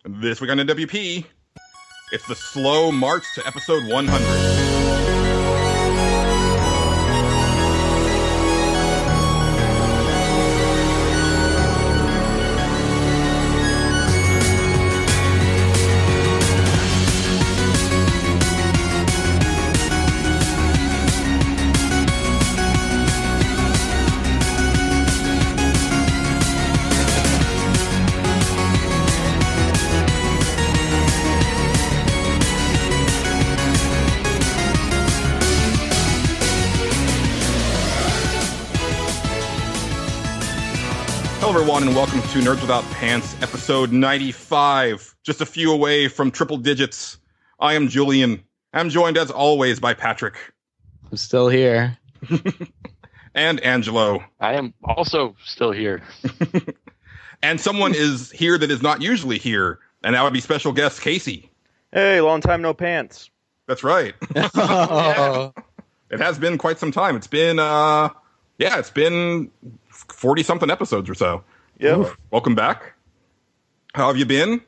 This week on NWP, it's the slow march to episode 100. Hello everyone and welcome to Nerds Without Pants, episode 95. Just a few away from triple digits. I am Julian. I'm joined as always by Patrick. I'm still here. And Angelo. I am also still here. And someone is here that is not usually here, and that would be special guest Casey. Hey, long time no pants. That's right. Oh. It has been quite some time. It's been, it's been 40-something episodes or so. Yep. Welcome back. How have you been?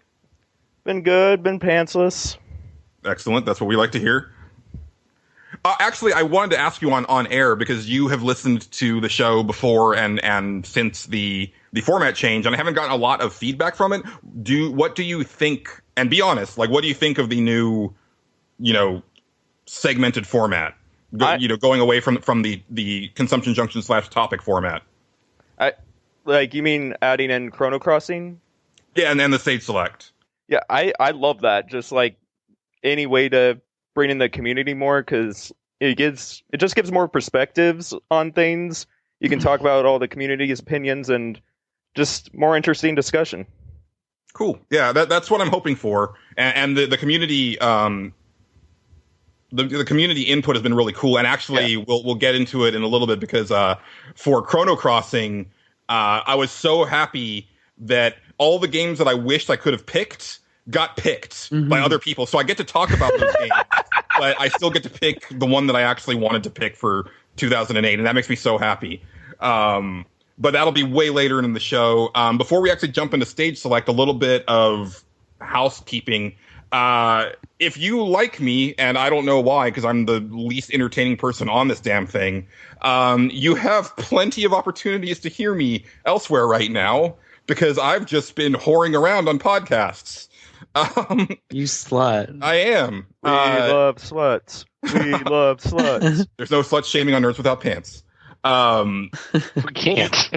Been good, been pantsless. Excellent. That's what we like to hear. Actually, I wanted to ask you on air, because you have listened to the show before and since the format change, and I haven't gotten a lot of feedback from it. What do you think, and be honest, like, what do you think of the new, segmented format? Going away from the consumption junction / topic format. You mean adding in Chrono Crossing? Yeah, and then the stage select. Yeah, I love that. Just like any way to bring in the community more, because it just gives more perspectives on things. You can talk about all the community's opinions and just more interesting discussion. Cool. Yeah, that's what I'm hoping for. And the community the community input has been really cool. And actually, we'll get into it in a little bit, because for Chrono Crossing, I was so happy that all the games that I wished I could have picked got picked by other people. So I get to talk about those games, but I still get to pick the one that I actually wanted to pick for 2008. And that makes me so happy. But that'll be way later in the show. Before we actually jump into stage select, a little bit of housekeeping. If you like me, and I don't know why, because I'm the least entertaining person on this damn thing, you have plenty of opportunities to hear me elsewhere right now, because I've just been whoring around on podcasts. You slut. I am. We love sluts. We love sluts. There's no slut shaming on Nerds Without Pants. We can't.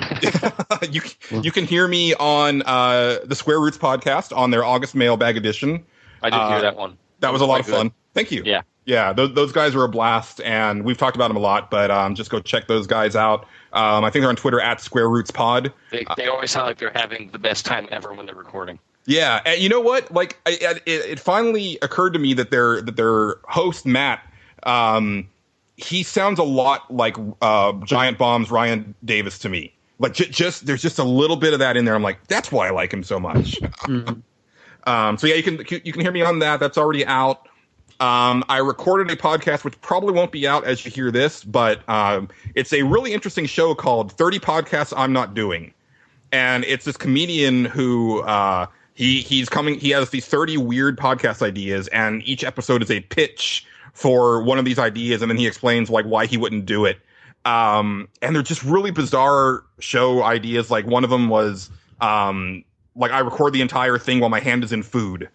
You can hear me on the Square Roots podcast on their August Mailbag edition. I did hear that one. That was a lot of fun. Thank you. Yeah. Those guys are a blast, and we've talked about them a lot. But just go check those guys out. I think they're on Twitter at Square Roots Pod. They always sound like they're having the best time ever when they're recording. Yeah, and you know what? Like, it finally occurred to me that their host Matt, he sounds a lot like Giant Bomb's Ryan Davis to me. Like, there's just a little bit of that in there. I'm like, that's why I like him so much. So yeah, you can hear me on that. That's already out. I recorded a podcast which probably won't be out as you hear this, but it's a really interesting show called 30 Podcasts I'm Not Doing. And it's this comedian who he has these 30 weird podcast ideas, and each episode is a pitch for one of these ideas, and then he explains like why he wouldn't do it. And they're just really bizarre show ideas. Like, one of them was like, I record the entire thing while my hand is in food.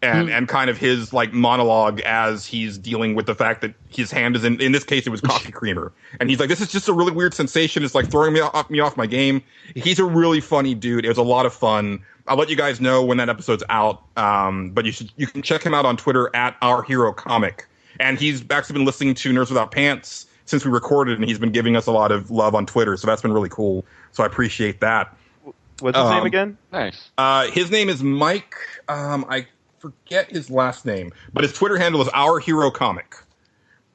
And kind of his like monologue as he's dealing with the fact that his hand is in this case, it was coffee creamer. And he's like, this is just a really weird sensation. It's like throwing me off my game. He's a really funny dude. It was a lot of fun. I'll let you guys know when that episode's out. But you can check him out on Twitter at Our Hero Comic. And he's actually been listening to Nerds Without Pants since we recorded, and he's been giving us a lot of love on Twitter. So that's been really cool. So I appreciate that. What's his name again? Nice. His name is Mike. I forget his last name, but his Twitter handle is Our Hero Comic.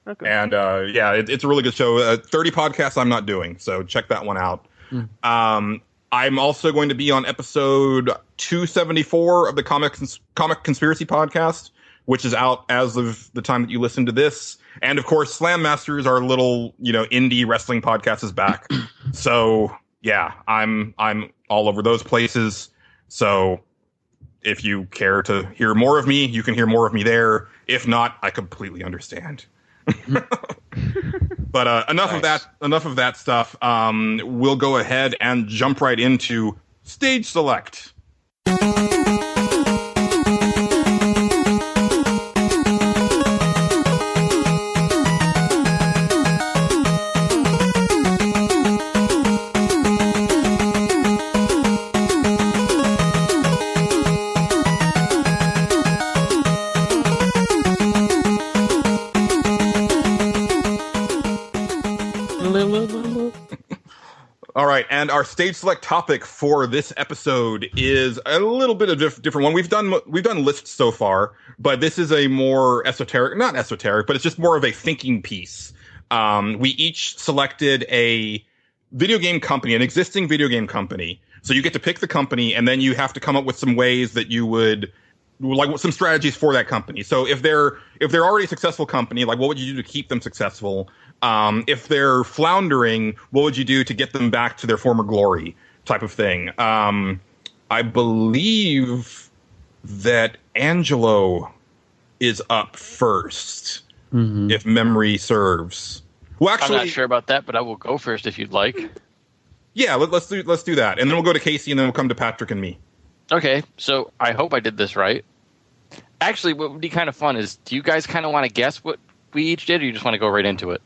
Okay. And it's a really good show. 30 Podcasts I'm Not Doing, so check that one out. I'm also going to be on episode 274 of the Comic Conspiracy Podcast, which is out as of the time that you listen to this. And of course, Slam Masters, our little indie wrestling podcast, is back. So yeah, I'm all over those places. So if you care to hear more of me, you can hear more of me there. If not, I completely understand. But enough of that. Enough of that stuff. We'll go ahead and jump right into stage select. All right, and our stage select topic for this episode is a little bit of different one. We've done lists so far, but this is a more esoteric, not esoteric, but it's just more of a thinking piece. We each selected a video game company, an existing video game company. So you get to pick the company, and then you have to come up with some ways that you would like some strategies for that company. So if they're already a successful company, like what would you do to keep them successful? If they're floundering, what would you do to get them back to their former glory, type of thing? I believe that Angelo is up first, if memory serves. Well, actually, I'm not sure about that, but I will go first if you'd like. Yeah, let's do that, and then we'll go to Casey, and then we'll come to Patrick and me. Okay, so I hope I did this right. Actually, what would be kind of fun is, do you guys kind of want to guess what we each did, or you just want to go right into it?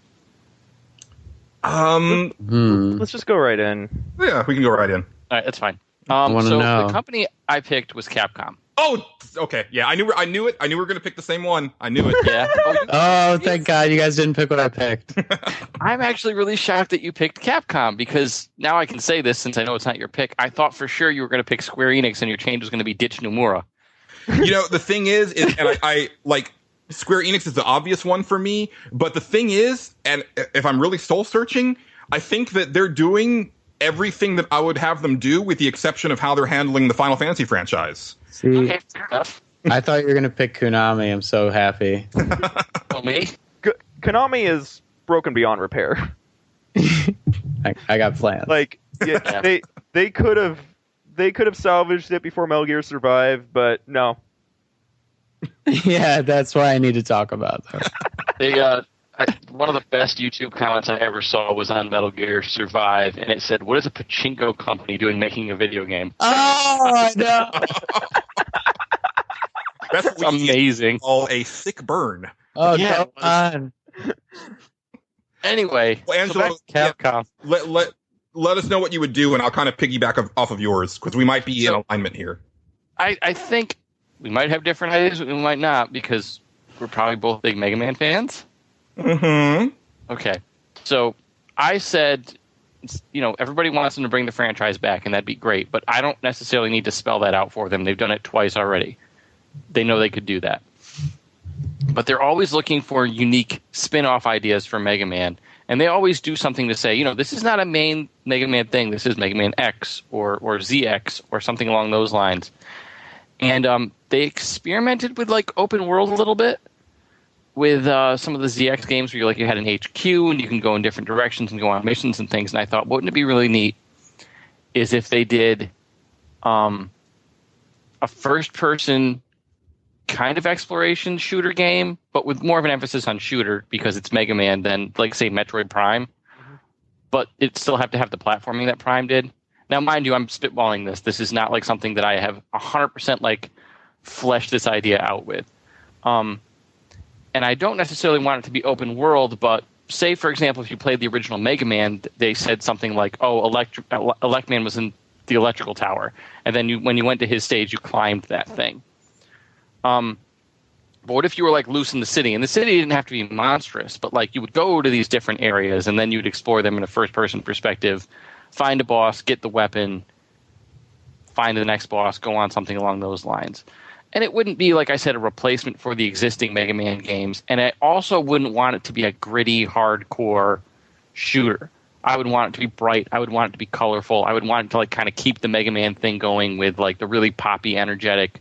Let's just go right in. Yeah, we can go right in. All right, that's fine. know. The company I picked was Capcom. Oh, okay. Yeah, I knew it. I knew we were going to pick the same one. I knew it. Yeah. Oh, thank God you guys didn't pick what I picked. I'm actually really shocked that you picked Capcom, because now I can say this since I know it's not your pick. I thought for sure you were going to pick Square Enix and your change was going to be ditch Nomura. You know, the thing is and I like Square Enix is the obvious one for me, but the thing is, and if I'm really soul searching, I think that they're doing everything that I would have them do, with the exception of how they're handling the Final Fantasy franchise. See, Okay, fair enough. I thought you were going to pick Konami. I'm so happy. Well, me? Konami is broken beyond repair. I got plans. Like, yeah, they could have salvaged it before Metal Gear Survive, but no. Yeah, that's why I need to talk about them. One of the best YouTube comments I ever saw was on Metal Gear Survive, and it said, "What is a pachinko company doing making a video game?" Oh, I know. That's amazing. All a sick burn. Oh, Yeah, come on. Anyway, Well, Angelo, so back to Capcom. let us know what you would do, and I'll kind of piggyback off of yours, because we might be in alignment here. I think we might have different ideas, but we might not, because we're probably both big Mega Man fans. Mm-hmm. Okay, so I said, everybody wants them to bring the franchise back, and that'd be great, but I don't necessarily need to spell that out for them. They've done it twice already. They know they could do that. But they're always looking for unique spin-off ideas for Mega Man, and they always do something to say, this is not a main Mega Man thing. This is Mega Man X or ZX or something along those lines. And they experimented with open world a little bit with some of the ZX games where you had an HQ and you can go in different directions and go on missions and things. And I thought, wouldn't it be really neat is if they did a first-person kind of exploration shooter game, but with more of an emphasis on shooter, because it's Mega Man than, say, Metroid Prime. Mm-hmm. But it still have to have the platforming that Prime did. Now, mind you, I'm spitballing this. This is not something that I have 100% fleshed this idea out with. And I don't necessarily want it to be open world, but say, for example, if you played the original Mega Man, they said something like, Electman was in the electrical tower. And then when you went to his stage, you climbed that thing. But what if you were loose in the city? And the city didn't have to be monstrous, but you would go to these different areas and then you'd explore them in a first-person perspective, find a boss, get the weapon, find the next boss, go on something along those lines. And it wouldn't be, like I said, a replacement for the existing Mega Man games. And I also wouldn't want it to be a gritty, hardcore shooter. I would want it to be bright. I would want it to be colorful. I would want it to kind of keep the Mega Man thing going with the really poppy, energetic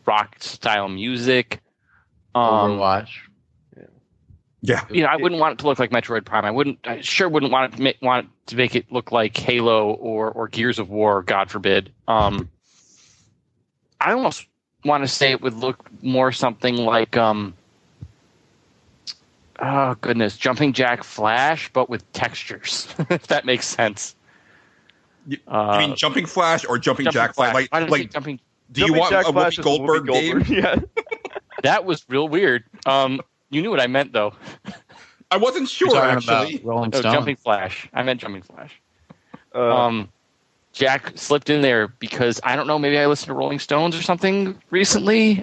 rock style music. Overwatch. Yeah. I wouldn't want it to look like Metroid Prime. I sure wouldn't want it to make it look like Halo or Gears of War, God forbid. I almost want to say it would look more something like oh goodness, Jumping Jack Flash, but with textures. If that makes sense. You mean Jumping Flash or Jumping Jack Flash? Why did I say Jumping? Do you want Jack a Flash Whoopi is Goldberg game? Yeah. That was real weird. You knew what I meant though. I wasn't sure actually. Rolling No, Stone. Jumping Flash. I meant Jumping Flash. Jack slipped in there because I don't know. Maybe I listened to Rolling Stones or something recently.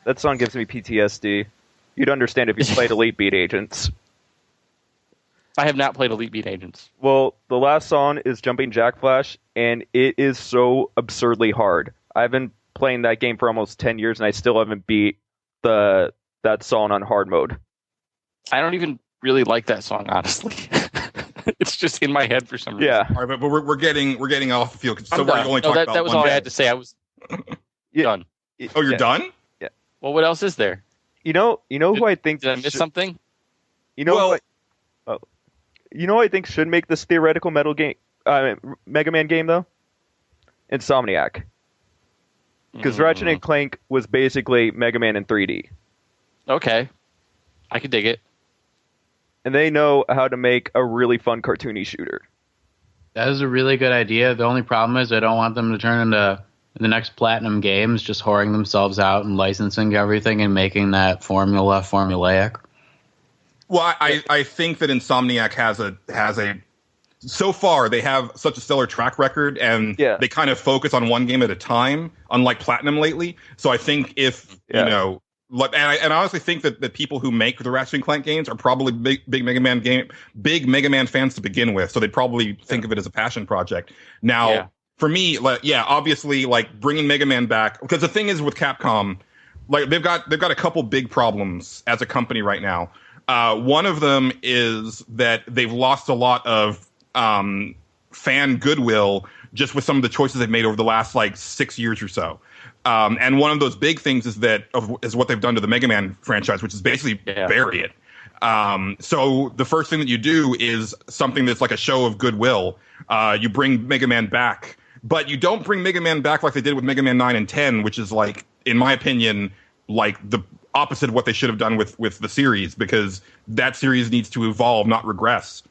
That song gives me PTSD. You'd understand if you played Elite Beat Agents. I have not played Elite Beat Agents. Well, the last song is Jumping Jack Flash, and it is so absurdly hard. I've been playing that game for almost 10 years, and I still haven't beat that song on hard mode. I don't even really like that song, honestly. It's just in my head for some reason. Yeah. All right, but we're getting off the field. So we're only talking about that was one all I game. had to say. I was done. Oh, you're Yeah. done? Well, what else is there? You know who I think Did I miss something? You know Well- who I think should make this theoretical Mega Man game though? Insomniac. Because Ratchet and Clank was basically Mega Man in 3D. Okay. I could dig it. And they know how to make a really fun cartoony shooter. That is a really good idea. The only problem is I don't want them to turn into the next Platinum Games, just whoring themselves out and licensing everything and making that formula formulaic. Well, I think that Insomniac has a so far they have such a stellar track record, and they kind of focus on one game at a time, unlike Platinum lately. So I think if you know, and I honestly think that people who make the Ratchet and Clank games are probably big Mega Man fans to begin with. So they probably think of it as a passion project. Now, for me, obviously, bringing Mega Man back, because the thing is with Capcom, they've got a couple big problems as a company right now. One of them is that they've lost a lot of fan goodwill just with some of the choices they've made over the last 6 years or so. And one of those big things is what they've done to the Mega Man franchise, which is basically bury it. So the first thing that you do is something that's like a show of goodwill. You bring Mega Man back, but you don't bring Mega Man back like they did with Mega Man 9 and 10, which is in my opinion, the opposite of what they should have done with the series, because that series needs to evolve, not regress.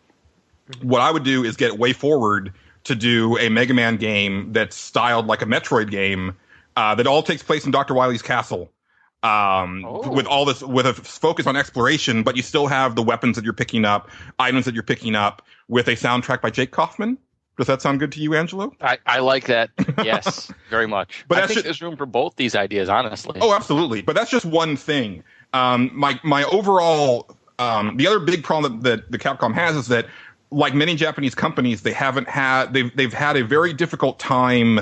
What I would do is get way forward to do a Mega Man game that's styled like a Metroid game that all takes place in Dr. Wily's castle. With a focus on exploration, but you still have the weapons that you're picking up, items that you're picking up, with a soundtrack by Jake Kaufman. Does that sound good to you, Angelo? I like that. Yes, very much. But I think there's room for both these ideas, honestly. Oh, absolutely. But that's just one thing. My overall, the other big problem that the Capcom has is that, like many Japanese companies, they've had a very difficult time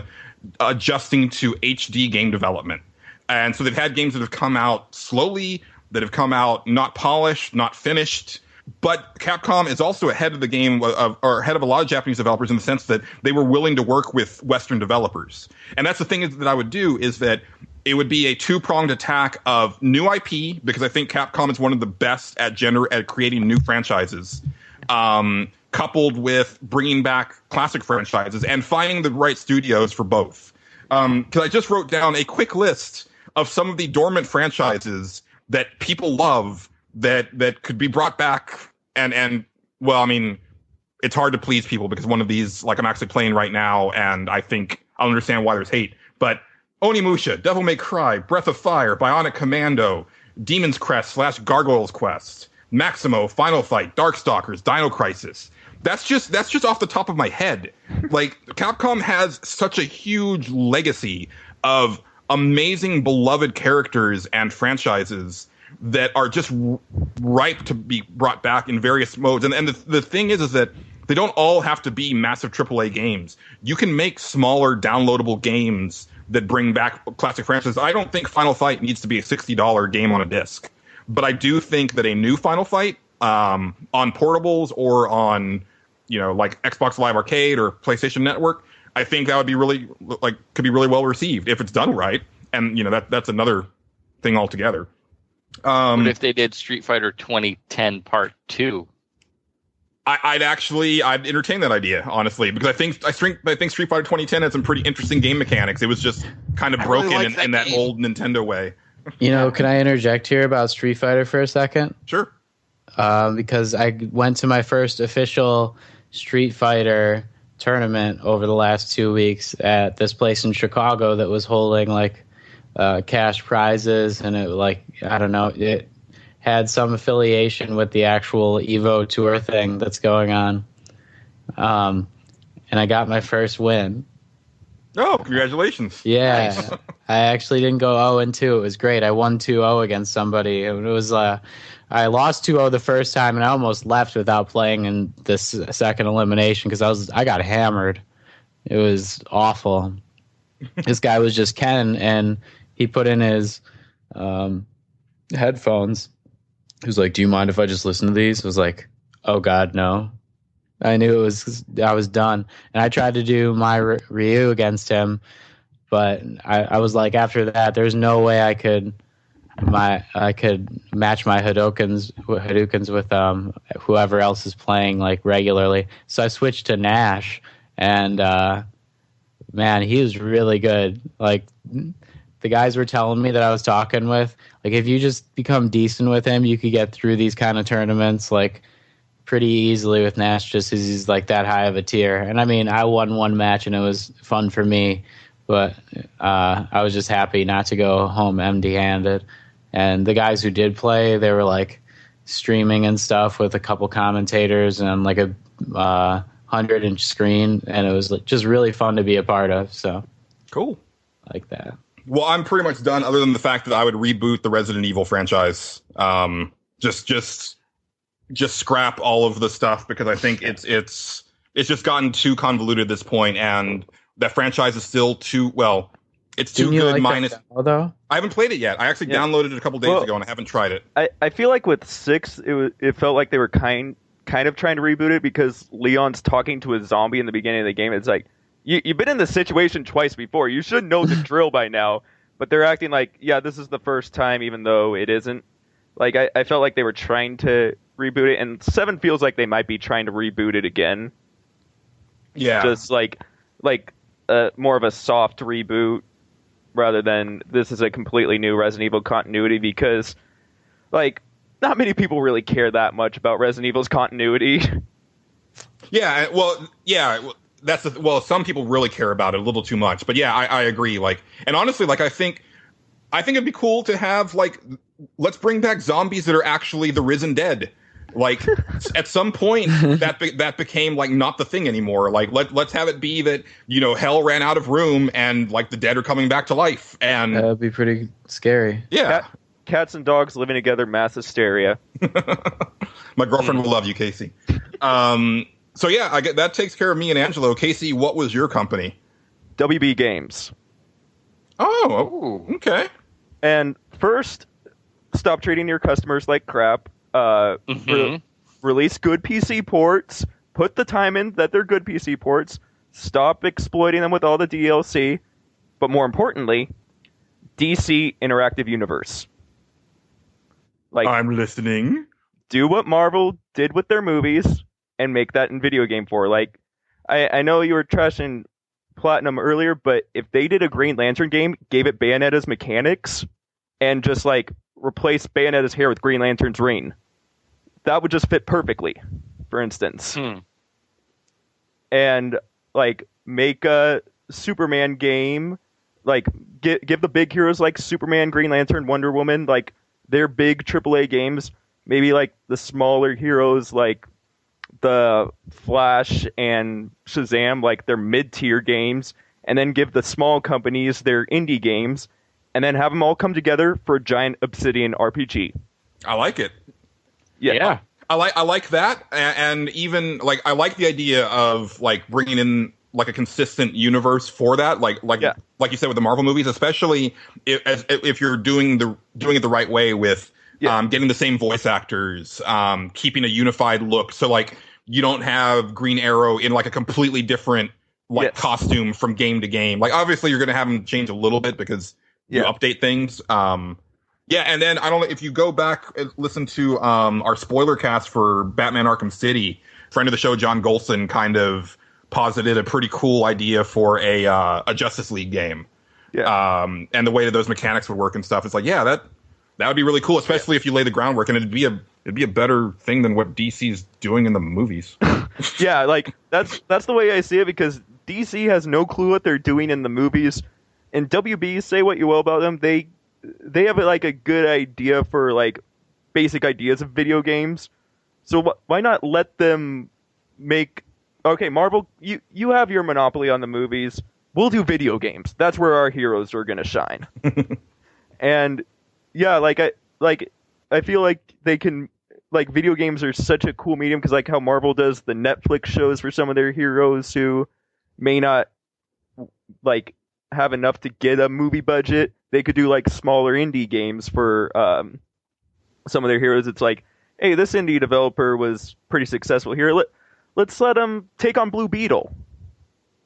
adjusting to HD game development. And so they've had games that have come out slowly, that have come out not polished, not finished. But Capcom is also ahead of the game, or ahead of a lot of Japanese developers, in the sense that they were willing to work with Western developers. And that's the thing that I would do, is that it would be a two-pronged attack of new IP, because I think Capcom is one of the best at creating new franchises, coupled with bringing back classic franchises and finding the right studios for both. Because I just wrote down a quick list of some of the dormant franchises that people love, that could be brought back, and well, I mean, it's hard to please people, because one of these, I'm actually playing right now, and I think I'll understand why there's hate. But Onimusha, Devil May Cry, Breath of Fire, Bionic Commando, Demon's Crest / Gargoyle's Quest, Maximo, Final Fight, Darkstalkers, Dino Crisis. That's just off the top of my head. Capcom has such a huge legacy of amazing, beloved characters and franchises that are just ripe to be brought back in various modes. And the thing is that they don't all have to be massive AAA games. You can make smaller, downloadable games that bring back classic franchises. I don't think Final Fight needs to be a $60 game on a disc. But I do think that a new Final Fight on portables or on, Xbox Live Arcade or PlayStation Network, I think that would be really, could be really well received if it's done right. And, that's another thing altogether. What if they did Street Fighter 2010 Part 2? I'd entertain that idea, honestly, because I think Street Fighter 2010 had some pretty interesting game mechanics. It was just kind of broken in that old Nintendo way. Can I interject here about Street Fighter for a second? Sure. Because I went to my first official Street Fighter tournament over the last 2 weeks at this place in Chicago that was holding like cash prizes, and it had some affiliation with the actual Evo Tour thing that's going on. And I got my first win. Oh, congratulations. Yeah. Nice. I actually didn't go 0-2. It was great. I won 2-0 against somebody. It was I lost 2-0 the first time, and I almost left without playing in this second elimination because I got hammered. It was awful. This guy was just Ken, and he put in his headphones. He was like, "Do you mind if I just listen to these?" I was like, "Oh God, no." I knew I was done. And I tried to do my Ryu against him, but I was like, after that, there's no way I could match my Hadoukens with whoever else is playing like regularly. So I switched to Nash, and man, he was really good. Like, the guys were telling me that I was talking with, like, if you just become decent with him, you could get through these kind of tournaments like pretty easily with Nash, just because he's like that high of a tier. And I mean, I won one match and it was fun for me, but I was just happy not to go home empty-handed. And the guys who did play, they were like streaming and stuff with a couple commentators and like a 100-inch screen, and it was just really fun to be a part of. So cool, like that. Well, I'm pretty much done, other than the fact that I would reboot the Resident Evil franchise. Just scrap all of the stuff, because I think it's just gotten too convoluted at this point, and that franchise is still too well. It's too good. Like minus, though? I haven't played it yet. I actually downloaded it a couple days ago, and I haven't tried it. I feel like with 6, it felt like they were kind of trying to reboot it, because Leon's talking to a zombie in the beginning of the game. It's like, you've been in this situation twice before. You should know the drill by now. But they're acting like, yeah, this is the first time, even though it isn't. Like, I felt like they were trying to reboot it, and 7 feels like they might be trying to reboot it again. Yeah. Just like more of a soft reboot, rather than this is a completely new Resident Evil continuity, because, like, not many people really care that much about Resident Evil's continuity. Yeah, well, some people really care about it a little too much. But yeah, I agree. Like, and honestly, like, I think it'd be cool to have, like, let's bring back zombies that are actually the risen dead. Like, at some point, that became like not the thing anymore. Like, let's have it be that, hell ran out of room and like the dead are coming back to life. And that would be pretty scary. Yeah, cats and dogs living together, mass hysteria. My girlfriend will love you, Casey. So yeah, I get that takes care of me and Angelo. Casey, what was your company? WB Games. Oh, okay. And first, stop treating your customers like crap. Release good PC ports. Put the time in that they're good PC ports. Stop exploiting them with all the DLC. But more importantly, DC Interactive Universe. Like, I'm listening. Do what Marvel did with their movies and make that in video game form. Like, I know you were trashing Platinum earlier, but if they did a Green Lantern game, gave it Bayonetta's mechanics, and just like replace Bayonetta's hair with Green Lantern's ring, that would just fit perfectly, for instance. And like, make a Superman game, like give the big heroes like Superman, Green Lantern, Wonder Woman, like their big AAA games. Maybe like the smaller heroes like the Flash and Shazam, like their mid-tier games, and then give the small companies their indie games, and then have them all come together for a giant Obsidian RPG. I like it. Yeah. I like that, and even like I like the idea of like bringing in like a consistent universe for that, like you said with the Marvel movies, especially if you're doing it the right way with getting the same voice actors, keeping a unified look. So like you don't have Green Arrow in like a completely different costume from game to game. Like obviously you're going to have them change a little bit because you update things. And then I don't know if you go back and listen to our spoiler cast for Batman Arkham City. friend of the show, John Golson, kind of posited a pretty cool idea for a Justice League game. Yeah. And the way that those mechanics would work and stuff. It's like, yeah, that would be really cool, especially if you lay the groundwork, and it'd be a better thing than what DC's doing in the movies. Yeah, like that's the way I see it, because DC has no clue what they're doing in the movies, and WB, say what you will about them, they have like a good idea for like basic ideas of video games. So why not let them make? Okay, Marvel, you have your monopoly on the movies. We'll do video games. That's where our heroes are gonna shine. And yeah, I feel like they can, like, video games are such a cool medium, because like how Marvel does the Netflix shows for some of their heroes who may not like have enough to get a movie budget, they could do like smaller indie games for some of their heroes. It's like, hey, this indie developer was pretty successful here. Let's let them take on Blue Beetle.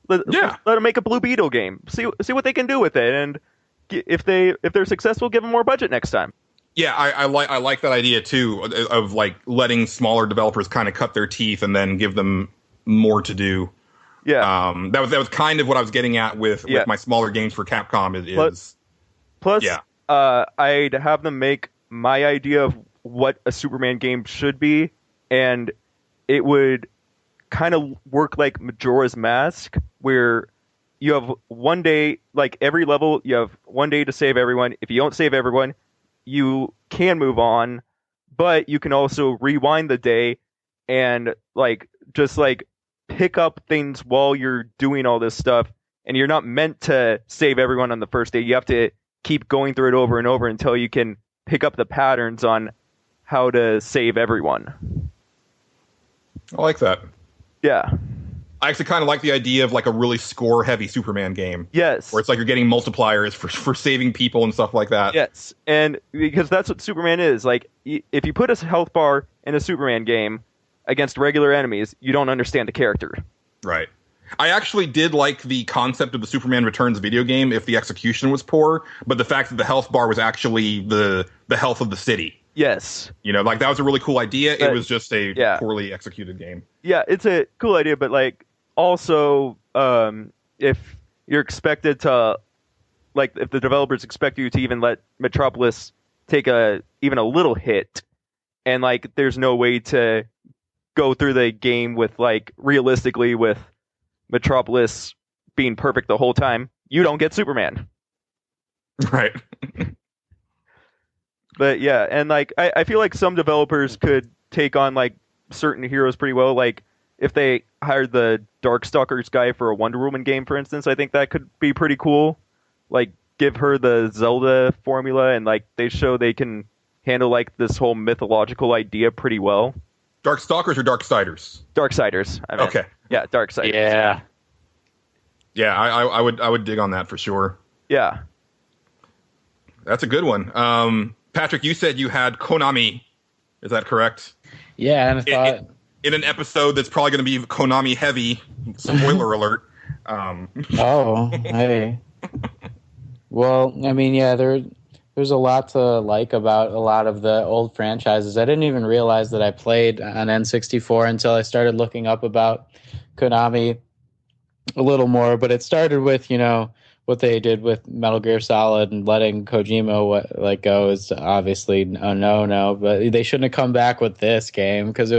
Let them make a Blue Beetle game. See what they can do with it, and if they're successful, give them more budget next time. Yeah, I like that idea too, of like letting smaller developers kind of cut their teeth and then give them more to do. Yeah, that was kind of what I was getting at with my smaller games for Capcom. Plus, I'd have them make my idea of what a Superman game should be, and it would kind of work like Majora's Mask, where you have one day, like every level, you have one day to save everyone. If you don't save everyone, you can move on, but you can also rewind the day and just pick up things while you're doing all this stuff. And you're not meant to save everyone on the first day. You have to keep going through it over and over until you can pick up the patterns on how to save everyone. I like that. Yeah. I actually kind of like the idea of like a really score-heavy Superman game. Yes. Where it's like you're getting multipliers for saving people and stuff like that. Yes, and because that's what Superman is. Like, if you put a health bar in a Superman game against regular enemies, you don't understand the character. Right. I actually did like the concept of the Superman Returns video game if the execution was poor, but the fact that the health bar was actually the health of the city. Yes. You know, like that was a really cool idea. It was just a poorly executed game. Yeah, it's a cool idea, but like also if you're expected to, like, if the developers expect you to even let Metropolis take even a little hit, and like there's no way to go through the game with like realistically with Metropolis being perfect the whole time, you don't get Superman. Right. But yeah, and like I feel like some developers could take on like certain heroes pretty well. Like if they hired the Darkstalkers guy for a Wonder Woman game, for instance, I think that could be pretty cool. Like give her the Zelda formula, and like they show they can handle like this whole mythological idea pretty well. Darkstalkers or Darksiders? Darksiders. Okay. Yeah, Darksiders. Yeah. Yeah, I would dig on that for sure. Yeah. That's a good one. Patrick, you said you had Konami. Is that correct? Yeah, and I thought in an episode that's probably going to be Konami heavy. Spoiler alert. Oh, hey. Well, I mean, yeah, there's a lot to like about a lot of the old franchises. I didn't even realize that I played on N64 until I started looking up about Konami a little more. But it started with, what they did with Metal Gear Solid, and letting Kojima go is obviously a no. But they shouldn't have come back with this game, because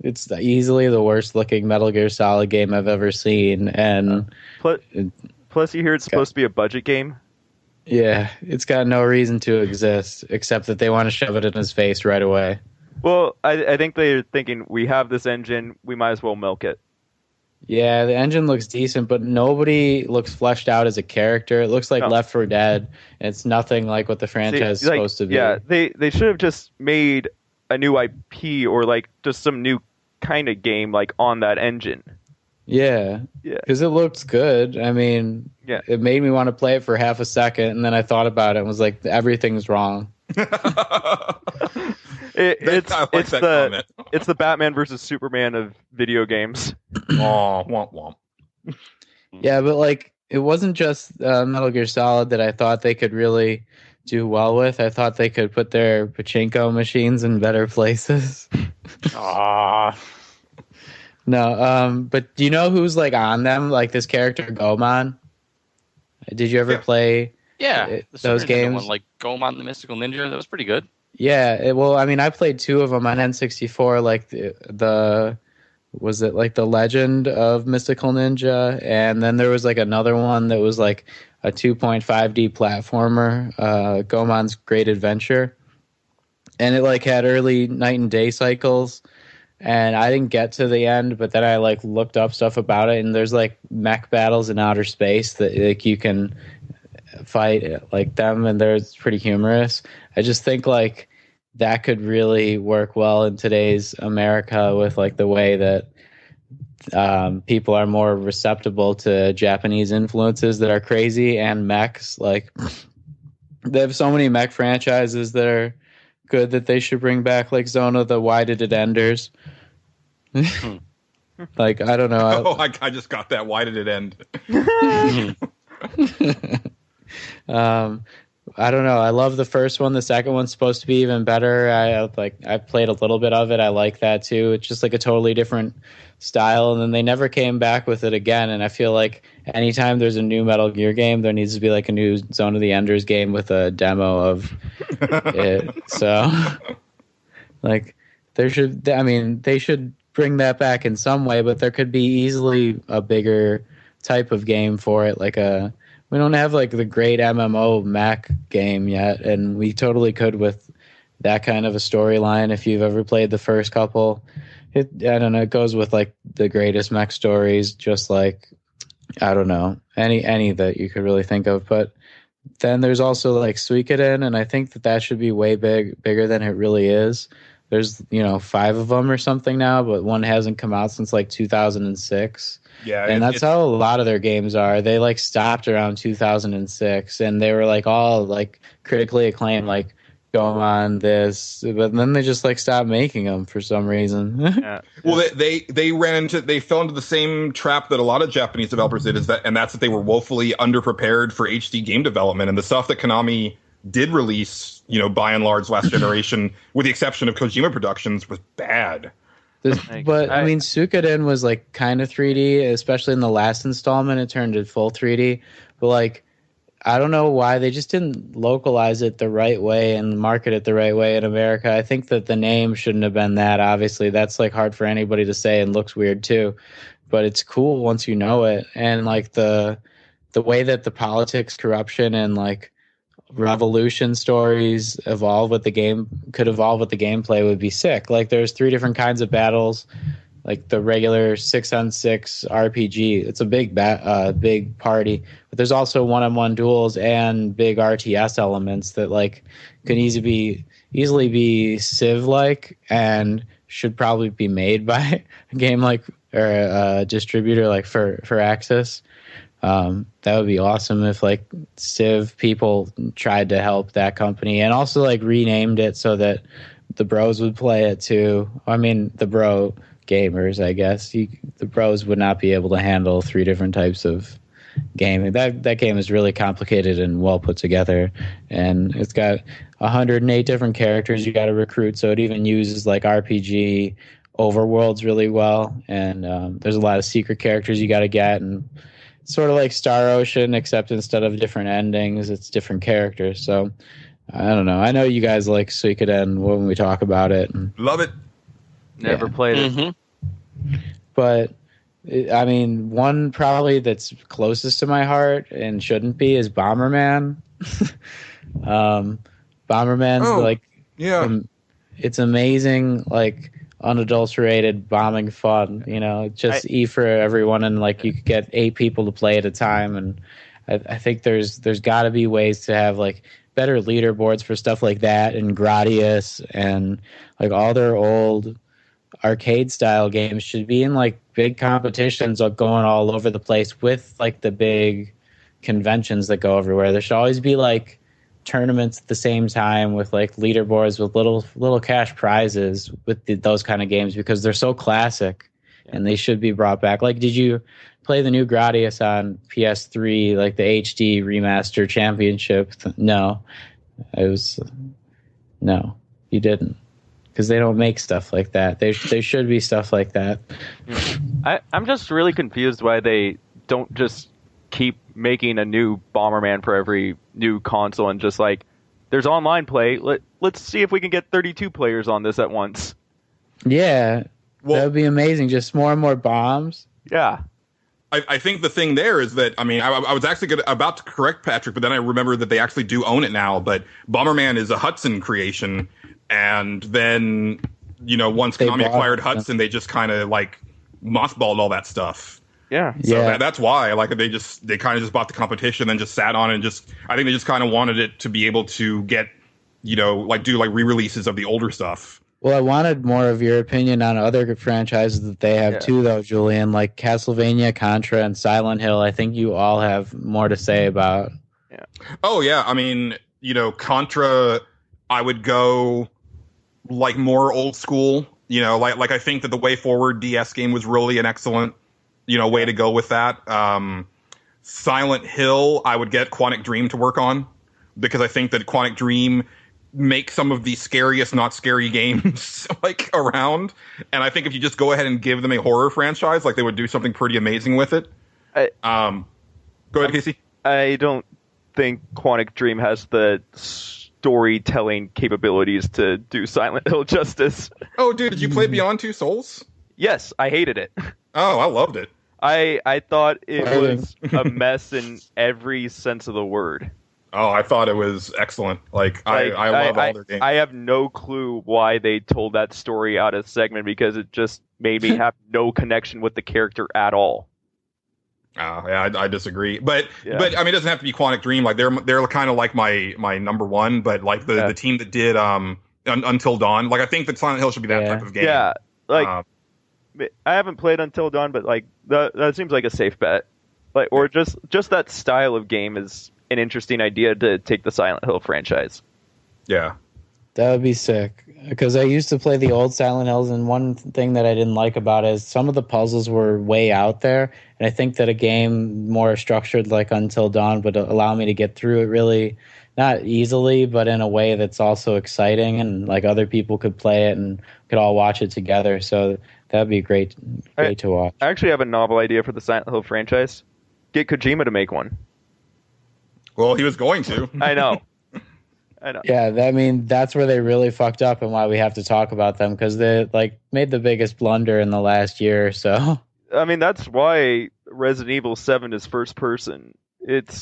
it's easily the worst looking Metal Gear Solid game I've ever seen. And plus you hear it's supposed to be a budget game. Yeah, it's got no reason to exist except that they want to shove it in his face right away. Well, I think they're thinking, we have this engine, we might as well milk it. Yeah, the engine looks decent, but nobody looks fleshed out as a character. It looks like Left 4 Dead. It's nothing like what the franchise is supposed to be. Yeah, they should have just made a new IP, or like just some new kind of game like on that engine. Yeah, because it looks good. I mean, it made me want to play it for half a second, and then I thought about it and was like, everything's wrong. It's the Batman versus Superman of video games. Oh, womp womp. Yeah, but like it wasn't just Metal Gear Solid that I thought they could really do well with. I thought they could put their pachinko machines in better places. No, but do you know who's like on them? Like this character Gomon. Did you ever play? Yeah, the those Super Nintendo games, one, like Goemon the Mystical Ninja, that was pretty good. Yeah, well, I mean, I played two of them on N64. Like the was it like the Legend of Mystical Ninja, and then there was like another one that was like a 2.5D platformer, Goemon's Great Adventure, and it like had early night and day cycles. And I didn't get to the end, but then I like looked up stuff about it, and there's like mech battles in outer space that like you can fight like them, and they're pretty humorous. I just think like that could really work well in today's America with like the way that people are more receptible to Japanese influences that are crazy and mechs. Like they have so many mech franchises that are good that they should bring back, like Zone of the Why Did It Enders. Like I don't know. Oh, I just got that. Why did it end? I don't know. I love the first one. The second one's supposed to be even better. I played a little bit of it. I like that too. It's just like a totally different style, and then they never came back with it again. And I feel like anytime there's a new Metal Gear game, there needs to be like a new Zone of the Enders game with a demo of it. So, like, they should bring that back in some way, but there could be easily a bigger type of game for it, we don't have like the great MMO Mac game yet, and we totally could with that kind of a storyline. If you've ever played the first couple, I don't know, it goes with like the greatest mech stories, just like I don't know, any that you could really think of. But then there's also like Suikoden, and I think that should be way bigger than it really is. There's 5 of them or something now, but one hasn't come out since like 2006. Yeah, and that's how a lot of their games are. They like stopped around 2006, and they were like all like critically acclaimed, like go on this, but then they just like stopped making them for some reason. Yeah. Well, they fell into the same trap that a lot of Japanese developers did, and that's that they were woefully underprepared for HD game development, and the stuff that Konami did release, by and large last generation, with the exception of Kojima Productions, was bad. But I mean, Suikoden was like kind of 3D, especially in the last installment. It turned to full 3D. But like, I don't know why they just didn't localize it the right way and market it the right way in America. I think that the name shouldn't have been that. Obviously, that's like hard for anybody to say and looks weird too. But it's cool once you know it, and like the way that the politics, corruption, and like revolution stories could evolve with the gameplay would be sick. Like there's 3 different kinds of battles, like the regular 6-on-6 RPG. It's a big party, but there's also 1-on-1 duels and big RTS elements that like could easily be Civ-like and should probably be made by a game like or a distributor like for Axis. That would be awesome if like Civ people tried to help that company and also like renamed it so that the bros would play it too. I mean, the bro gamers, I guess. The bros would not be able to handle 3 different types of gaming. That game is really complicated and well put together, and it's got 108 different characters you got to recruit, so it even uses like RPG overworlds really well, and there's a lot of secret characters you got to get, and sort of like Star Ocean, except instead of different endings, it's different characters. So I don't know. I know you guys like Suikoden when we talk about it. Love it. Never played it. Mm-hmm. But I mean, one probably that's closest to my heart and shouldn't be is Bomberman. Bomberman's it's amazing, like unadulterated bombing fun, just E for everyone, and like you could get 8 people to play at a time, and I think there's got to be ways to have like better leaderboards for stuff like that, and Gradius and like all their old arcade style games should be in like big competitions going all over the place with like the big conventions that go everywhere. There should always be like tournaments at the same time with like leaderboards with little cash prizes with those kind of games, because they're so classic and they should be brought back. Like, did you play the new Gradius on PS3, like the HD remaster championship? No, you didn't. because they don't make stuff like that. They should be stuff like that. I'm just really confused why they don't just keep making a new Bomberman for every new console and just like, there's online play. Let's see if we can get 32 players on this at once. Yeah, that would be amazing. Just more and more bombs. Yeah. I think the thing there is that, I mean, I was actually about to correct Patrick, but then I remembered that they actually do own it now. But Bomberman is a Hudson creation. And then, once Konami acquired Hudson, they just kind of like mothballed all that stuff. Yeah. So that's why, like, they kind of just bought the competition and just sat on it and I think they just kind of wanted it to be able to get, do re-releases of the older stuff. Well, I wanted more of your opinion on other franchises that they have too, though, Julian, like Castlevania, Contra, and Silent Hill. I think you all have more to say about. Yeah. Oh, yeah. I mean, Contra, I would go like more old school. Like I think that the Way Forward DS game was really an excellent, way to go with that. Silent Hill, I would get Quantic Dream to work on because I think that Quantic Dream make some of the scariest not scary games like around, and I think if you just go ahead and give them a horror franchise, like they would do something pretty amazing with it. Go ahead, Casey. I don't think Quantic Dream has the storytelling capabilities to do Silent Hill justice. Oh, dude, did you play Beyond Two Souls? Yes, I hated it. Oh, I loved it. I thought it was a mess in every sense of the word. Oh, I thought it was excellent. I love all their games. I have no clue why they told that story out of segment because it just made me have no connection with the character at all. Yeah, I disagree. But I mean, it doesn't have to be Quantic Dream. Like they're kind of like my number one. But like the team that did Until Dawn. Like I think that Silent Hill should be that type of game. Yeah, like I haven't played Until Dawn, but like that seems like a safe bet. Like or just that style of game is an interesting idea to take the Silent Hill franchise. Yeah. That would be sick. Because I used to play the old Silent Hills, and one thing that I didn't like about it is some of the puzzles were way out there. And I think that a game more structured like Until Dawn would allow me to get through it really, not easily, but in a way that's also exciting, and like other people could play it and could all watch it together. So that'd be great to watch. I actually have a novel idea for the Silent Hill franchise. Get Kojima to make one. Well, he was going to. I know. Yeah, that's where they really fucked up and why we have to talk about them, because they made the biggest blunder in the last year or so. I mean, that's why Resident Evil 7 is first person. It's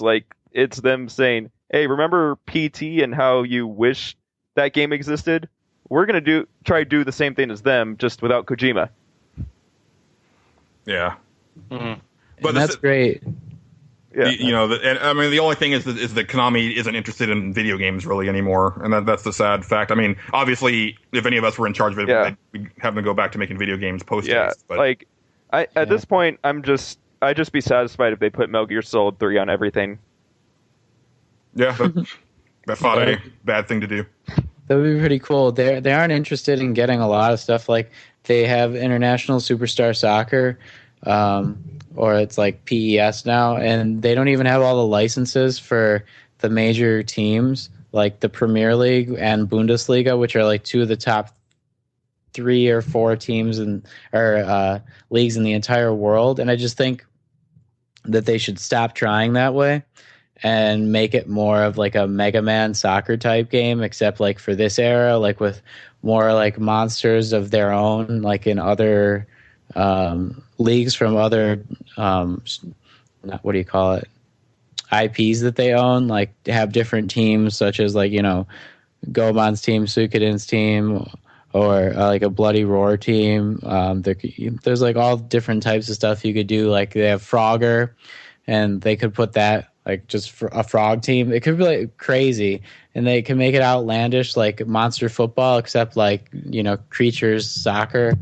them saying, hey, remember PT and how you wish that game existed? We're going to try to do the same thing as them, just without Kojima. Yeah. Mm-hmm. But that's great. Yeah. The only thing is that Konami isn't interested in video games really anymore, and that's the sad fact. I mean, obviously, if any of us were in charge of it, we'd have them go back to making video games post. Yeah, but at this point, I'd just be satisfied if they put Metal Gear Solid 3 on everything. Yeah, that's not a bad thing to do. That would be pretty cool. They aren't interested in getting a lot of stuff. Like they have International Superstar Soccer. Or it's like PES now, and they don't even have all the licenses for the major teams, like the Premier League and Bundesliga, which are like two of the top 3 or 4 teams or leagues in the entire world. And I just think that they should stop trying that way and make it more of like a Mega Man soccer type game, except like for this era, like with more like monsters of their own, like in other leagues from other what do you call it, IPs that they own, like have different teams such as like Goemon's team, Suikoden's team, or like a Bloody Roar team. There's like all different types of stuff you could do. Like they have Frogger, and they could put that like just for a frog team. It could be like crazy, and they can make it outlandish like Monster Football, except like creatures soccer.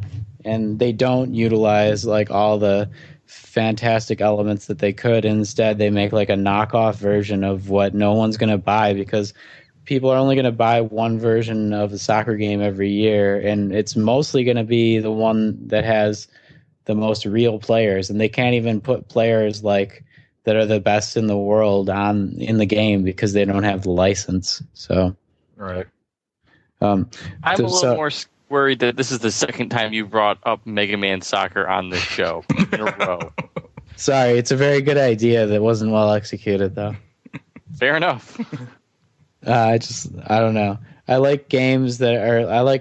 And they don't utilize like all the fantastic elements that they could. Instead, they make like a knockoff version of what no one's going to buy, because people are only going to buy one version of a soccer game every year. And it's mostly going to be the one that has the most real players. And they can't even put players like that are the best in the world in the game because they don't have the license. So, right. I'm a little more worried that this is the second time you brought up Mega Man Soccer on this show in a row. Sorry, it's a very good idea that wasn't well executed, though. Fair enough. I don't know. I like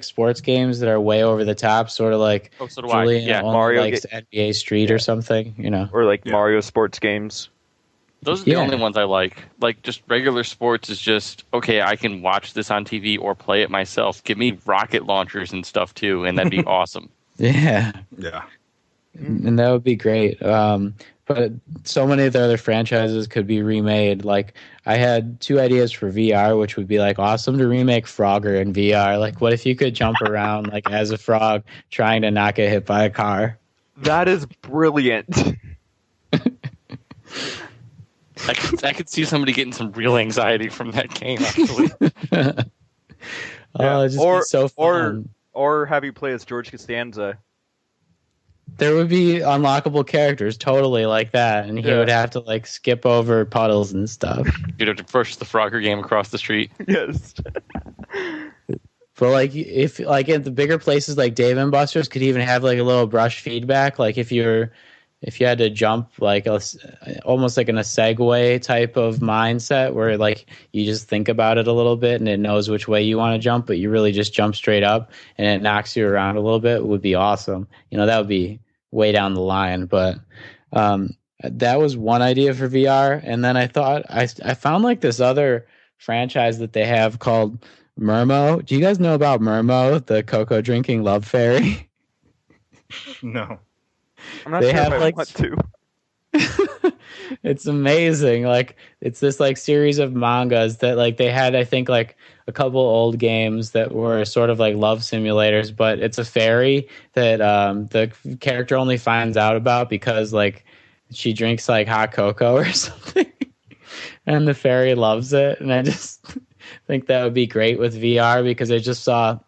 sports games that are way over the top, sort of like So do Julian I. Yeah, only Mario likes NBA Street or something, you know. Or like Mario sports games. those are the only ones I like. Like, just regular sports is just, okay, I can watch this on TV or play it myself. Give me rocket launchers and stuff, too, and that'd be awesome. Yeah. Yeah. And that would be great. But so many of the other franchises could be remade. Like, I had 2 ideas for VR, which would be like awesome to remake Frogger in VR. Like, what if you could jump around like as a frog trying to not get hit by a car? That is brilliant. I could see somebody getting some real anxiety from that game, actually. Oh, it'd just be so fun. Or have you play as George Costanza. There would be unlockable characters totally like that, and he would have to like skip over puddles and stuff. You'd have to push the Frogger game across the street. Yes. But like if like in the bigger places like Dave and Buster's could even have like a little brush feedback, like if you had to jump like almost like in a Segway type of mindset where like you just think about it a little bit and it knows which way you want to jump, but you really just jump straight up and it knocks you around a little bit, would be awesome. You know, that would be way down the line. But that was one idea for VR. And then I thought I found like this other franchise that they have called Mermo. Do you guys know about Mermo, the cocoa drinking love fairy? No. I'm not sure if I want to. It's amazing. Like, it's this like series of mangas that like they had, I think, like a couple old games that were sort of like love simulators, but it's a fairy that the character only finds out about because like she drinks like hot cocoa or something, and the fairy loves it. And I just think that would be great with VR because I just saw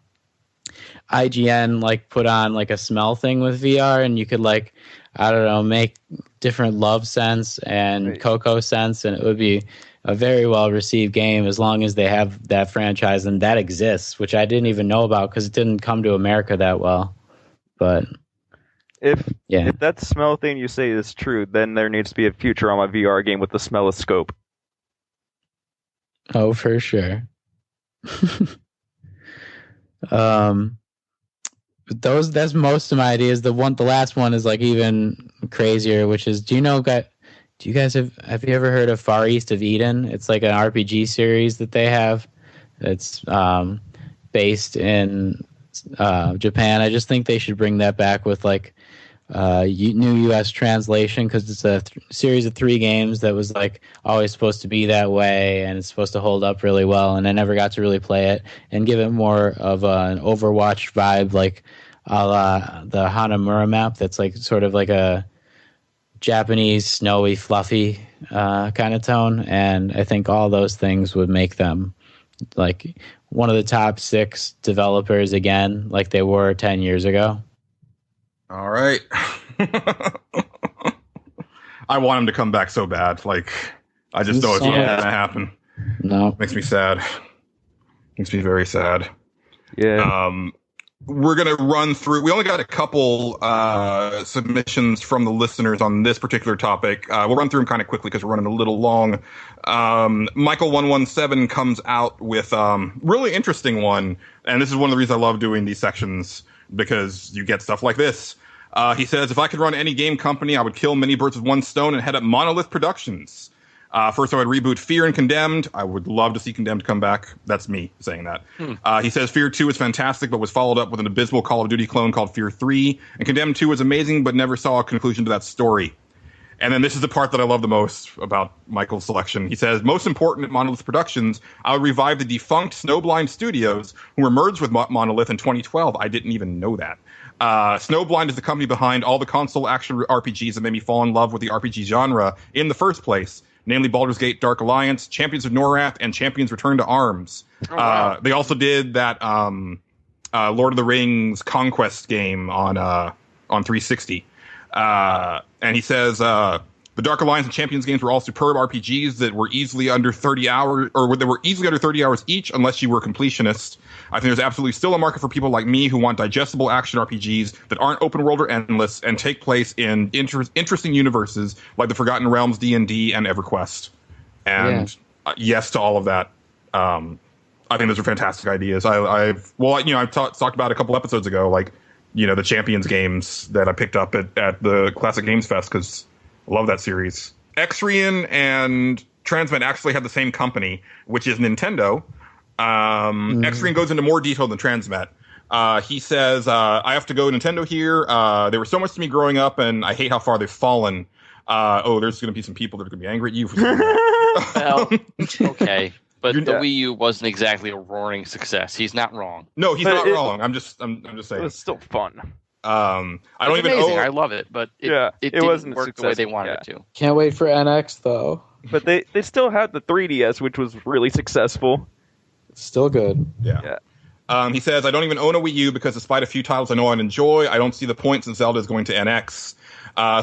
IGN like put on like a smell thing with VR, and you could like, I don't know, make different love scents and cocoa scents, and it would be a very well received game as long as they have that franchise and that exists, which I didn't even know about because it didn't come to America that well. But if that smell thing you say is true, then there needs to be a Futurama VR game with the smell-oscope. Oh, for sure. That's most of my ideas. The last one is like even crazier, which is, do you guys have you ever heard of Far East of Eden? It's like an RPG series that they have. It's based in Japan. I just think they should bring that back with like new U.S. translation, because it's a series of 3 games that was like always supposed to be that way, and it's supposed to hold up really well, and I never got to really play it and give it more of an Overwatch vibe, like a la the Hanamura map that's like sort of like a Japanese snowy fluffy kind of tone. And I think all those things would make them like one of the top 6 developers again, like they were 10 years ago. All right. I want him to come back so bad. Like, I just know it's not going to happen. No. Makes me sad. Makes me very sad. Yeah. We're going to run through. We only got a couple submissions from the listeners on this particular topic. We'll run through them kind of quickly because we're running a little long. Michael117 comes out with really interesting one. And this is one of the reasons I love doing these sections, because you get stuff like this. He says, if I could run any game company, I would kill many birds with one stone and head up Monolith Productions. First, I would reboot Fear and Condemned. I would love to see Condemned come back. That's me saying that. He says Fear 2 is fantastic, but was followed up with an abysmal Call of Duty clone called Fear 3. And Condemned 2 was amazing, but never saw a conclusion to that story. And then this is the part that I love the most about Michael's selection. He says, most important at Monolith Productions, I would revive the defunct Snowblind Studios, who were merged with Monolith in 2012. I didn't even know that. Snowblind is the company behind all the console action RPGs that made me fall in love with the RPG genre in the first place, namely Baldur's Gate Dark Alliance, Champions of Norrath, and Champions Return to Arms. Oh, wow. They also did that Lord of the Rings Conquest game on 360. And he says, The Dark Alliance and Champions games were all superb RPGs that were easily under 30 hours, or they were easily under 30 hours each, unless you were a completionist. I think there's absolutely still a market for people like me who want digestible action RPGs that aren't open world or endless and take place in interesting universes like the Forgotten Realms, D&D, and EverQuest. And yes to all of that. I think those are fantastic ideas. I've talked about a couple episodes ago, like, the Champions games that I picked up at the Classic Games Fest because I love that series. Xrian and Transmet actually have the same company, which is Nintendo. Xrian goes into more detail than Transmet. He says, I have to go Nintendo here. They were so much to me growing up, and I hate how far they've fallen. There's going to be some people that are going to be angry at you for saying that. Well, okay. But the Wii U wasn't exactly a roaring success. He's not wrong. No, he's not wrong. I'm just saying. It was still fun. I don't even amazing. I love it, but it didn't wasn't work the way they wanted it to. Can't wait for NX though. But they still had the 3DS, which was really successful. It's still good. Yeah. He says, I don't even own a Wii U because despite a few titles I know I'd enjoy, I don't see the point since Zelda is going to NX.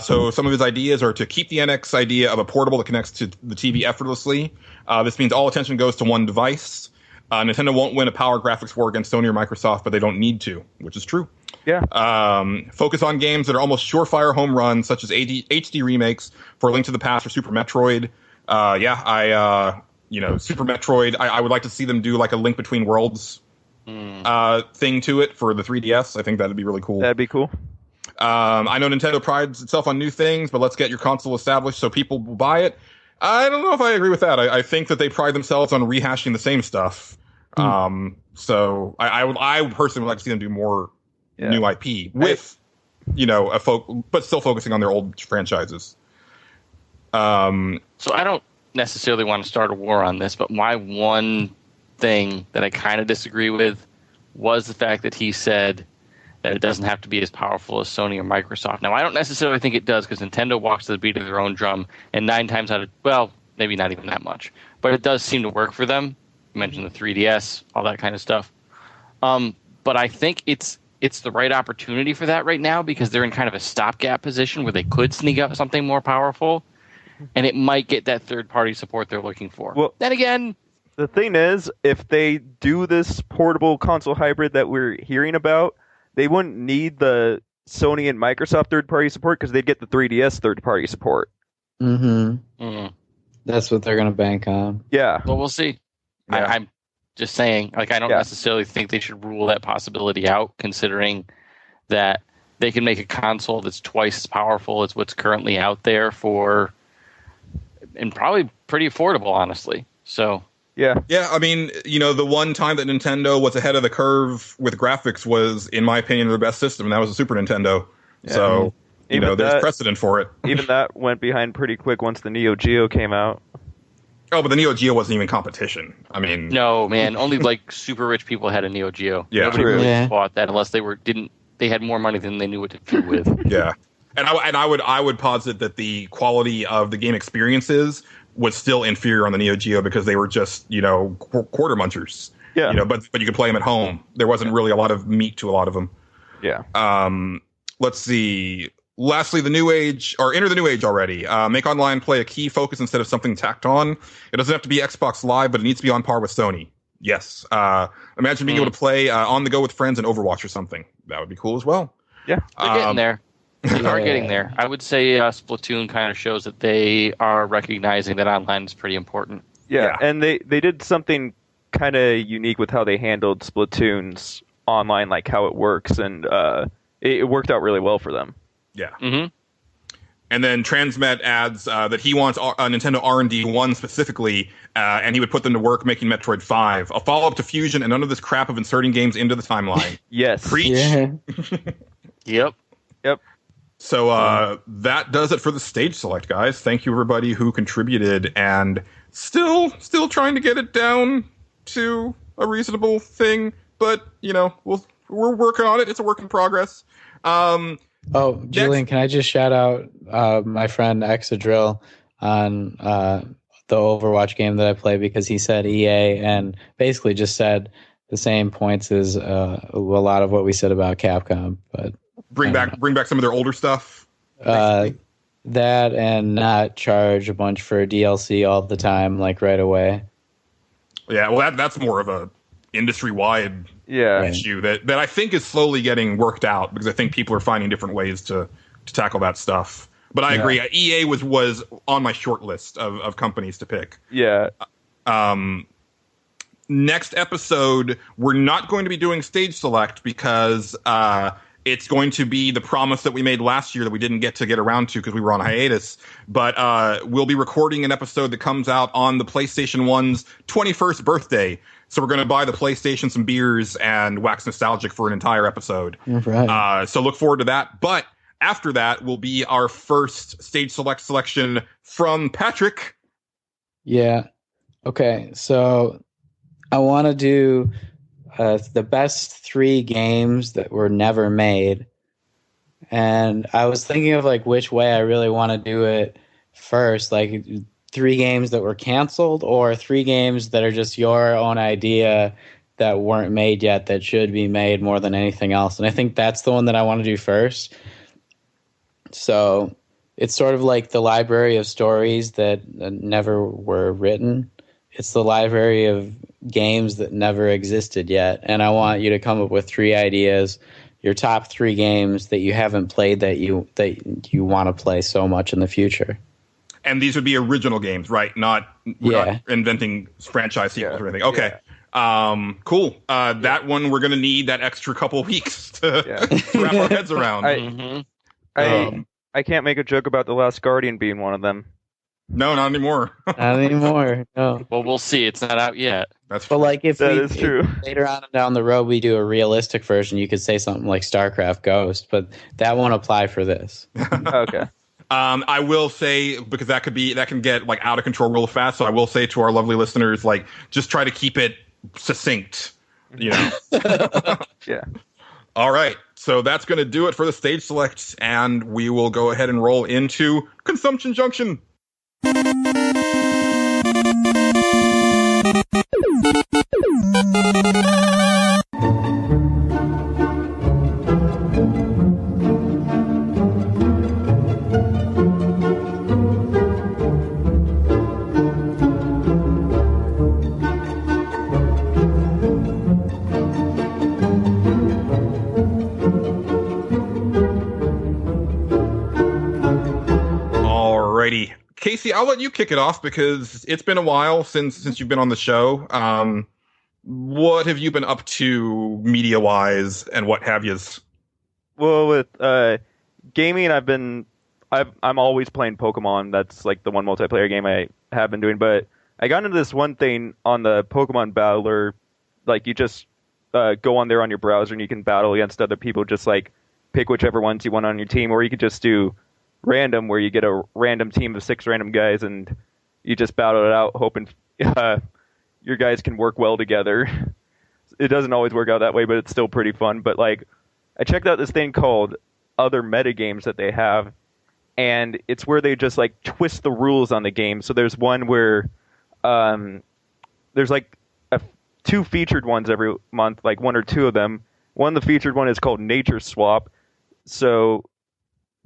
So some of his ideas are to keep the NX idea of a portable that connects to the TV effortlessly. This means all attention goes to one device. Nintendo won't win a power graphics war against Sony or Microsoft, but they don't need to, which is true. Yeah. Focus on games that are almost surefire home runs, such as HD remakes for Link to the Past or Super Metroid. Super Metroid, I would like to see them do like a Link Between Worlds thing to it for the 3DS. I think that'd be really cool. That'd be cool. I know Nintendo prides itself on new things, but let's get your console established so people will buy it. I don't know if I agree with that. I think that they pride themselves on rehashing the same stuff. So I personally would like to see them do more new IP with, but still focusing on their old franchises. So I don't necessarily want to start a war on this, but my one thing that I kind of disagree with was the fact that he said that it doesn't have to be as powerful as Sony or Microsoft. Now, I don't necessarily think it does because Nintendo walks to the beat of their own drum, and 9 times out of, well, maybe not even that much, but it does seem to work for them. You mentioned the 3DS, all that kind of stuff. But I think it's the right opportunity for that right now because they're in kind of a stopgap position where they could sneak up something more powerful, and it might get that third-party support they're looking for. Well, then again, the thing is, if they do this portable console hybrid that we're hearing about, they wouldn't need the Sony and Microsoft third-party support because they'd get the 3DS third-party support. That's what they're going to bank on. Yeah. Well, we'll see. Yeah. I'm just saying, I don't necessarily think they should rule that possibility out, considering that they can make a console that's twice as powerful as what's currently out there and probably pretty affordable, honestly. So... Yeah, I mean, the one time that Nintendo was ahead of the curve with graphics was, in my opinion, their best system, and that was the Super Nintendo. Yeah, so, there's precedent for it. Even that went behind pretty quick once the Neo Geo came out. Oh, but the Neo Geo wasn't even competition. I mean... No, man, only, super rich people had a Neo Geo. Yeah. Nobody really bought that unless they had more money than they knew what to do with. Yeah. And I would posit that the quality of the game experiences was still inferior on the Neo Geo because they were just, quarter munchers. Yeah. But you could play them at home. There wasn't really a lot of meat to a lot of them. Yeah. Let's see. Lastly, enter the new age already. Make online play a key focus instead of something tacked on. It doesn't have to be Xbox Live, but it needs to be on par with Sony. Yes. Imagine being able to play on the go with friends in Overwatch or something. That would be cool as well. Yeah. They're getting there. They are getting there. I would say Splatoon kind of shows that they are recognizing that online is pretty important. Yeah. And they did something kind of unique with how they handled Splatoon's online, like how it works, and it worked out really well for them. Yeah. Mm-hmm. And then Transmet adds that he wants Nintendo R&D 1 specifically, and he would put them to work making Metroid 5, a follow-up to Fusion, and none of this crap of inserting games into the timeline. Yes. Preach. Yeah. Yep. So that does it for the stage select, guys. Thank you, everybody who contributed, and still trying to get it down to a reasonable thing. But we're working on it. It's a work in progress. Julian, can I just shout out my friend Exadrill on the Overwatch game that I play because he said EA and basically just said the same points as a lot of what we said about Capcom, but. Bring back some of their older stuff. That and not charge a bunch for DLC all the time, like right away. Yeah, well, that's more of a industry-wide issue that I think is slowly getting worked out, because I think people are finding different ways to tackle that stuff. But I agree, EA was on my short list of companies to pick. Yeah. Next episode, we're not going to be doing stage select because it's going to be the promise that we made last year that we didn't get around to because we were on hiatus. But we'll be recording an episode that comes out on the PlayStation 1's 21st birthday. So we're going to buy the PlayStation some beers and wax nostalgic for an entire episode. Right. So look forward to that. But after that will be our first stage selection from Patrick. Yeah. Okay. So I want to do the best 3 games that were never made. And I was thinking of like which way I really want to do it first, like 3 games that were canceled or 3 games that are just your own idea that weren't made yet that should be made more than anything else. And I think that's the one that I want to do first. So it's sort of like the library of stories that never were written. It's the library of games that never existed yet. And I want you to come up with 3 ideas, your top 3 games that you haven't played that you want to play so much in the future. And these would be original games, right? Not inventing franchise sequels or anything. Okay. Yeah. Cool. That one we're going to need that extra couple weeks to wrap our heads around. I can't make a joke about The Last Guardian being one of them. No, not anymore. Not anymore. No. Well, we'll see. It's not out yet. That's but like if true. Later on down the road we do a realistic version, you could say something like StarCraft Ghost, but that won't apply for this. Okay. I will say, because that can get like out of control real fast. So I will say to our lovely listeners, like, just try to keep it succinct. You know. Yeah. All right. So that's going to do it for the stage selects, and we will go ahead and roll into Consumption Junction. Alrighty. Casey, I'll let you kick it off because it's been a while since you've been on the show. What have you been up to media-wise, and what have yous? Well, with gaming, I'm always playing Pokemon. That's like the one multiplayer game I have been doing. But I got into this one thing on the Pokemon Battler. Like, you just go on there on your browser and you can battle against other people. Just like pick whichever ones you want on your team, or you could just do random, where you get a random team of 6 random guys and you just battle it out, hoping your guys can work well together. It doesn't always work out that way, but it's still pretty fun. But like, I checked out this thing called Other Metagames that they have, and it's where they just like twist the rules on the game. So there's one where there's like 2 featured ones every month, like 1 or 2 of them. One, the featured one, is called Nature Swap. So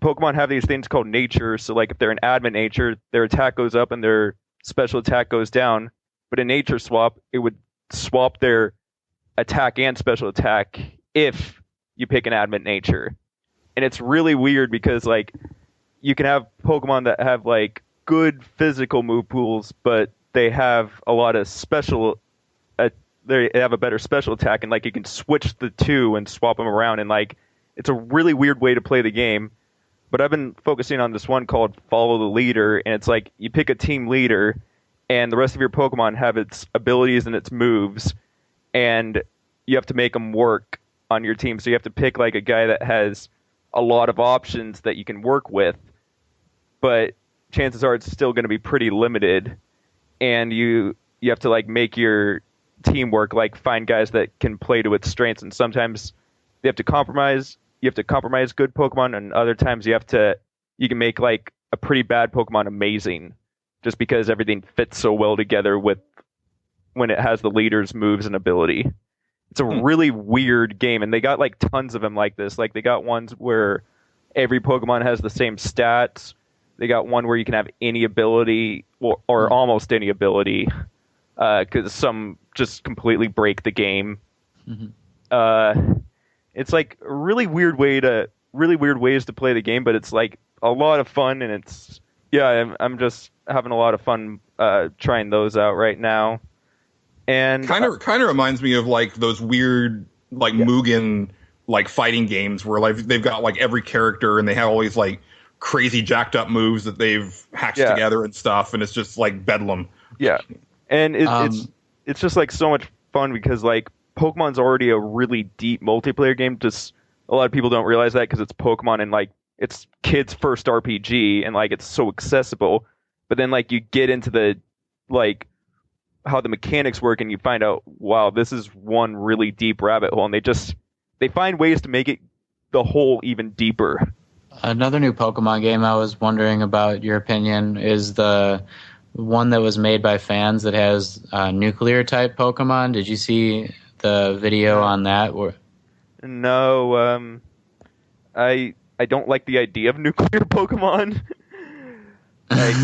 Pokemon have these things called nature. So like if they're an adamant nature, their attack goes up and their special attack goes down. But in Nature Swap, it would swap their attack and special attack if you pick an adamant nature. And it's really weird because like you can have Pokemon that have like good physical move pools, but they have a lot of special they have a better special attack, and like you can switch the 2 and swap them around, and like it's a really weird way to play the game. But I've been focusing on this one called Follow the Leader, and it's like you pick a team leader, and the rest of your Pokemon have its abilities and its moves, and you have to make them work on your team. So you have to pick like a guy that has a lot of options that you can work with, but chances are it's still going to be pretty limited, and you have to like make your team work, like find guys that can play to its strengths, and sometimes they have to compromise. You have to compromise good Pokemon, and other times you can make like a pretty bad Pokemon amazing, just because everything fits so well together with when it has the leader's moves and ability. It's a really weird game, and they got like tons of them like this. Like they got ones where every Pokemon has the same stats, They got one where you can have any ability or almost any ability, because some just completely break the game. It's like a really weird ways to play the game, but it's like a lot of fun, and it's I'm just having a lot of fun trying those out right now. And kind of reminds me of like those weird like Mugen like fighting games where like they've got like every character and they have all these like crazy jacked up moves that they've hacked together and stuff, and it's just like bedlam. Yeah, and it's just like so much fun because like Pokemon's already a really deep multiplayer game. Just a lot of people don't realize that because it's Pokemon and like it's kids' first RPG and like it's so accessible. But then like you get into the like how the mechanics work and you find out, wow, this is one really deep rabbit hole, and they find ways to make it the hole even deeper. Another new Pokemon game I was wondering about your opinion is the one that was made by fans that has nuclear type Pokemon. Did you see the video on that? No, I don't like the idea of nuclear Pokemon. Like,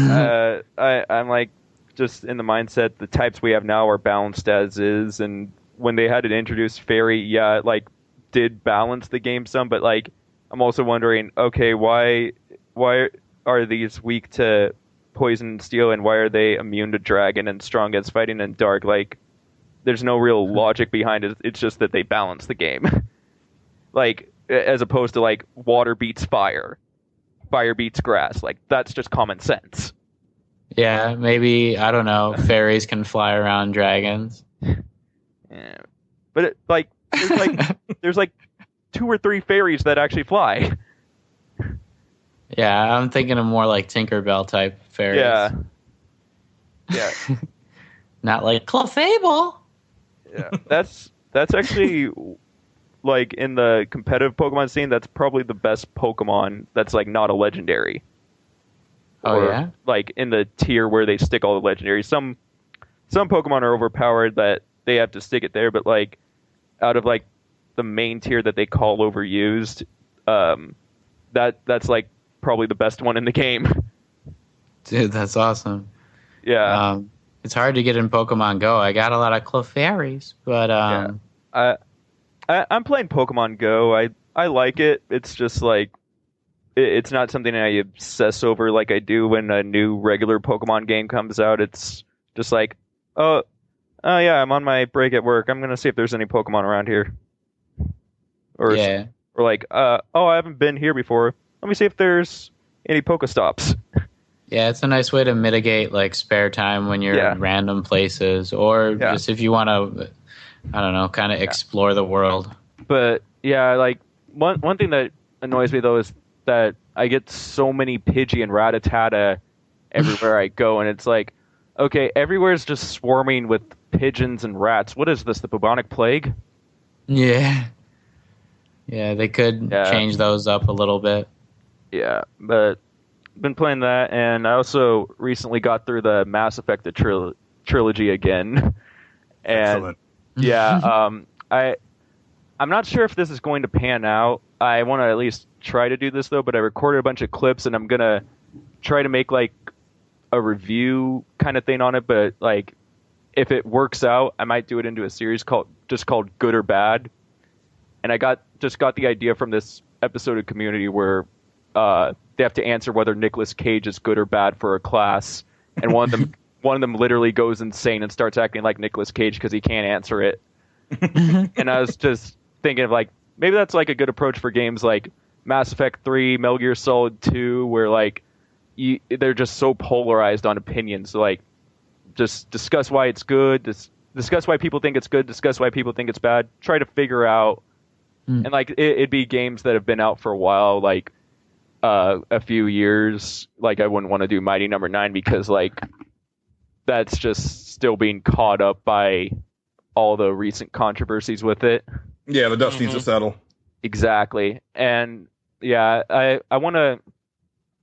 I'm like just in the mindset the types we have now are balanced as is, and when they had it introduced Fairy, it like did balance the game some, but like I'm also wondering, okay, why are these weak to poison and steel, and why are they immune to dragon and strong against fighting and dark? Like, there's no real logic behind it. It's just that they balance the game. Like, as opposed to like water beats fire, fire beats grass. Like, that's just common sense. Yeah, maybe, I don't know, fairies can fly around dragons. Yeah. But there's like 2 or 3 fairies that actually fly. Yeah, I'm thinking of more like Tinkerbell type fairies. Yeah. Not like Clefable. Yeah, that's actually like in the competitive Pokemon scene, that's probably the best Pokemon that's like not a legendary. Yeah? Like in the tier where they stick all the legendaries. Some Pokemon are overpowered that they have to stick it there, but like out of like the main tier that they call overused, that's like probably the best one in the game. Dude, that's awesome. Yeah. It's hard to get in Pokemon Go. I got a lot of Clefairies, but I'm playing Pokemon Go. I like it. It's just like it's not something I obsess over like I do when a new regular Pokemon game comes out. It's just like, oh yeah, I'm on my break at work. I'm gonna see if there's any Pokemon around here. Or like, I haven't been here before. Let me see if there's any Pokestops. Yeah, it's a nice way to mitigate like spare time when you're in random places, or just if you want to, I don't know, kind of explore the world. But yeah, like one thing that annoys me though is that I get so many Pidgey and Rattata everywhere I go, and it's like, okay, everywhere's just swarming with pigeons and rats. What is this, the bubonic plague? Yeah. Yeah, they could change those up a little bit. Yeah, but been playing that, and I also recently got through the Mass Effect trilogy again. And excellent. I'm not sure if this is going to pan out. I want to at least try to do this though, but I recorded a bunch of clips and I'm gonna try to make like a review kind of thing on it, but like if it works out, I might do it into a series called Good or Bad. And I got the idea from this episode of Community where they have to answer whether Nicolas Cage is good or bad for a class, and one of them literally goes insane and starts acting like Nicolas Cage because he can't answer it. And I was just thinking of like maybe that's like a good approach for games like Mass Effect 3, Metal Gear Solid 2, where like they're just so polarized on opinions. So, like, just discuss why it's good, discuss why people think it's good, discuss why people think it's bad. Try to figure out, and like it'd be games that have been out for a while, like a few years. Like I wouldn't want to do Mighty Number 9 because like that's just still being caught up by all the recent controversies with it. Yeah, the dust needs to settle. Exactly. And yeah, I want to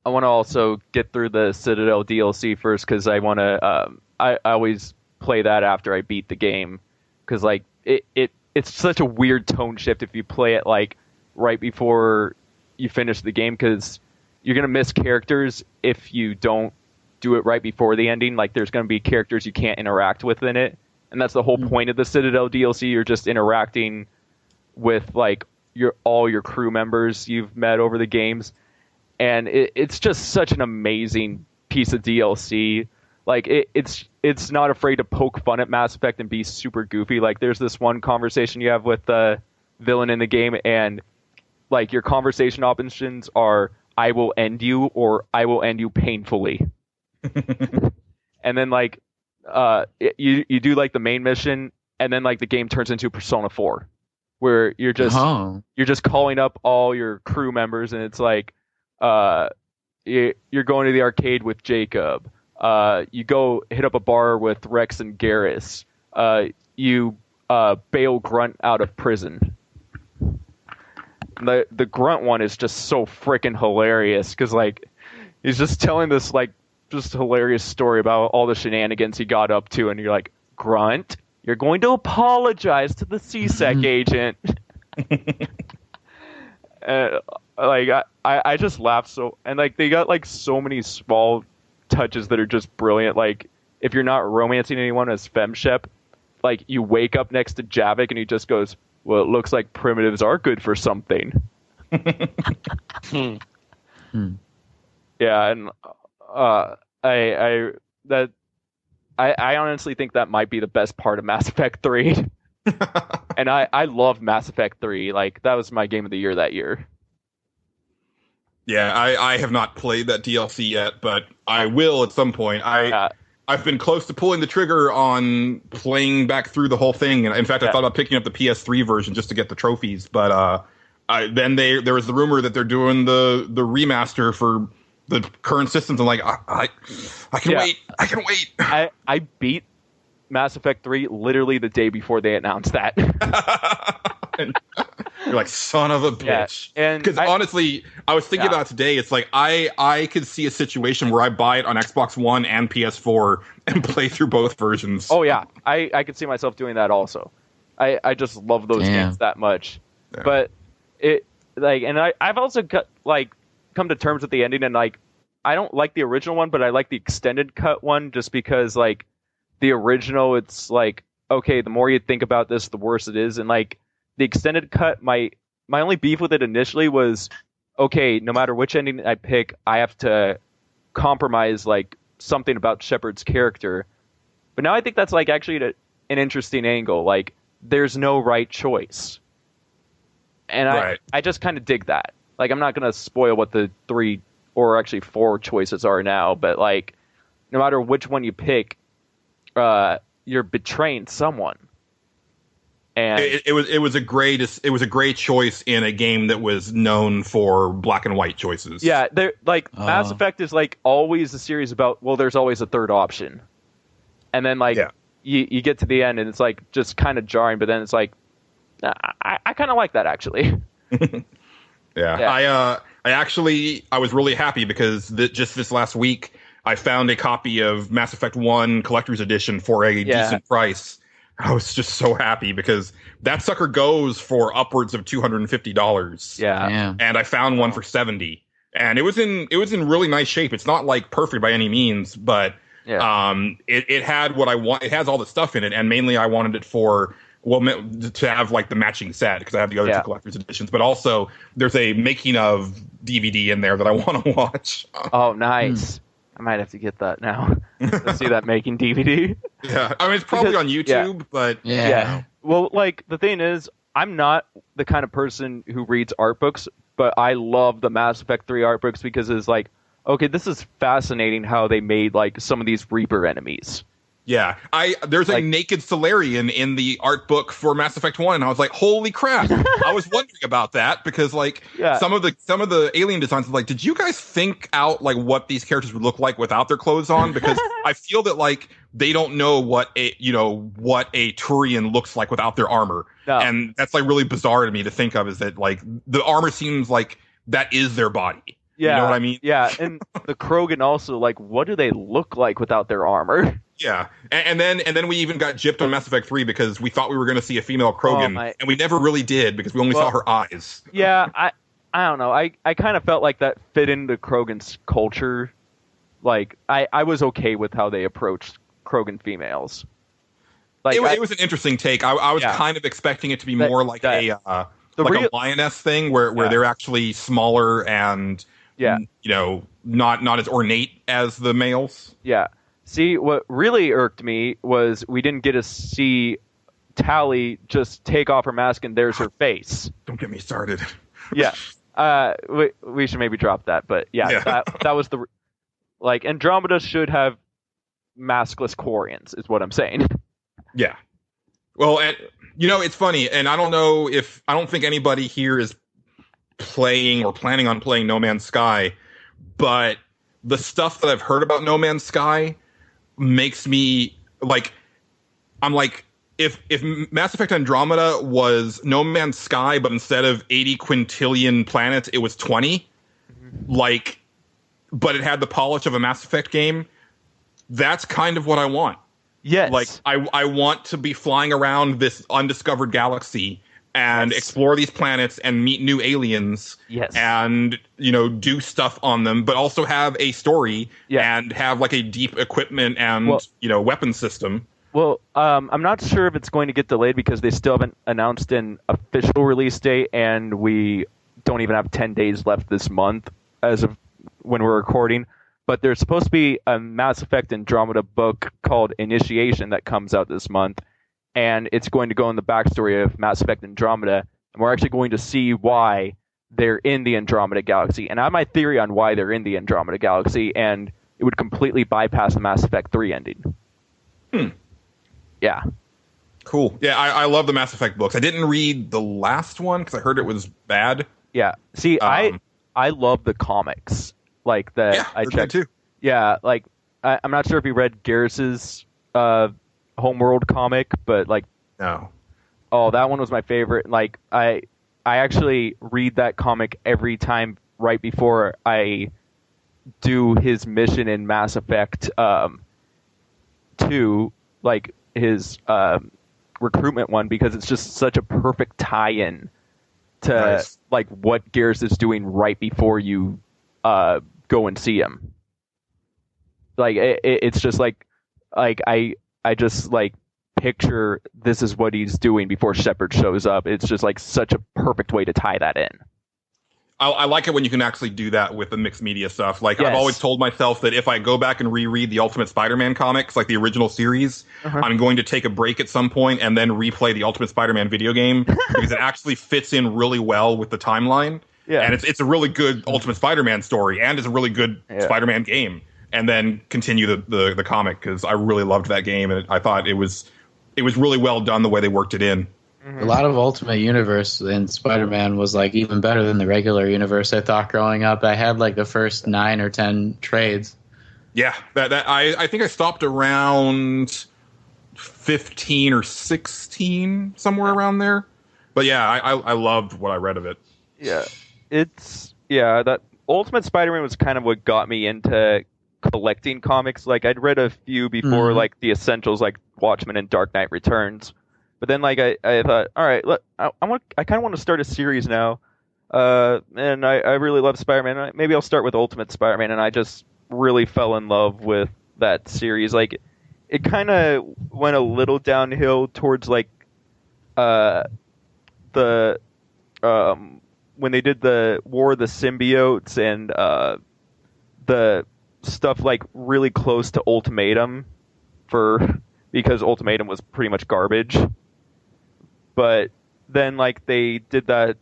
also get through the Citadel DLC first because I want to I always play that after I beat the game because like it's such a weird tone shift if you play it like right before you finish the game because you're gonna miss characters if you don't do it right before the ending. Like there's gonna be characters you can't interact with in it, and that's the whole point of the Citadel DLC. You're just interacting with like all your crew members you've met over the games, and it's just such an amazing piece of DLC. Like it's not afraid to poke fun at Mass Effect and be super goofy. Like there's this one conversation you have with the villain in the game, and like your conversation options are "I will end you" or "I will end you painfully." And then like you do like the main mission, and then like the game turns into Persona 4, where you're just calling up all your crew members, and it's like you're going to the arcade with Jacob. You go hit up a bar with Rex and Garrus. You bail Grunt out of prison. The Grunt one is just so freaking hilarious because like he's just telling this like just hilarious story about all the shenanigans he got up to, and you're like, Grunt, you're going to apologize to the CSEC agent. Like I just laughed so, and like they got like so many small touches that are just brilliant. Like if you're not romancing anyone as FemShep, like you wake up next to Javik and he just goes, well, it looks like primitives are good for something. Yeah, and I honestly think that might be the best part of Mass Effect 3. And I love Mass Effect 3. Like that was my game of the year that year. Yeah, I have not played that DLC yet, but I will at some point. I've been close to pulling the trigger on playing back through the whole thing, and in fact, I thought about picking up the PS3 version just to get the trophies. But then there was the rumor that they're doing the remaster for the current systems. I'm like, I can wait. I can wait. I beat Mass Effect 3 literally the day before they announced that. You're like, son of a bitch. Yeah, because honestly, I was thinking about it today. It's like I could see a situation where I buy it on Xbox One and PS4 and play through both versions. Oh yeah, I could see myself doing that also. I just love those games that much. Yeah. But it like, and I've also come to terms with the ending, and like I don't like the original one, but I like the extended cut one just because like the original, it's like, okay, the more you think about this, the worse it is, and like. The extended cut, my only beef with it initially was, okay, no matter which ending I pick, I have to compromise like something about Shepard's character. But now I think that's like actually an interesting angle. Like, there's no right choice, and I just kind of dig that. Like, I'm not gonna spoil what the 3 or actually 4 choices are now, but like, no matter which one you pick, you're betraying someone. And it was a great choice in a game that was known for black and white choices. Yeah, Mass Effect is like always a series about, well, there's always a third option, and then like you get to the end and it's like just kind of jarring, but then it's like I kind of like that actually. I was really happy because just this last week I found a copy of Mass Effect 1 Collector's Edition for a decent price. I was just so happy because that sucker goes for upwards of $250. Yeah. And I found one for $70. And it was in really nice shape. It's not like perfect by any means, but it had what I want. It has all the stuff in it, and mainly I wanted it for to have like the matching set because I have the other 2 collector's editions, but also there's a making of DVD in there that I want to watch. Oh, nice. I might have to get that now to see that making DVD. Yeah, I mean, it's probably on YouTube, but... Yeah. Well, like, the thing is, I'm not the kind of person who reads art books, but I love the Mass Effect 3 art books because it's like, okay, this is fascinating how they made, like, some of these Reaper enemies. Yeah, there's a naked Solarian in the art book for Mass Effect 1, and I was like, holy crap. I was wondering about that because like some of the alien designs, like, did you guys think out like what these characters would look like without their clothes on? Because I feel that like they don't know what a Turian looks like without their armor. No. And that's like really bizarre to me to think of, is that like the armor seems like that is their body. Yeah. You know what I mean? Yeah, and the Krogan also, like, what do they look like without their armor? Yeah, and then we even got gypped on Mass Effect 3 because we thought we were going to see a female Krogan, and we never really did because we only saw her eyes. Yeah, I don't know. I kind of felt like that fit into Krogan's culture. Like, I was okay with how they approached Krogan females. Like, it was an interesting take. I was kind of expecting it to be more like a lioness thing where they're actually smaller and not as ornate as the males. Yeah. See, what really irked me was we didn't get to see Tally just take off her mask and there's her face. Don't get me started. Yeah. We should maybe drop that, but that was the Andromeda should have maskless Quarians, is what I'm saying. Yeah. Well, it's funny, and I don't think anybody here is playing or planning on playing No Man's Sky, but the stuff that I've heard about No Man's Sky makes me I'm like, if Mass Effect Andromeda was No Man's Sky, but instead of 80 quintillion planets, it was 20, but it had the polish of a Mass Effect game, that's kind of what I want. Yes. Like, I want to be flying around this undiscovered galaxy and explore these planets and meet new aliens. Yes. And, do stuff on them, but also have a story and have like a deep equipment and, weapon system. Well, I'm not sure if it's going to get delayed because they still haven't announced an official release date, and we don't even have 10 days left this month as of when we're recording. But there's supposed to be a Mass Effect Andromeda book called Initiation that comes out this month, and it's going to go in the backstory of Mass Effect Andromeda, and we're actually going to see why they're in the Andromeda Galaxy. And I have my theory on why they're in the Andromeda Galaxy, and it would completely bypass the Mass Effect 3 ending. Yeah. Cool. Yeah, I love the Mass Effect books. I didn't read the last one because I heard it was bad. Yeah. See, I love the comics. Like that, I checked too. Yeah, like I'm not sure if you read Garrus's Homeworld comic, but no. Oh, that one was my favorite. Like I actually read that comic every time right before I do his mission in Mass Effect 2, like his recruitment one, because it's just such a perfect tie-in to like what Garrus is doing right before you go and see him. Like it's just like I just like picture this is what he's doing before Shepard shows up. It's just like such a perfect way to tie that in. I like it when you can actually do that with the mixed media stuff. Like, I've always told myself that if I go back and reread the Ultimate Spider-Man comics, like the original series, I'm going to take a break at some point and then replay the Ultimate Spider-Man video game because it actually fits in really well with the timeline. Yeah. And it's a really good Ultimate Spider-Man story, and it's a really good Spider-Man game. And then continue the comic, because I really loved that game, and I thought it was really well done the way they worked it in. A lot of Ultimate Universe in Spider-Man was like even better than the regular universe. I thought growing up, I had like the first 9 or 10 trades. Yeah, I think I stopped around 15 or 16, somewhere around there. But yeah, I loved what I read of it. Yeah, that Ultimate Spider-Man was kind of what got me into collecting comics. Like, I'd read a few before, like the essentials, like Watchmen and Dark Knight Returns. But then, like, I thought, all right, I kind of want to start a series now, and I really love Spider-Man. Maybe I'll start with Ultimate Spider-Man, and I just really fell in love with that series. Like, it kind of went a little downhill towards like when they did the War of the Symbiotes and the stuff like really close to Ultimatum, because Ultimatum was pretty much garbage. But then, like, they did that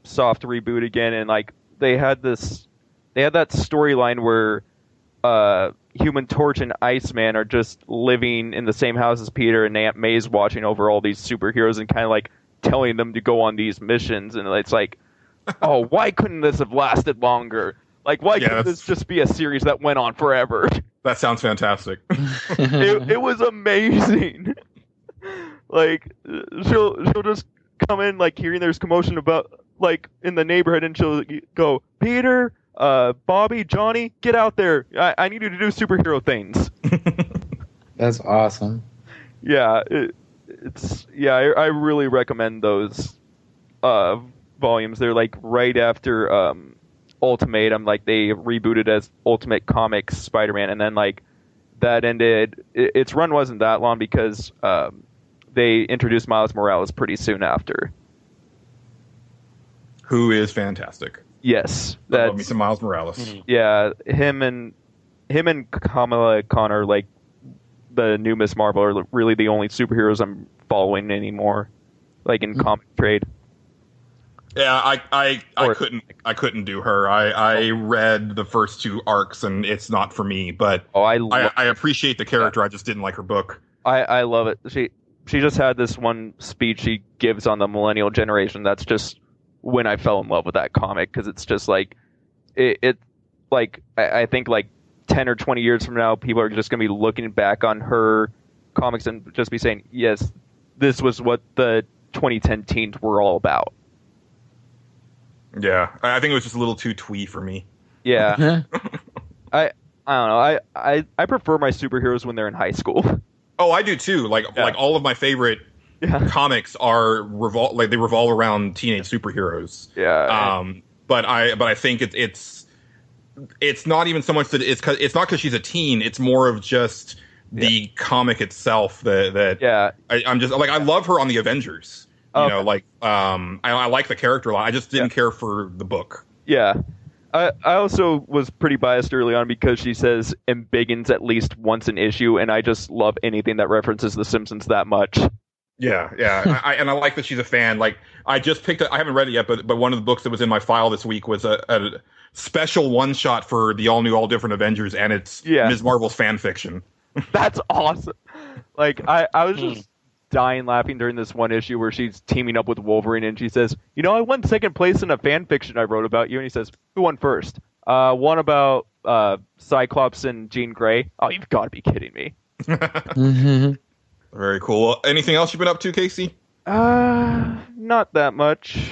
soft reboot again, and like they had that storyline where Human Torch and Iceman are just living in the same house as Peter, and Aunt May's watching over all these superheroes and kind of like telling them to go on these missions. And it's like, oh, why couldn't this have lasted longer? Like, why couldn't this just be a series that went on forever? That sounds fantastic. It was amazing. Like, she'll just come in, like, hearing there's commotion about, like, in the neighborhood, and she'll go, Peter, Bobby, Johnny, get out there. I need you to do superhero things. That's awesome. Yeah, I really recommend those volumes. They're like right after Ultimatum, like they rebooted as Ultimate Comics Spider-Man, and then like that ended. Its run wasn't that long because they introduced Miles Morales pretty soon after. Who is fantastic. Yes, I love me some Miles Morales. Mhm. Yeah, him and Kamala Khan are like the new Miss Marvel are really the only superheroes I'm following anymore, like in comic trade. Yeah, I couldn't do her. I read the first 2 arcs and it's not for me, but I appreciate the character. I just didn't like her book. I love it. She just had this one speech she gives on the millennial generation. That's just when I fell in love with that comic, because it's just like it like I think like 10 or 20 years from now, people are just going to be looking back on her comics and just be saying, yes, this was what the 2010 teens were all about. Yeah, I think it was just a little too twee for me. Yeah. I don't know. I prefer my superheroes when they're in high school. Oh, I do too. Like all of my favorite comics are they revolve around teenage superheroes. Yeah. But I think it's not even so much that it's not because she's a teen. It's more of just the comic itself that I'm just like, I love her on the Avengers. You know, like I like the character a lot. I just didn't care for the book. Yeah. I also was pretty biased early on because she says embiggens at least once an issue, and I just love anything that references The Simpsons that much. Yeah. I like that she's a fan. Like, I just picked I haven't read it yet, but one of the books that was in my file this week was a special one-shot for the all-new, all-different Avengers, and it's Ms. Marvel's fan fiction. That's awesome. Like, I was just dying laughing during this one issue where she's teaming up with Wolverine, and she says, I won second place in a fan fiction I wrote about you. And he says, who won first? One about Cyclops and Jean Grey. Oh, you've got to be kidding me. Very cool. Anything else you've been up to, Casey? Not that much.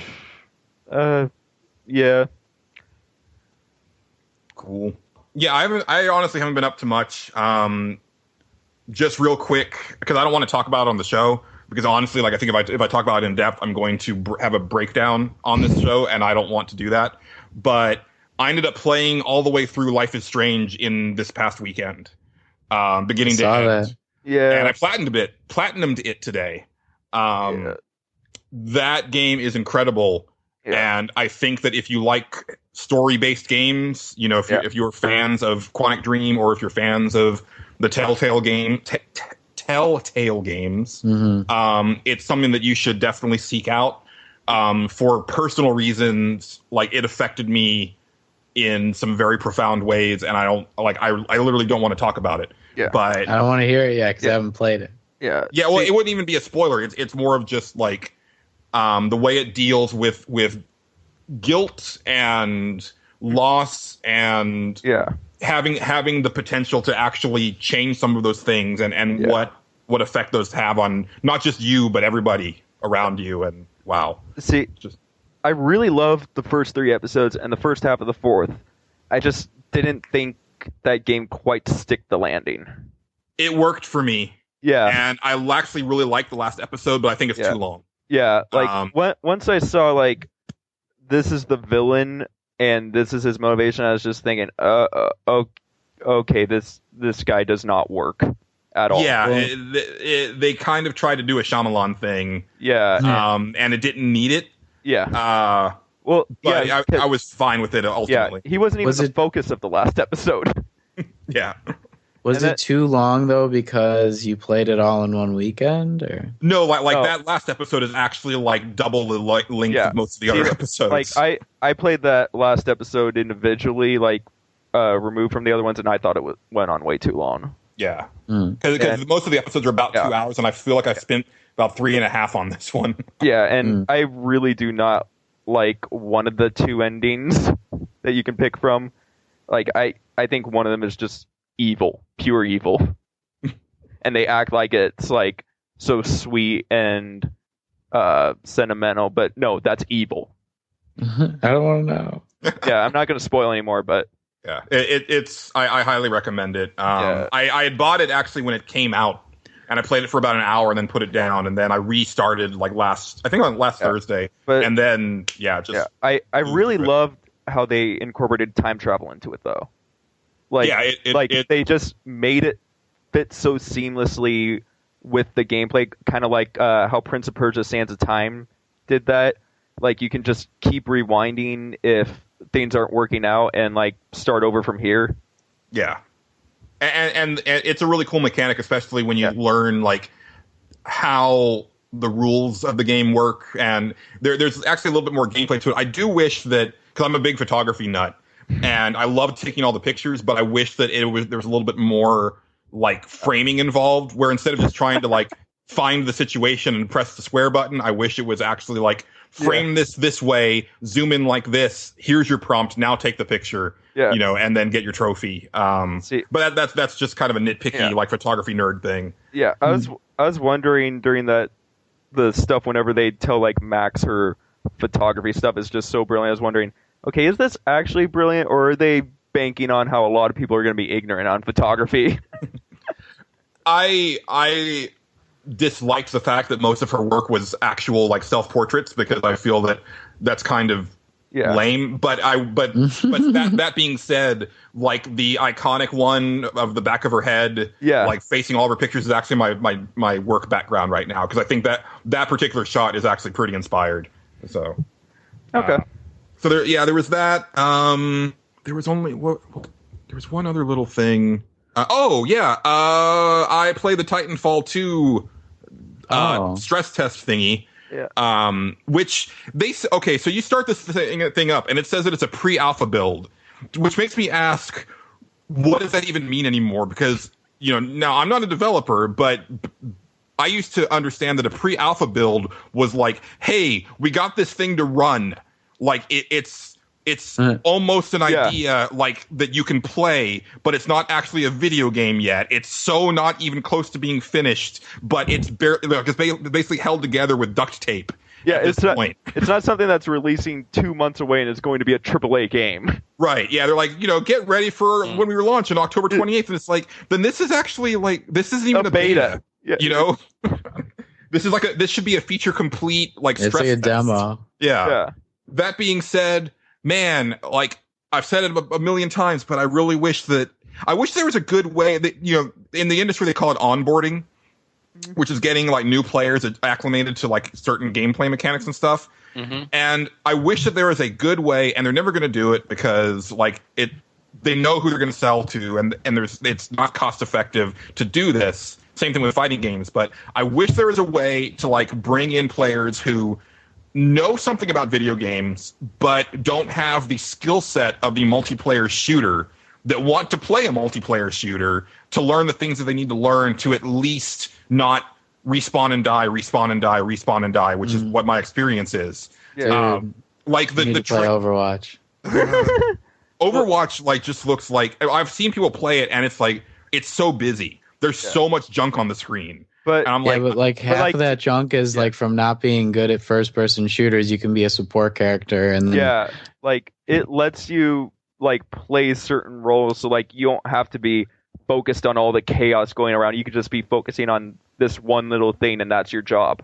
Yeah. Cool. Yeah, I honestly haven't been up to much. Just real quick, because I don't want to talk about it on the show, because honestly, like, I think if I talk about it in depth, I'm going to have a breakdown on this show, and I don't want to do that. But I ended up playing all the way through Life is Strange in this past weekend, beginning to end. That. Yeah, and I platinumed it today. That game is incredible, and I think that if you like story-based games, if you're fans of Quantic Dream, or if you're fans of the Telltale games, it's something that you should definitely seek out. For personal reasons, like, it affected me in some very profound ways, and I literally don't want to talk about it. Yeah, but I don't want to hear it yet because I haven't played it. Yeah. Well, it wouldn't even be a spoiler. It's more of just like the way it deals with guilt and loss and having the potential to actually change some of those things, and what effect those have on not just you but everybody around you. And wow. See, I really loved the first 3 episodes and the first half of the 4th. I just didn't think that game quite stick the landing. It worked for me. Yeah. And I actually really liked the last episode, but I think it's too long. Yeah. Like, once I saw, like, this is the villain and this is his motivation, I was just thinking, okay, this guy does not work at all. Yeah, they kind of tried to do a Shyamalan thing. Yeah. And it didn't need it. Yeah. Well, yeah, I was fine with it ultimately. Yeah, he wasn't even the focus of the last episode. Yeah. Was it too long though because you played it all in one weekend, or no? That last episode is actually like double the length of most of the other episodes. Like I played that last episode individually, like removed from the other ones, and I thought it went on way too long. Yeah, because most of the episodes are about 2 hours, and I feel like I've spent about 3.5 on this one. Yeah, and I really do not like one of the 2 endings that you can pick from. Like, I think one of them is just evil, pure evil. And they act like it's like so sweet and sentimental, but no, that's evil. I don't want to know. Yeah, I'm not going to spoil anymore, but yeah, I highly recommend it. I had bought it actually when it came out, and I played it for about an hour and then put it down, and then I restarted like last Thursday, and then I really loved how they incorporated time travel into it though. Like they just made it fit so seamlessly with the gameplay, kind of like how Prince of Persia: Sands of Time did that. Like you can just keep rewinding if things aren't working out and like start over from here. Yeah. And it's a really cool mechanic, especially when you learn like how the rules of the game work. And there's actually a little bit more gameplay to it. I do wish that, because I'm a big photography nut, and I love taking all the pictures, but I wish that there was a little bit more like framing involved, where instead of just trying to like find the situation and press the square button, I wish it was actually like frame this way, zoom in like this. Here's your prompt. Now take the picture. You know, and then get your trophy. But that's just kind of a nitpicky like photography nerd thing. Yeah, I was wondering during the stuff whenever they tell like Max her photography stuff is just so brilliant. I was wondering, okay, is this actually brilliant, or are they banking on how a lot of people are going to be ignorant on photography? I disliked the fact that most of her work was actual like self-portraits, because I feel that that's kind of lame. But that being said, like the iconic one of the back of her head, like facing all of her pictures, is actually my work background right now, because I think that particular shot is actually pretty inspired. So so there was that. There was one other little thing. I played the Titanfall 2 stress test thingy. Which so you start this thing up, and it says that it's a pre-alpha build, which makes me ask, what does that even mean anymore? Because, you know, now I'm not a developer, but I used to understand that a pre-alpha build was like, hey, we got this thing to run. Like it's almost an idea like that you can play, but it's not actually a video game yet. It's so not even close to being finished, but it's basically held together with duct tape. Yeah, it's not something that's releasing 2 months away and it's going to be a AAA game. Right. Yeah, they're like, you know, get ready for when we launch on October 28th, and it's like, then this is actually like, this isn't even a beta. Yeah. You know, this should be a feature complete like it's stress like a test. demo. Yeah. That being said, man, like I've said it a million times, but I really wish there was a good way that, you know, in the industry they call it onboarding, which is getting like new players acclimated to like certain gameplay mechanics and stuff. And I wish that there was a good way, and they're never going to do it because like they know who they're going to sell to, and it's not cost effective to do this. Same thing with fighting games, but I wish there was a way to like bring in players who know something about video games, but don't have the skill set of the multiplayer shooter, that want to play a multiplayer shooter to learn the things that they need to learn to at least not respawn and die, which is what my experience is. Like the play Overwatch. Overwatch like just looks like, I've seen people play it, and it's like, it's so busy. There's so much junk on the screen. But and I'm half of that junk is like from not being good at first-person shooters. You can be a support character, and then, like it lets you like play certain roles, so like you don't have to be focused on all the chaos going around. You could just be focusing on this one little thing, and that's your job.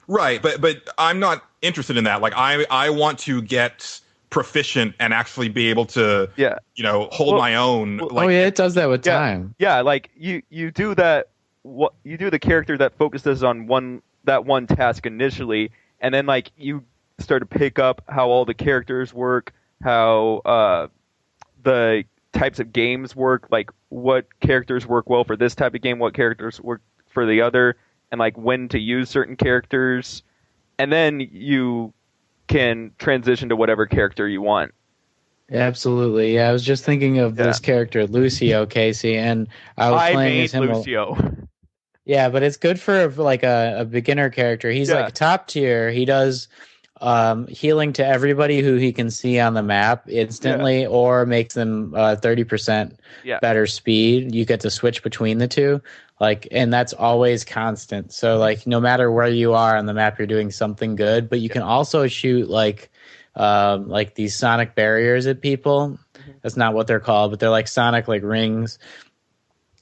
Right, but I'm not interested in that. Like I want to get proficient and actually be able to you know, hold my own. Like, it does that with time. Yeah, like you do that. What you do, the character that focuses on that one task initially, and then like you start to pick up how all the characters work, how the types of games work, like what characters work well for this type of game, what characters work for the other, and like when to use certain characters, and then you can transition to whatever character you want. Absolutely, yeah. I was just thinking of this character, Lucio, Casey, and I was playing as him. Lucio. Yeah, but it's good for like a beginner character. He's like top tier. He does healing to everybody who he can see on the map instantly, or makes them 30% better speed. You get to switch between the two, like, and that's always constant. So like no matter where you are on the map, you're doing something good. But you can also shoot like these sonic barriers at people. That's not what they're called, but they're like sonic like rings.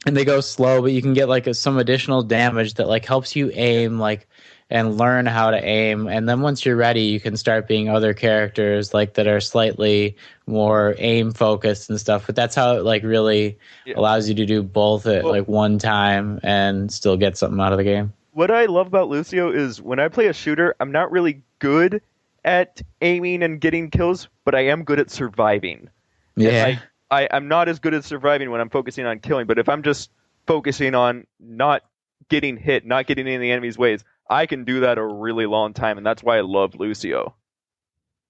and they go slow, but you can get like some additional damage that like helps you aim like and learn how to aim. And then once you're ready, you can start being other characters like that are slightly more aim focused and stuff. But that's how it like really allows you to do both at like one time and still get something out of the game. What I love about Lucio is when I play a shooter, I'm not really good at aiming and getting kills, but I am good at surviving. Yeah. I'm not as good at surviving when I'm focusing on killing, but if I'm just focusing on not getting hit, not getting in the enemy's ways, I can do that a really long time, and that's why I love Lucio.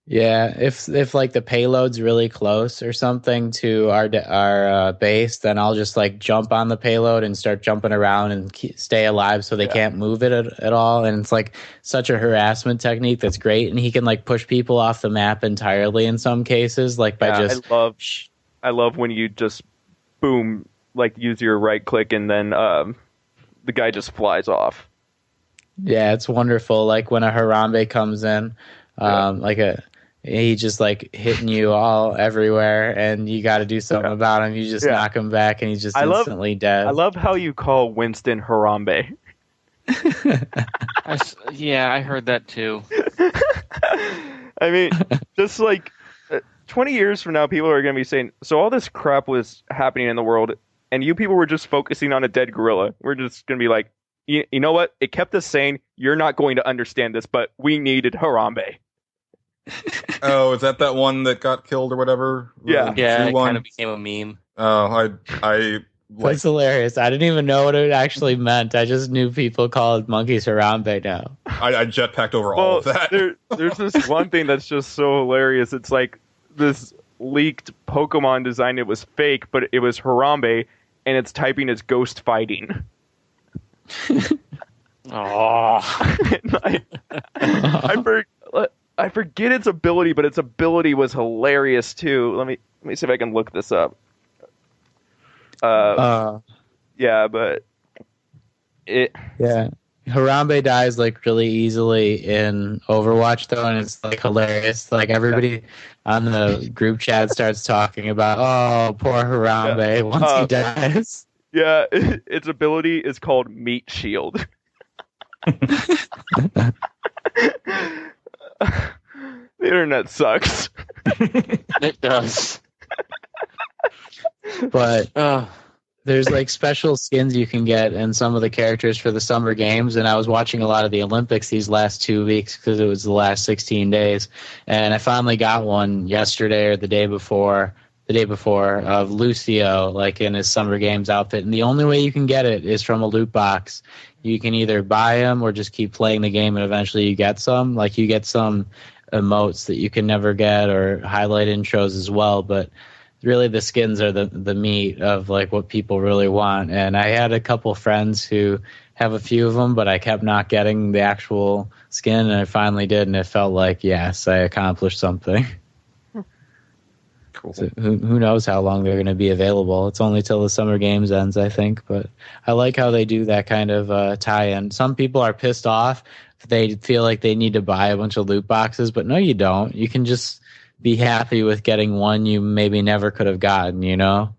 Yeah, if like the payload's really close or something to our base, then I'll just like jump on the payload and start jumping around and stay alive so they can't move it at all. And it's like such a harassment technique that's great. And he can like push people off the map entirely in some cases, like by just. I love when you just boom, like use your right click and then the guy just flies off. Yeah, it's wonderful. Like when a Harambe comes in, he just like hitting you all everywhere, and you got to do something about him. You just knock him back, and he's just instantly dead. I love how you call Winston Harambe. I heard that too. I mean, just like 20 years from now, people are going to be saying, so all this crap was happening in the world, and you people were just focusing on a dead gorilla. We're just going to be like, you know what? It kept us sane. You're not going to understand this, but we needed Harambe. Oh, is that one that got killed or whatever? Yeah, it kind of became a meme. Oh, That's hilarious. I didn't even know what it actually meant. I just knew people called monkeys Harambe now. I jetpacked over all of that. There's this one thing that's just so hilarious. It's like this leaked Pokemon design. It was fake, but it was Harambe, and its typing is ghost fighting. I forget its ability, but its ability was hilarious too. Let me see if I can look this up. But Harambe dies like really easily in Overwatch though, and it's like hilarious. Like everybody on the group chat starts talking about, oh, poor Harambe once he dies. Yeah, its ability is called Meat Shield. The internet sucks. It does. But there's like special skins you can get in some of the characters for the summer games, and I was watching a lot of the Olympics these last 2 weeks because it was the last 16 days, and I finally got one yesterday or the day before of Lucio, like in his Summer Games outfit. And the only way you can get it is from a loot box. You can either buy them or just keep playing the game, and eventually you get some. Like you get some emotes that you can never get or highlight intros as well. But really the skins are the meat of like what people really want. And I had a couple friends who have a few of them, but I kept not getting the actual skin, and I finally did, and it felt like, yes, I accomplished something. Cool. So who knows how long they're going to be available. It's only till the Summer Games ends, I think. But I like how they do that kind of tie-in. Some people are pissed off. They feel like they need to buy a bunch of loot boxes, but no, you don't. You can just be happy with getting one you maybe never could have gotten, you know?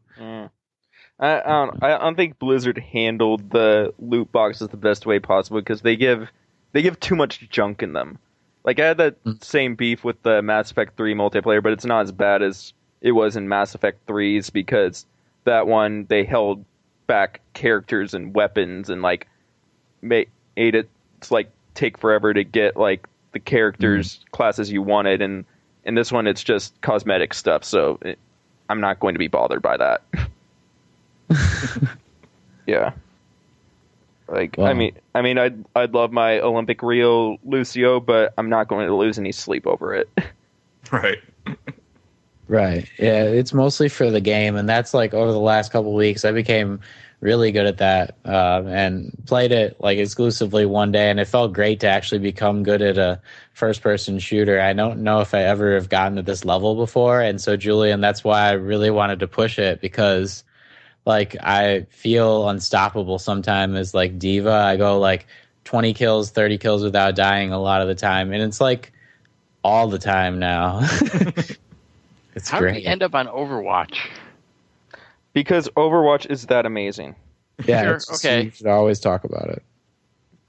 I don't think Blizzard handled the loot boxes the best way possible because they give too much junk in them. Like I had that same beef with the Mass Effect 3 multiplayer, but it's not as bad as it was in Mass Effect 3's because that one they held back characters and weapons and like made it like take forever to get like the characters classes you wanted, and in this one it's just cosmetic stuff, so I'm not going to be bothered by that. Yeah. Like, wow. I mean, I'd love my Olympic Rio Lucio, but I'm not going to lose any sleep over it. Right. Right. Yeah, it's mostly for the game, and that's like over the last couple of weeks I became really good at that and played it like exclusively one day, and it felt great to actually become good at a first-person shooter. I don't know if I ever have gotten to this level before, and so Julian, that's why I really wanted to push it, because like I feel unstoppable sometimes as like Diva. I go like 20 kills, 30 kills without dying a lot of the time, and it's like all the time now. It's How great. did we end up on Overwatch? Because Overwatch is that amazing. Yeah, Sure, it's just, okay. you should always talk about it.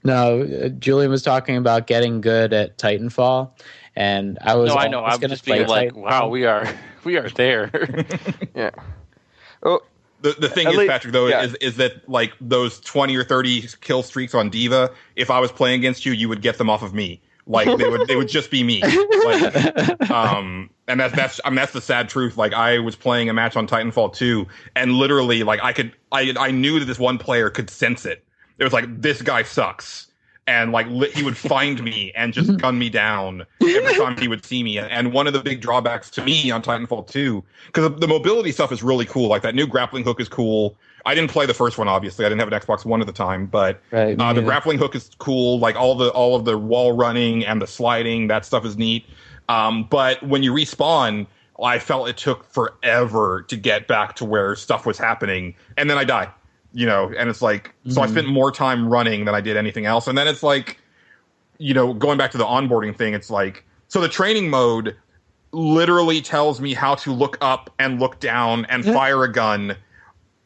No, Julian was talking about getting good at Titanfall, and I was No, I know. almost I'm going to just play being like, Titanfall. wow, we are there. Yeah. Oh, The thing At is, least- Patrick, though, yeah. is that like those 20 or 30 kill streaks on Diva, if I was playing against you, you would get them off of me. Like they would just be me. Like, and that's the sad truth. Like I was playing a match on Titanfall 2, and literally like I knew that this one player could sense it. It was like, this guy sucks. And like he would find me and just gun me down every time he would see me. And one of the big drawbacks to me on Titanfall 2, because the mobility stuff is really cool. Like that new grappling hook is cool. I didn't play the first one, obviously. I didn't have an Xbox One at the time, but Right, me the neither. grappling hook is cool. Like all of the wall running and the sliding, that stuff is neat. But when you respawn, I felt it took forever to get back to where stuff was happening, and then I die. You know, and it's like, so I spent more time running than I did anything else. And then it's like, you know, going back to the onboarding thing, it's like, so the training mode literally tells me how to look up and look down and fire a gun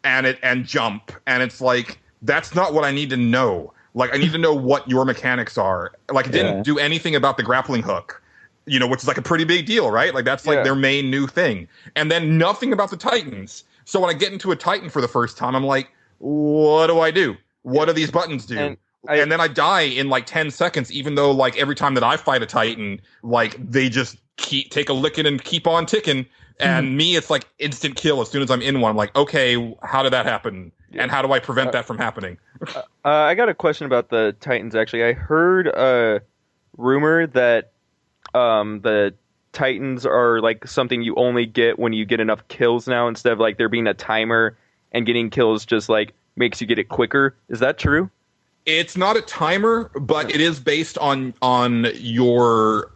and jump. And it's like, that's not what I need to know. Like, I need to know what your mechanics are. Like, it didn't do anything about the grappling hook, you know, which is like a pretty big deal, right? Like, that's like their main new thing. And then nothing about the Titans. So when I get into a Titan for the first time, I'm like, what do I do? What do these buttons do? And then I die in like 10 seconds, even though like every time that I fight a Titan, like they just take a licking and keep on ticking. And me, it's like instant kill as soon as I'm in one. I'm like, okay, how did that happen? And how do I prevent that from happening? I got a question about the Titans, actually. I heard a rumor that the Titans are like something you only get when you get enough kills now, instead of like there being a timer and getting kills just like makes you get it quicker. Is that true? It's not a timer, but it is based on your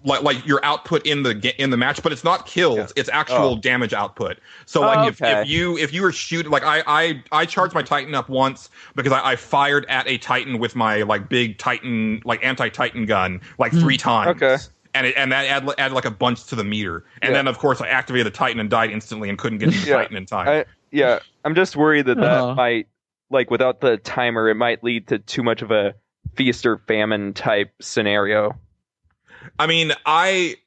like your output in the match, but it's not kills. It's actual damage output. So like if you were shooting, like I charged my Titan up once because I fired at a Titan with my like big Titan, like anti-Titan gun like 3 times. Okay. And that added like a bunch to the meter. And then, of course, I activated the Titan and died instantly and couldn't get to the Titan in time. I'm just worried that might, like, without the timer, it might lead to too much of a feast or famine type scenario. I mean, I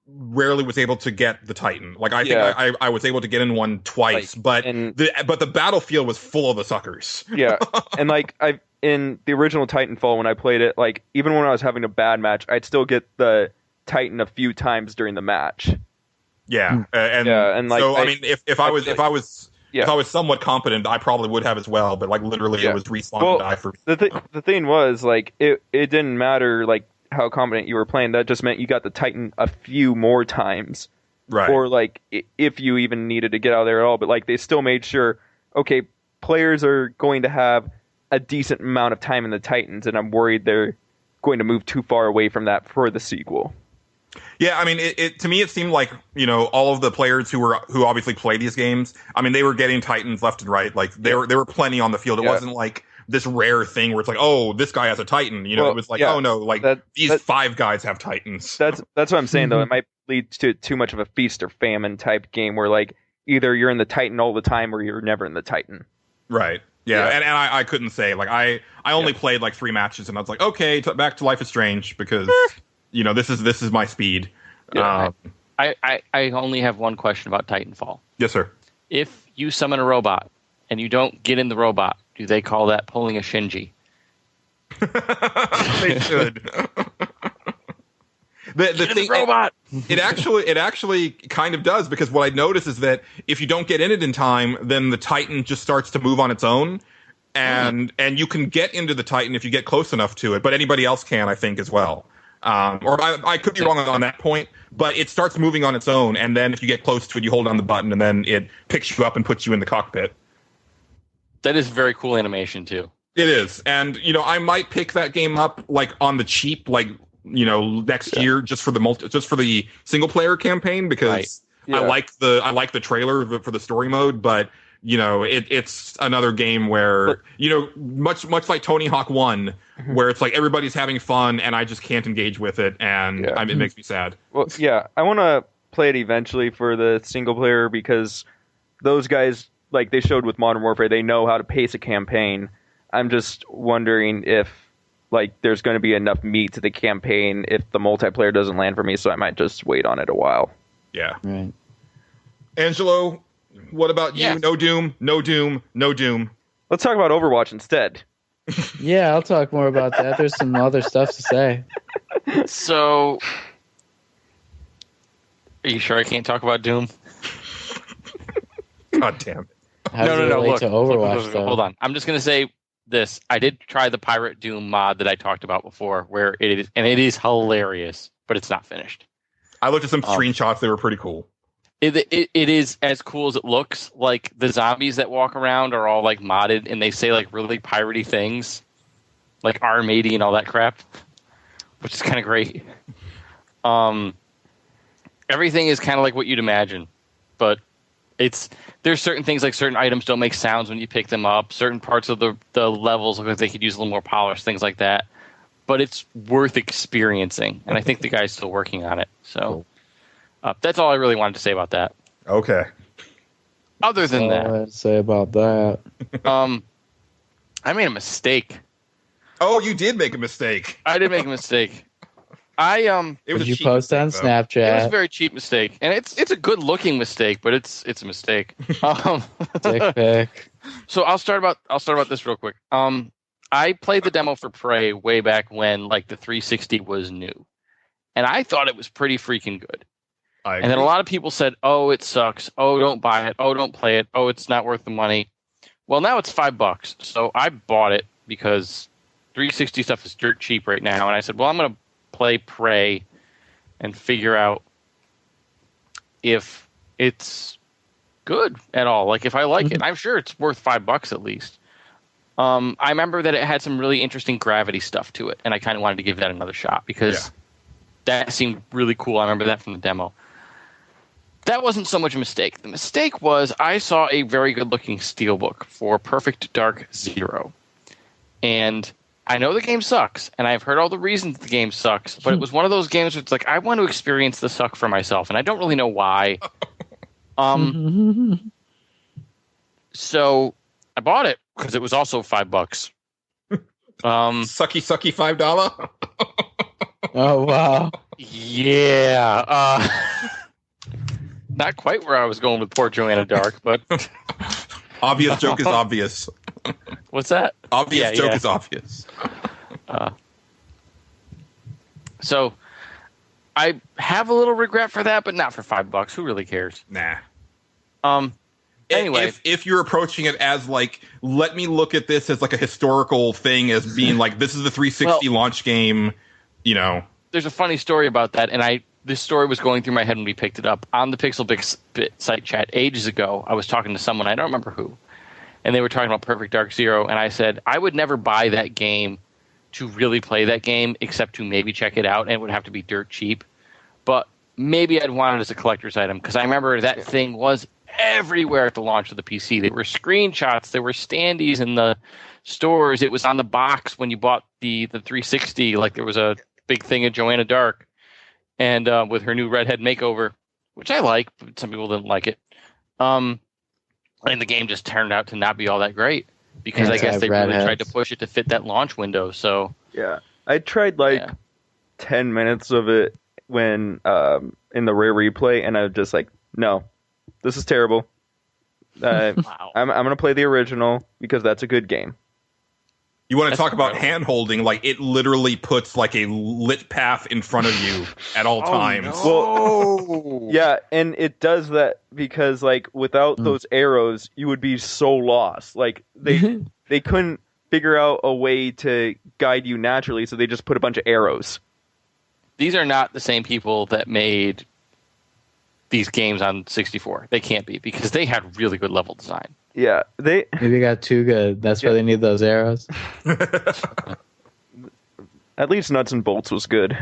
rarely was able to get the Titan. Like, I think I was able to get in one twice, but the battlefield was full of the suckers. Yeah, and like in the original Titanfall, when I played it, like even when I was having a bad match, I'd still get the Titan a few times during the match. Yeah, and like, so I mean, if I was somewhat competent, I probably would have as well. But like literally, it was respawn and die for me. The thing was, like, it didn't matter like how competent you were playing. That just meant you got the Titan a few more times, right? Or like if you even needed to get out of there at all. But like they still made sure, okay, players are going to have a decent amount of time in the Titans, and I'm worried they're going to move too far away from that for the sequel. Yeah, I mean, it to me it seemed like, you know, all of the players who obviously play these games, I mean, they were getting Titans left and right. Like there were plenty on the field. It wasn't like this rare thing where it's like, oh, this guy has a Titan. You know, it was like, oh no, like these 5 guys have Titans. That's what I'm saying though. It might lead to too much of a feast or famine type game where like either you're in the Titan all the time or you're never in the Titan. Right. Yeah. And I couldn't say, like, I only played like 3 matches and I was like, okay, back to Life is Strange because you know, this is my speed. Yeah, I only have one question about Titanfall. Yes, sir. If you summon a robot and you don't get in the robot, do they call that pulling a Shinji? They should. The thing, robot. It actually kind of does, because what I notice is that if you don't get in it in time, then the Titan just starts to move on its own, and you can get into the Titan if you get close enough to it, but anybody else can, I think, as well. Or I could be wrong on that point, but it starts moving on its own, and then if you get close to it, you hold on the button, and then it picks you up and puts you in the cockpit. That is very cool animation too. It is, and you know, I might pick that game up like on the cheap, like, you know, next year just for the single player campaign, because I like the trailer for the story mode, but you know, it's another game where, you know, much like Tony Hawk 1, where it's like everybody's having fun and I just can't engage with it, and it makes me sad. Well, yeah, I want to play it eventually for the single player, because those guys, like they showed with Modern Warfare, they know how to pace a campaign. I'm just wondering if like there's going to be enough meat to the campaign if the multiplayer doesn't land for me, so I might just wait on it a while. Yeah. Right. Angelo, what about you? Yeah. No Doom, no Doom, no Doom. Let's talk about Overwatch instead. Yeah, I'll talk more about that. There's some other stuff to say. So, are you sure I can't talk about Doom? God damn it. How does it relate Look, to Overwatch, look, though? hold on. I'm just gonna say this. I did try the Pirate Doom mod that I talked about before, where it is hilarious, but it's not finished. I looked at some screenshots. They were pretty cool. It is as cool as it looks. Like the zombies that walk around are all like modded, and they say like really piratey things, like R-matey and all that crap, which is kind of great. Everything is kind of like what you'd imagine, but there's certain things like certain items don't make sounds when you pick them up. Certain parts of the levels look like they could use a little more polish, things like that. But it's worth experiencing, and I think the guy's still working on it. So that's all I really wanted to say about that. Okay. Other than All I that, had to say about that. I made a mistake. Oh, you did make a mistake. I did make a mistake. It was Did a you cheap post on mistake, though. It was a Snapchat? very cheap mistake, and it's a good looking mistake, but it's a mistake. Dick pic. So I'll start about this real quick. I played the demo for Prey way back when like the 360 was new, and I thought it was pretty freaking good. I And then a lot of people said, "Oh, it sucks. Oh, don't buy it. Oh, don't play it. Oh, it's not worth the money." Well, now it's $5, so I bought it because 360 stuff is dirt cheap right now, and I said, "Well, I'm going to play Prey and figure out if it's good at all. Like if I like it, I'm sure it's worth $5 at least." I remember that it had some really interesting gravity stuff to it, and I kind of wanted to give that another shot because that seemed really cool. I remember that from the demo. That wasn't so much a mistake. The mistake was I saw a very good-looking steelbook for Perfect Dark Zero, and I know the game sucks, and I've heard all the reasons the game sucks, but it was one of those games where it's like, I want to experience the suck for myself, and I don't really know why. So I bought it because it was also $5. sucky $5. Oh, wow. Yeah. Not quite where I was going with poor Joanna Dark, but Obvious joke is obvious. what's that? Obvious joke is obvious. So I have a little regret for that, but not for $5. Who really cares? Nah. Anyway, if you're approaching it as like, let me look at this as like a historical thing, as being like, this is the 360 launch game, you know. there's a funny story about that, and this story was going through my head when we picked it up on the Pixel Bit site chat ages ago. I was talking to someone, I don't remember who, and they were talking about Perfect Dark Zero, and I said I would never buy that game to really play that game, except to maybe check it out, and it would have to be dirt cheap. But maybe I'd want it as a collector's item, because I remember that thing was everywhere at the launch of the PC. There were screenshots, there were standees in the stores. It was on the box when you bought the 360. Like there was a big thing of Joanna Dark, and with her new redhead makeover, which I like, but some people didn't like it. And the game just turned out to not be all that great, because I guess they really tried to push it to fit that launch window. So yeah, I tried 10 minutes of it when in the rare replay, and I was just like, no, this is terrible. wow. I'm gonna play the original because that's a good game. You want to talk about hand holding? Like it literally puts like a lit path in front of you at all times. Well, yeah, and it does that because like without those arrows, you would be so lost. Like they couldn't figure out a way to guide you naturally, so they just put a bunch of arrows. These are not the same people that made these games on 64. They can't be, because they had really good level design. Yeah, Maybe they got too good. That's why they need those arrows. At least Nuts and Bolts was good.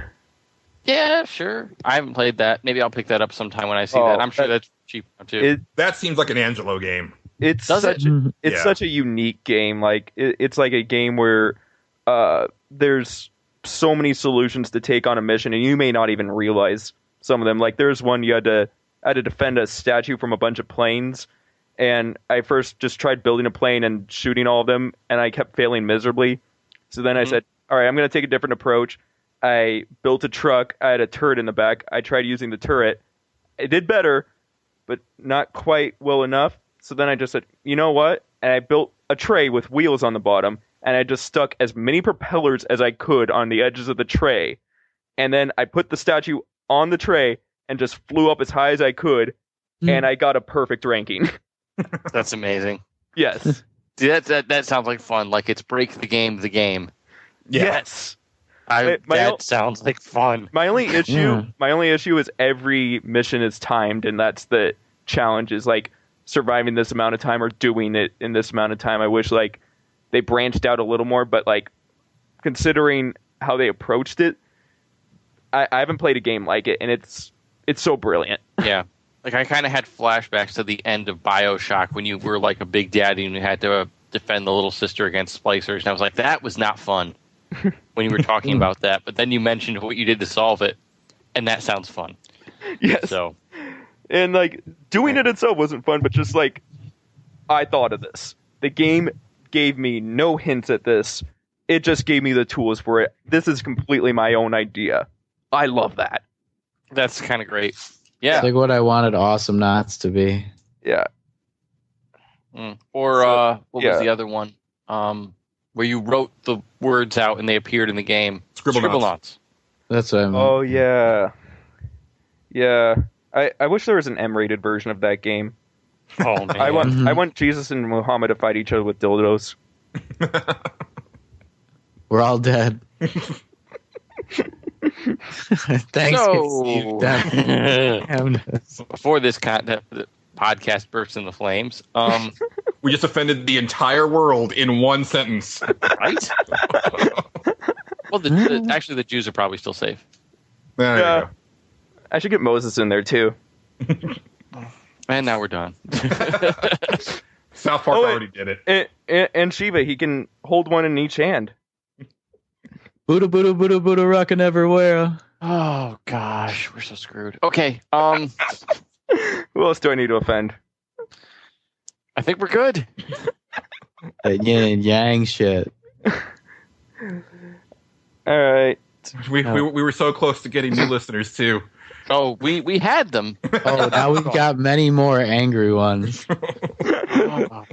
Yeah, sure. I haven't played that. Maybe I'll pick that up sometime when I see that. I'm sure that's cheap too. That seems like an Angelo game. It's such a unique game. Like it's like a game where there's so many solutions to take on a mission, and you may not even realize some of them. Like there's one you had to defend a statue from a bunch of planes, and I first just tried building a plane and shooting all of them, and I kept failing miserably. So then I said, all right, I'm going to take a different approach. I built a truck. I had a turret in the back. I tried using the turret. It did better, but not quite well enough. So then I just said, you know what? And I built a tray with wheels on the bottom, and I just stuck as many propellers as I could on the edges of the tray. And then I put the statue on the tray and just flew up as high as I could, and I got a perfect ranking. That's amazing. Yes. See, that sounds like fun. Like it's break the game. Yeah. Yes. That sounds like fun. My only issue is every mission is timed, and that's the challenge, is like surviving this amount of time or doing it in this amount of time. I wish like they branched out a little more, but like considering how they approached it, I haven't played a game like it, and it's so brilliant. Yeah. Like I kind of had flashbacks to the end of BioShock when you were like a big daddy and you had to defend the little sister against splicers, and I was like, that was not fun when you were talking about that. But then you mentioned what you did to solve it, and that sounds fun. Yes. So, and like doing it itself wasn't fun, but just like I thought of this. The game gave me no hints at this. It just gave me the tools for it. This is completely my own idea. I love that. that's kind of great. Yeah. It's like what I wanted Awesome Knots to be. Yeah. Or what yeah. was the other one? Where you wrote the words out and they appeared in the game. Scribblenauts. That's what I meant. Oh yeah. Yeah. I wish there was an M-rated version of that game. Oh man. I want Jesus and Muhammad to fight each other with dildos. We're all dead. Thanks. So, Steve. before this podcast bursts into flames, We just offended the entire world in one sentence. right? Well, actually, the Jews are probably still safe. There you go. I should get Moses in there too. And now we're done. South Park already did it. And Shiva, he can hold one in each hand. Buddha, Buddha, Buddha, Buddha, rockin' everywhere. Oh gosh, we're so screwed. Okay, Who else do I need to offend? I think we're good. Yin and yang shit. All right. We were so close to getting new listeners too. Oh, we had them. Oh, now we've got many more angry ones. What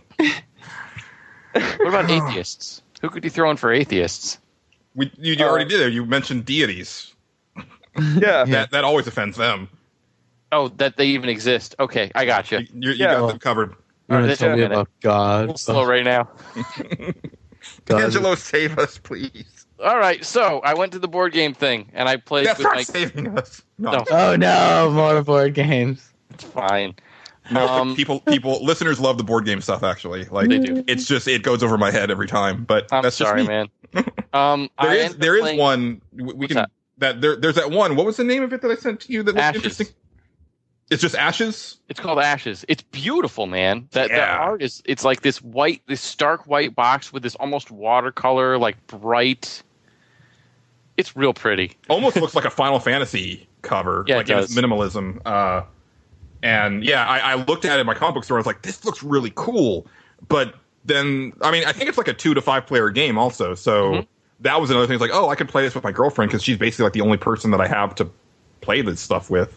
about atheists? Who could you throw in for atheists? You already did it. You mentioned deities. Yeah. That always offends them. Oh, that they even exist. Okay, I got you. You got them covered. You're All gonna right, tell me that's about God. Slow right now. God. Angelo, save us, please. All right, so I went to the board game thing and I played That's with not my. saving us. No. Oh no, more board games. It's fine. No, people, listeners love the board game stuff. Actually, like They do. It's just it goes over my head every time. But I'm that's sorry, just me. man. There is one we What's can there's that one. What was the name of it that I sent to you that looked Ashes. interesting? It's just Ashes. It's called Ashes. It's beautiful, man. The Yeah. art it's like this stark white box with this almost watercolor, like bright. It's real pretty. Almost looks like a Final Fantasy cover, Yeah, like it in its does. minimalism. And yeah, I looked at it in my comic book store. I was like, this looks really cool. But then, I mean, I think it's like a 2 to 5 player game also. So that was another thing. It's like, oh, I could play this with my girlfriend because she's basically like the only person that I have to play this stuff with.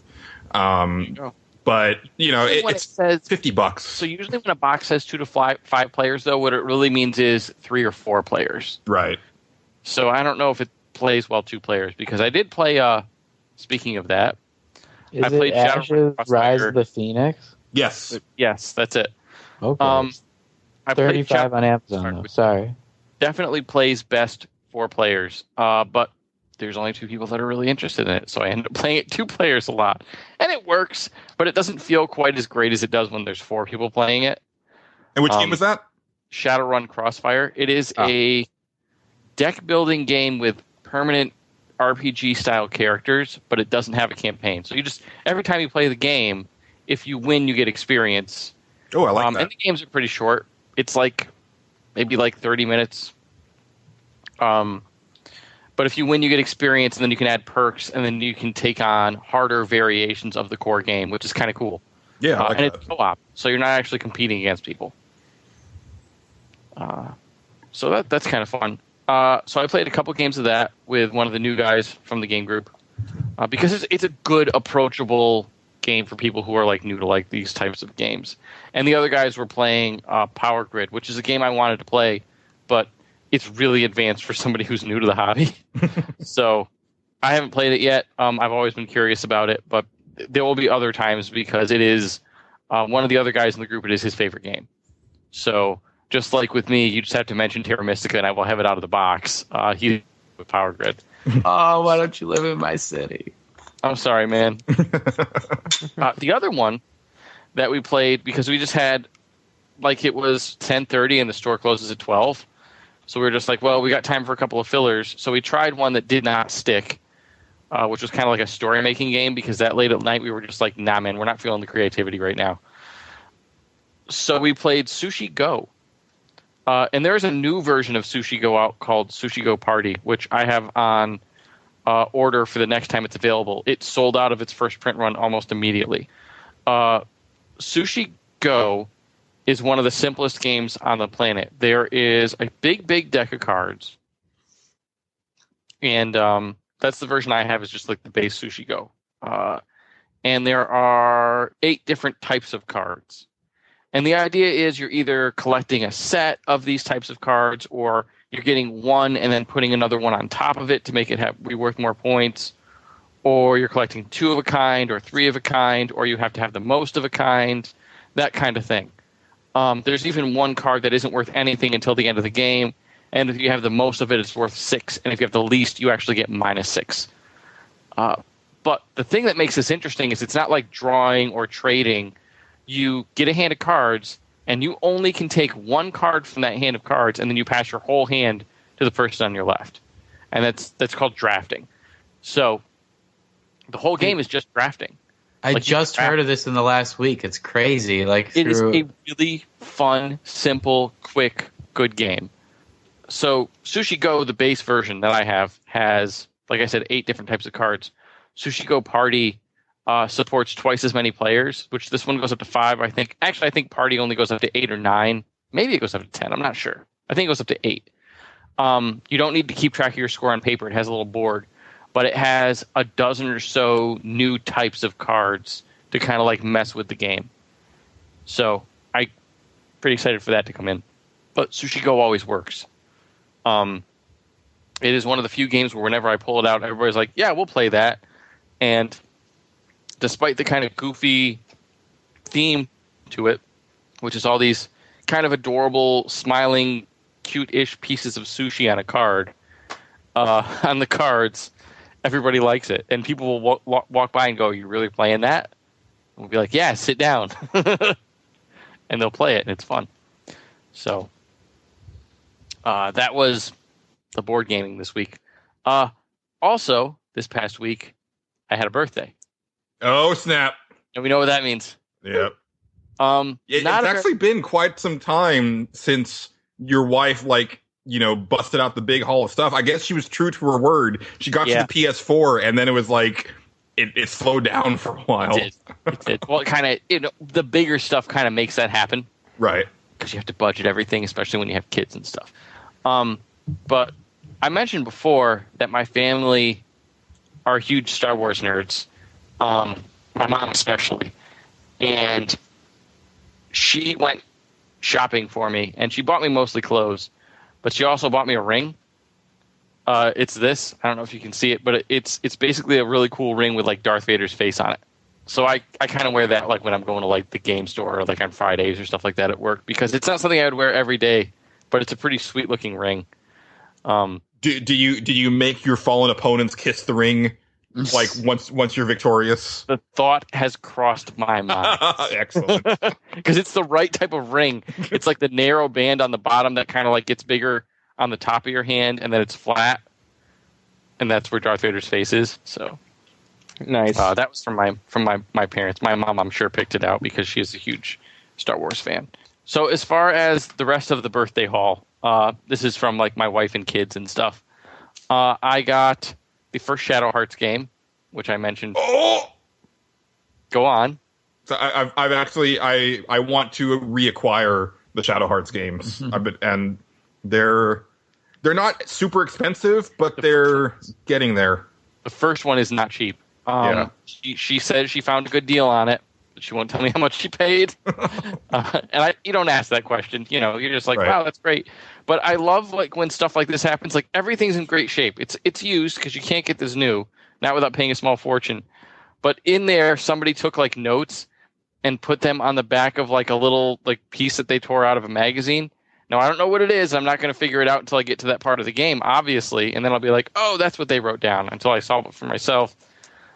But you know, When it's it says $50. So usually when a box says 2 to 5 players, though, what it really means is 3 or 4 players. Right. So I don't know if it plays well 2 players because I did play. Speaking of that, Is I played it Shadow Ashes Cross Rise Tiger. of the Phoenix? Yes. Yes, that's it. Okay. I played 35 Shadow on Amazon, though. Sorry. Definitely plays best 4 players, but there's only 2 people that are really interested in it, so I end up playing it 2 players a lot, and it works, but it doesn't feel quite as great as it does when there's 4 people playing it. And which game was that? Shadowrun Crossfire. It is a deck building game with permanent RPG style characters, but it doesn't have a campaign. So you just every time you play the game, if you win, you get experience. Oh, I like that. And the games are pretty short. It's like maybe like 30 minutes. But if you win, you get experience, and then you can add perks, and then you can take on harder variations of the core game, which is kind of cool. Yeah, I like and that. it's co-op, so you're not actually competing against people. So that's kind of fun. So I played a couple games of that with one of the new guys from the game group because it's a good, approachable game for people who are like new to like these types of games. And the other guys were playing Power Grid, which is a game I wanted to play, but it's really advanced for somebody who's new to the hobby. So I haven't played it yet. I've always been curious about it, but there will be other times because it is one of the other guys in the group. It is his favorite game. So just like with me, you just have to mention Terra Mystica, and I will have it out of the box. He's with Power Grid. Oh, why don't you live in my city? I'm sorry, man. The other one that we played, because we just had, like, it was 10:30 and the store closes at 12. So we were just like, well, we got time for a couple of fillers. So we tried one that did not stick, which was kind of like a story-making game, because that late at night we were just like, nah, man, we're not feeling the creativity right now. So we played Sushi Go. And there's a new version of Sushi Go out called Sushi Go Party, which I have on order for the next time it's available. It sold out of its first print run almost immediately. Sushi Go is one of the simplest games on the planet. There is a big deck of cards, and that's the version I have, is just like the base Sushi Go. And there are 8 different types of cards. And the idea is you're either collecting a set of these types of cards, or you're getting one and then putting another one on top of it to make it be worth more points, or you're collecting 2 of a kind or 3 of a kind, or you have to have the most of a kind, that kind of thing. There's even one card that isn't worth anything until the end of the game, and if you have the most of it, it's worth 6, and if you have the least, you actually get -6. But the thing that makes this interesting is it's not like drawing or trading. You get a hand of cards, and you only can take one card from that hand of cards, and then you pass your whole hand to the person on your left. And that's called drafting. So the whole game is just drafting. I just heard of this in the last week. It's crazy. Like, it is a really fun, simple, quick, good game. So Sushi Go, the base version that I have, has, like I said, 8 different types of cards. Sushi Go Party supports twice as many players, which this one goes up to 5, I think. Actually, I think Party only goes up to 8 or 9. Maybe it goes up to 10. I'm not sure. I think it goes up to 8. You don't need to keep track of your score on paper. It has a little board. But it has a dozen or so new types of cards to kind of like mess with the game. So I'm pretty excited for that to come in. But Sushi Go always works. It is one of the few games where whenever I pull it out, everybody's like, yeah, we'll play that. And despite the kind of goofy theme to it, which is all these kind of adorable, smiling, cute-ish pieces of sushi on a card, on the cards, everybody likes it. And people will walk by and go, you really playing that? And we'll be like, yeah, sit down. And they'll play it, and it's fun. So that was the board gaming this week. Also, this past week, I had a birthday. Oh, snap. And we know what that means. Yep. It's actually been quite some time since your wife, busted out the big haul of stuff. I guess she was true to her word. She got you the PS4, and then it was like it slowed down for a while. It did. Well, it kind of, the bigger stuff kind of makes that happen. Right. Because you have to budget everything, especially when you have kids and stuff. But I mentioned before that my family are huge Star Wars nerds. My mom especially. And she went shopping for me, and she bought me mostly clothes, but she also bought me a ring. It's this. I don't know if you can see it, but it's basically a really cool ring with like Darth Vader's face on it. So I kind of wear that like when I'm going to like the game store or like on Fridays or stuff like that at work, because it's not something I would wear every day, but it's a pretty sweet looking ring. Do you make your fallen opponents kiss the ring? Like once you're victorious? The thought has crossed my mind. Excellent. Because it's the right type of ring. It's like the narrow band on the bottom that kind of like gets bigger on the top of your hand, and then it's flat, and that's where Darth Vader's face is. So nice. That was from my parents. My mom, I'm sure, picked it out because she is a huge Star Wars fan. So as far as the rest of the birthday haul, this is from like my wife and kids and stuff. I got the first Shadow Hearts game, which I mentioned. Oh! Go on. So I've actually I want to reacquire the Shadow Hearts games. And they're not super expensive, but they're getting there. The first one is not cheap. She said she found a good deal on it, but she won't tell me how much she paid. You don't ask that question. You're just like, wow, that's great. But I love like when stuff like this happens. Like everything's in great shape. It's used because you can't get this new, not without paying a small fortune. But in there, somebody took like notes and put them on the back of like a little like piece that they tore out of a magazine. Now, I don't know what it is. I'm not going to figure it out until I get to that part of the game, obviously. And then I'll be like, oh, that's what they wrote down until I solve it for myself.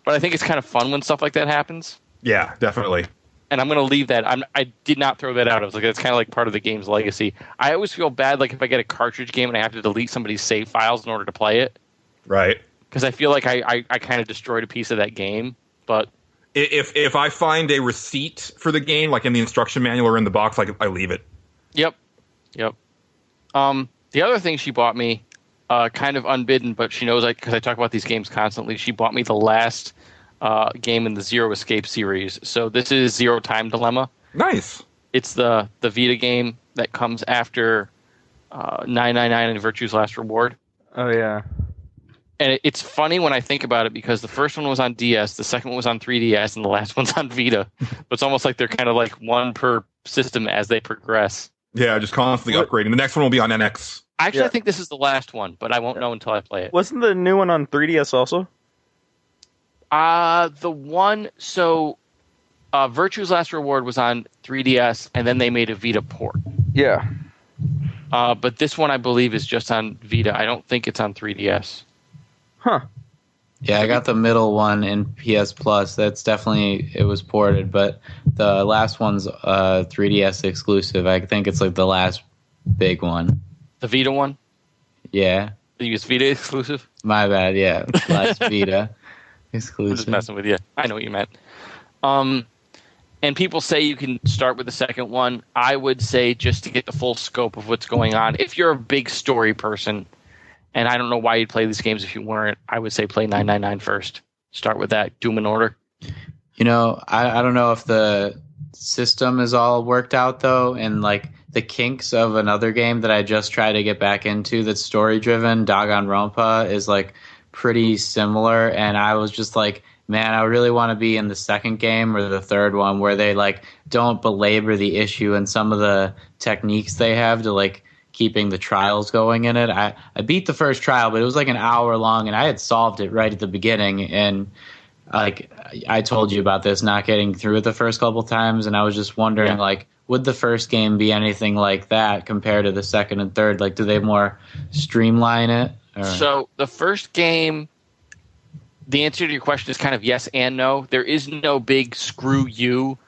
But I think it's kind of fun when stuff like that happens. Yeah, definitely. And I'm going to leave that. I did not throw that out. I was like, it's kind of like part of the game's legacy. I always feel bad like if I get a cartridge game and I have to delete somebody's save files in order to play it. Right. Because I feel like I kind of destroyed a piece of that game. But if I find a receipt for the game, like in the instruction manual or in the box, like I leave it. Yep. The other thing she bought me, kind of unbidden, but she knows because I talk about these games constantly. She bought me the last game in the Zero Escape series. So this is Zero Time Dilemma. Nice. It's the Vita game that comes after 999 and Virtue's Last Reward. Oh yeah. And it's funny when I think about it because the first one was on DS, the second one was on 3DS, and the last one's on Vita. But it's almost like they're kind of like one per system as they progress. Yeah, just constantly upgrading. The next one will be on NX. Actually, I think this is the last one, but I won't know until I play it. Wasn't the new one on 3DS also? Virtue's Last Reward was on 3DS, and then they made a Vita port. Yeah. But this one, I believe, is just on Vita. I don't think it's on 3DS. Huh. Yeah, I got the middle one in PS Plus. That's definitely, it was ported, but the last one's 3DS exclusive. I think it's like the last big one. The Vita one? Yeah. It's Vita exclusive? My bad, yeah. Last Vita exclusive. I'm just messing with you. I know what you meant. And people say you can start with the second one. I would say just to get the full scope of what's going on. If you're a big story person, and I don't know why you'd play these games if you weren't, I would say play 999 first. Start with that. Do them in order. I don't know if the system is all worked out, though, and like the kinks of another game that I just tried to get back into that's story-driven, Danganronpa, is like pretty similar, and I was just like, man, I really want to be in the second game or the third one where they like don't belabor the issue and some of the techniques they have to like keeping the trials going in it. I beat the first trial, but it was like an hour long, and I had solved it right at the beginning. And like I told you about this, not getting through it the first couple times, and I was just wondering, like, would the first game be anything like that compared to the second and third? Like, do they more streamline it? Or? So the first game, the answer to your question is kind of yes and no. There is no big screw you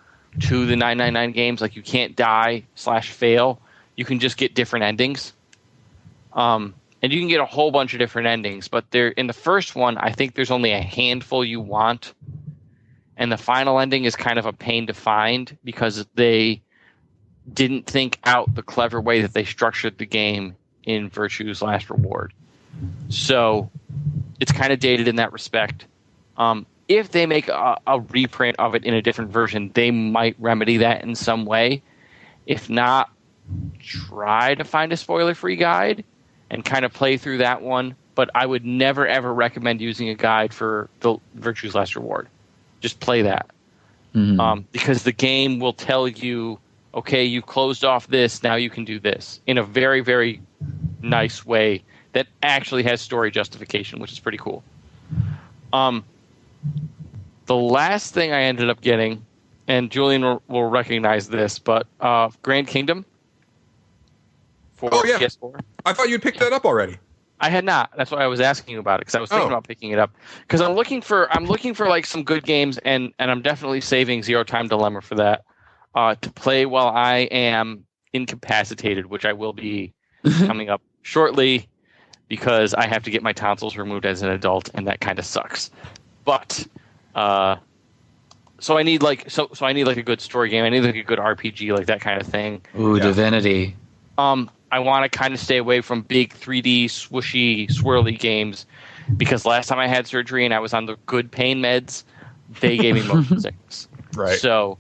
to the 999 games. Like, you can't die/fail. You can just get different endings. And you can get a whole bunch of different endings. But in the first one, I think there's only a handful you want. And the final ending is kind of a pain to find because they didn't think out the clever way that they structured the game in Virtue's Last Reward. So it's kind of dated in that respect. If they make a reprint of it in a different version, they might remedy that in some way. If not, try to find a spoiler-free guide and kind of play through that one. But I would never, ever recommend using a guide for the Virtue's Last Reward. Just play that. Mm-hmm. Because the game will tell you, okay, you closed off this, now you can do this, in a very, very nice way that actually has story justification, which is pretty cool. The last thing I ended up getting, and Julian will recognize this, but Grand Kingdom for PS4. I thought you'd picked that up already. I had not. That's why I was asking you about it, because I was thinking about picking it up. Because I'm looking for like some good games, and I'm definitely saving Zero Time Dilemma for that to play while I am incapacitated, which I will be coming up shortly, because I have to get my tonsils removed as an adult, and that kind of sucks. But so I need like a good story game. I need like a good RPG, like that kind of thing. Ooh, yeah. Divinity. I want to kind of stay away from big 3D swooshy swirly games, because last time I had surgery and I was on the good pain meds, they gave me motion sickness. Right. So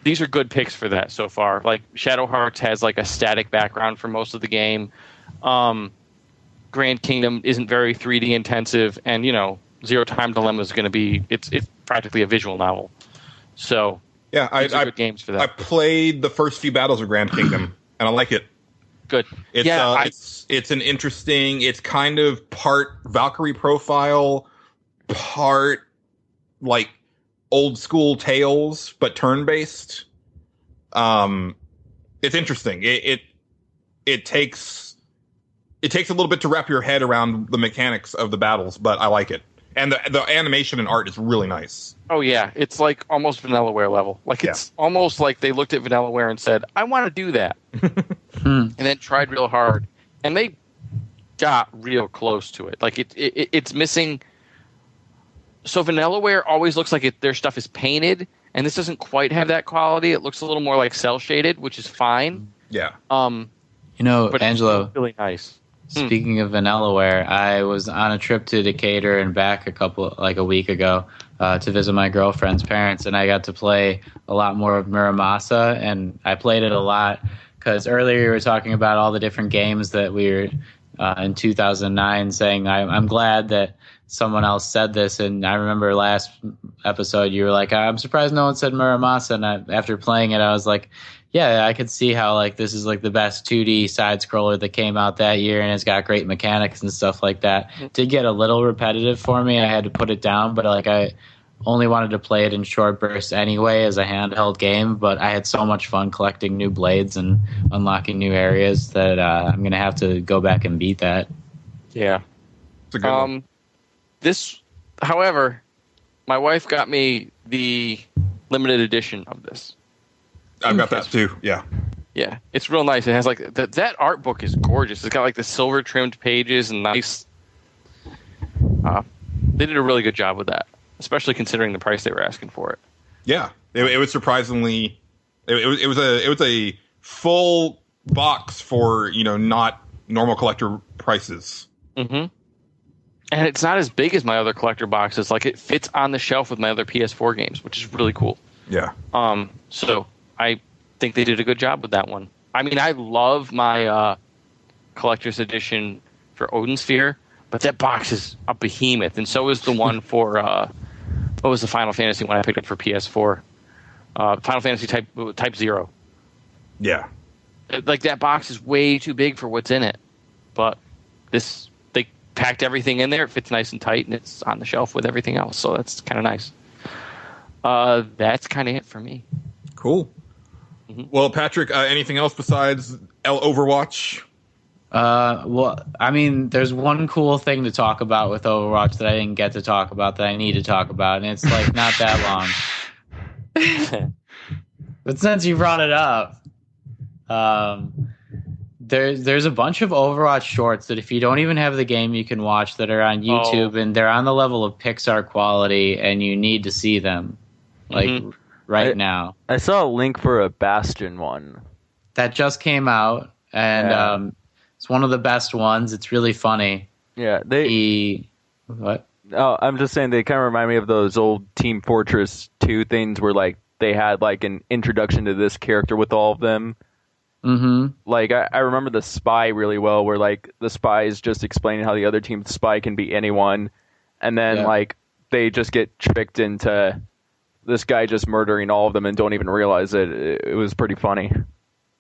these are good picks for that so far. Like Shadow Hearts has like a static background for most of the game. Grand Kingdom isn't very 3D intensive, and Zero Time Dilemma is going to be it's practically a visual novel. So yeah, I good games for that. I played the first few battles of Grand Kingdom, and I like it. Good. It's it's an interesting. It's kind of part Valkyrie profile, part like old school Tales, but turn based. It's interesting. It takes a little bit to wrap your head around the mechanics of the battles, but I like it. And the animation and art is really nice. Oh yeah, it's like almost Vanillaware level. Like it's almost like they looked at Vanillaware and said, "I want to do that," and then tried real hard, and they got real close to it. Like it's missing. So Vanillaware always looks like their stuff is painted, and this doesn't quite have that quality. It looks a little more like cell shaded, which is fine. Yeah. But Angelo, it's really nice. Speaking of Vanillaware, I was on a trip to Decatur and back a week ago to visit my girlfriend's parents, and I got to play a lot more of Muramasa, and I played it a lot because earlier you were talking about all the different games that we were in 2009 saying I'm glad that someone else said this, and I remember last episode you were like, I'm surprised no one said Muramasa, and after playing it I was like, yeah, I could see how like this is like the best 2D side scroller that came out that year, and it's got great mechanics and stuff like that. It did get a little repetitive for me. I had to put it down, but like I only wanted to play it in short bursts anyway as a handheld game. But I had so much fun collecting new blades and unlocking new areas that I'm gonna have to go back and beat that. Yeah, it's a good one. This, however, my wife got me the limited edition of this. I've got that too. Yeah. Yeah, it's real nice. It has like that art book is gorgeous. It's got like the silver trimmed pages and nice. They did a really good job with that, especially considering the price they were asking for it. Yeah, it was surprisingly. It was a full box for not normal collector prices. Mm-hmm. And it's not as big as my other collector boxes. Like it fits on the shelf with my other PS4 games, which is really cool. Yeah. So I think they did a good job with that one. I mean, I love my collector's edition for Odin Sphere, but that box is a behemoth, and so is the one for what was the Final Fantasy one I picked up for PS4? Final Fantasy Type 0. Yeah. Like that box is way too big for what's in it, but they packed everything in there. It fits nice and tight, and it's on the shelf with everything else, so that's kind of nice. That's kind of it for me. Cool. Mm-hmm. Well, Patrick, anything else besides Overwatch? Well, I mean, there's one cool thing to talk about with Overwatch that I didn't get to talk about that I need to talk about, and it's like not that long. But since you brought it up, there's a bunch of Overwatch shorts that if you don't even have the game, you can watch that are on YouTube, and they're on the level of Pixar quality, and you need to see them, like now. I saw a link for a Bastion one that just came out, and it's one of the best ones. It's really funny. Yeah, what? Oh, I'm just saying they kind of remind me of those old Team Fortress 2 things where like they had like an introduction to this character with all of them. Mm-hmm. Like I remember the spy really well, where like the spy is just explaining how the other team's spy can be anyone, and then like they just get tricked into this guy just murdering all of them and don't even realize it. It was pretty funny.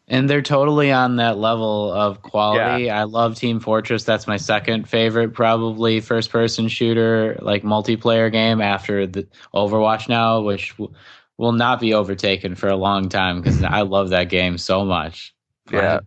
And they're totally on that level of quality. Yeah. I love Team Fortress. That's my second favorite, probably first-person shooter, like multiplayer game after the Overwatch now, which will not be overtaken for a long time because I love that game so much. Yeah.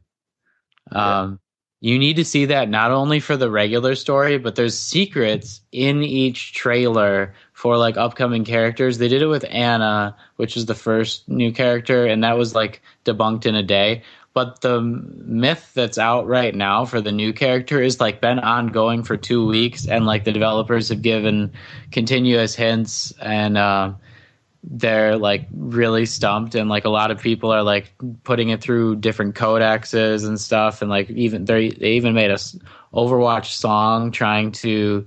You need to see that not only for the regular story, but there's secrets in each trailer for like upcoming characters. They did it with Anna, which is the first new character, and that was like debunked in a day. But the myth that's out right now for the new character is like been ongoing for 2 weeks, and like the developers have given continuous hints, and they're like really stumped, and like a lot of people are like putting it through different codexes and stuff, and like they even made a Overwatch song trying to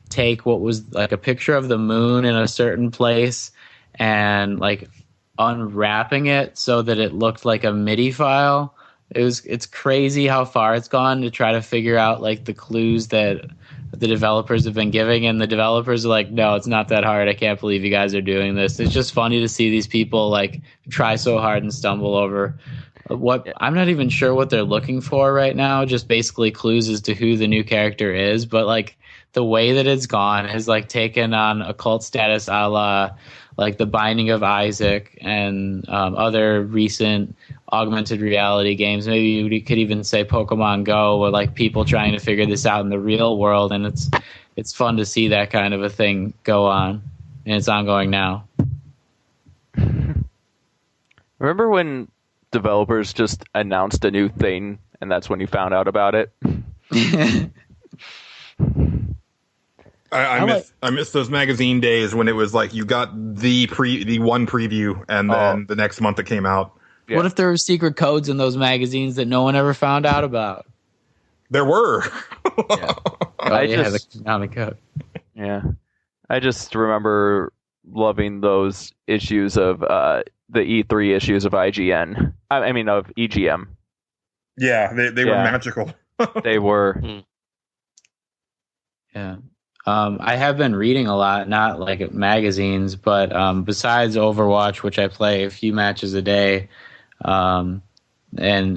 take what was like a picture of the moon in a certain place and like unwrapping it so that it looked like a MIDI file. It's crazy how far it's gone to try to figure out like the clues that the developers have been giving, and the developers are like, no, it's not that hard. I can't believe you guys are doing this. It's just funny to see these people like try so hard and stumble over what I'm not even sure what they're looking for right now. Just basically clues as to who the new character is, but like the way that it's gone has like taken on a cult status a la like The Binding of Isaac and other recent augmented reality games. Maybe you could even say Pokemon Go, where like people trying to figure this out in the real world, and it's fun to see that kind of a thing go on, and it's ongoing now. Remember when developers just announced a new thing, and that's when you found out about it? I miss those magazine days when it was like you got the one preview and then the next month it came out. Yeah. What if there were secret codes in those magazines that no one ever found out about? There were. Yeah. The Konami code. Yeah. I just remember loving those issues of the E3 issues of IGN. I mean of EGM. Yeah, they were magical. They were. Yeah. I have been reading a lot, not like magazines, but besides Overwatch, which I play a few matches a day, and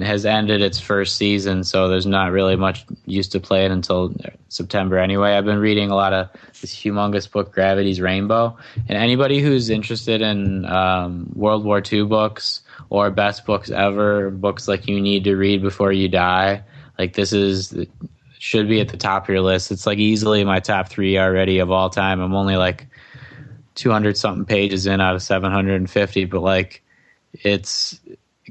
has ended its first season, so there's not really much use to play it until September anyway. I've been reading a lot of this humongous book, Gravity's Rainbow, and anybody who's interested in World War II books or best books ever, books like you need to read before you die, like this should be at the top of your list. It's like easily my top 3 already of all time. I'm only like 200 something pages in out of 750, but like it's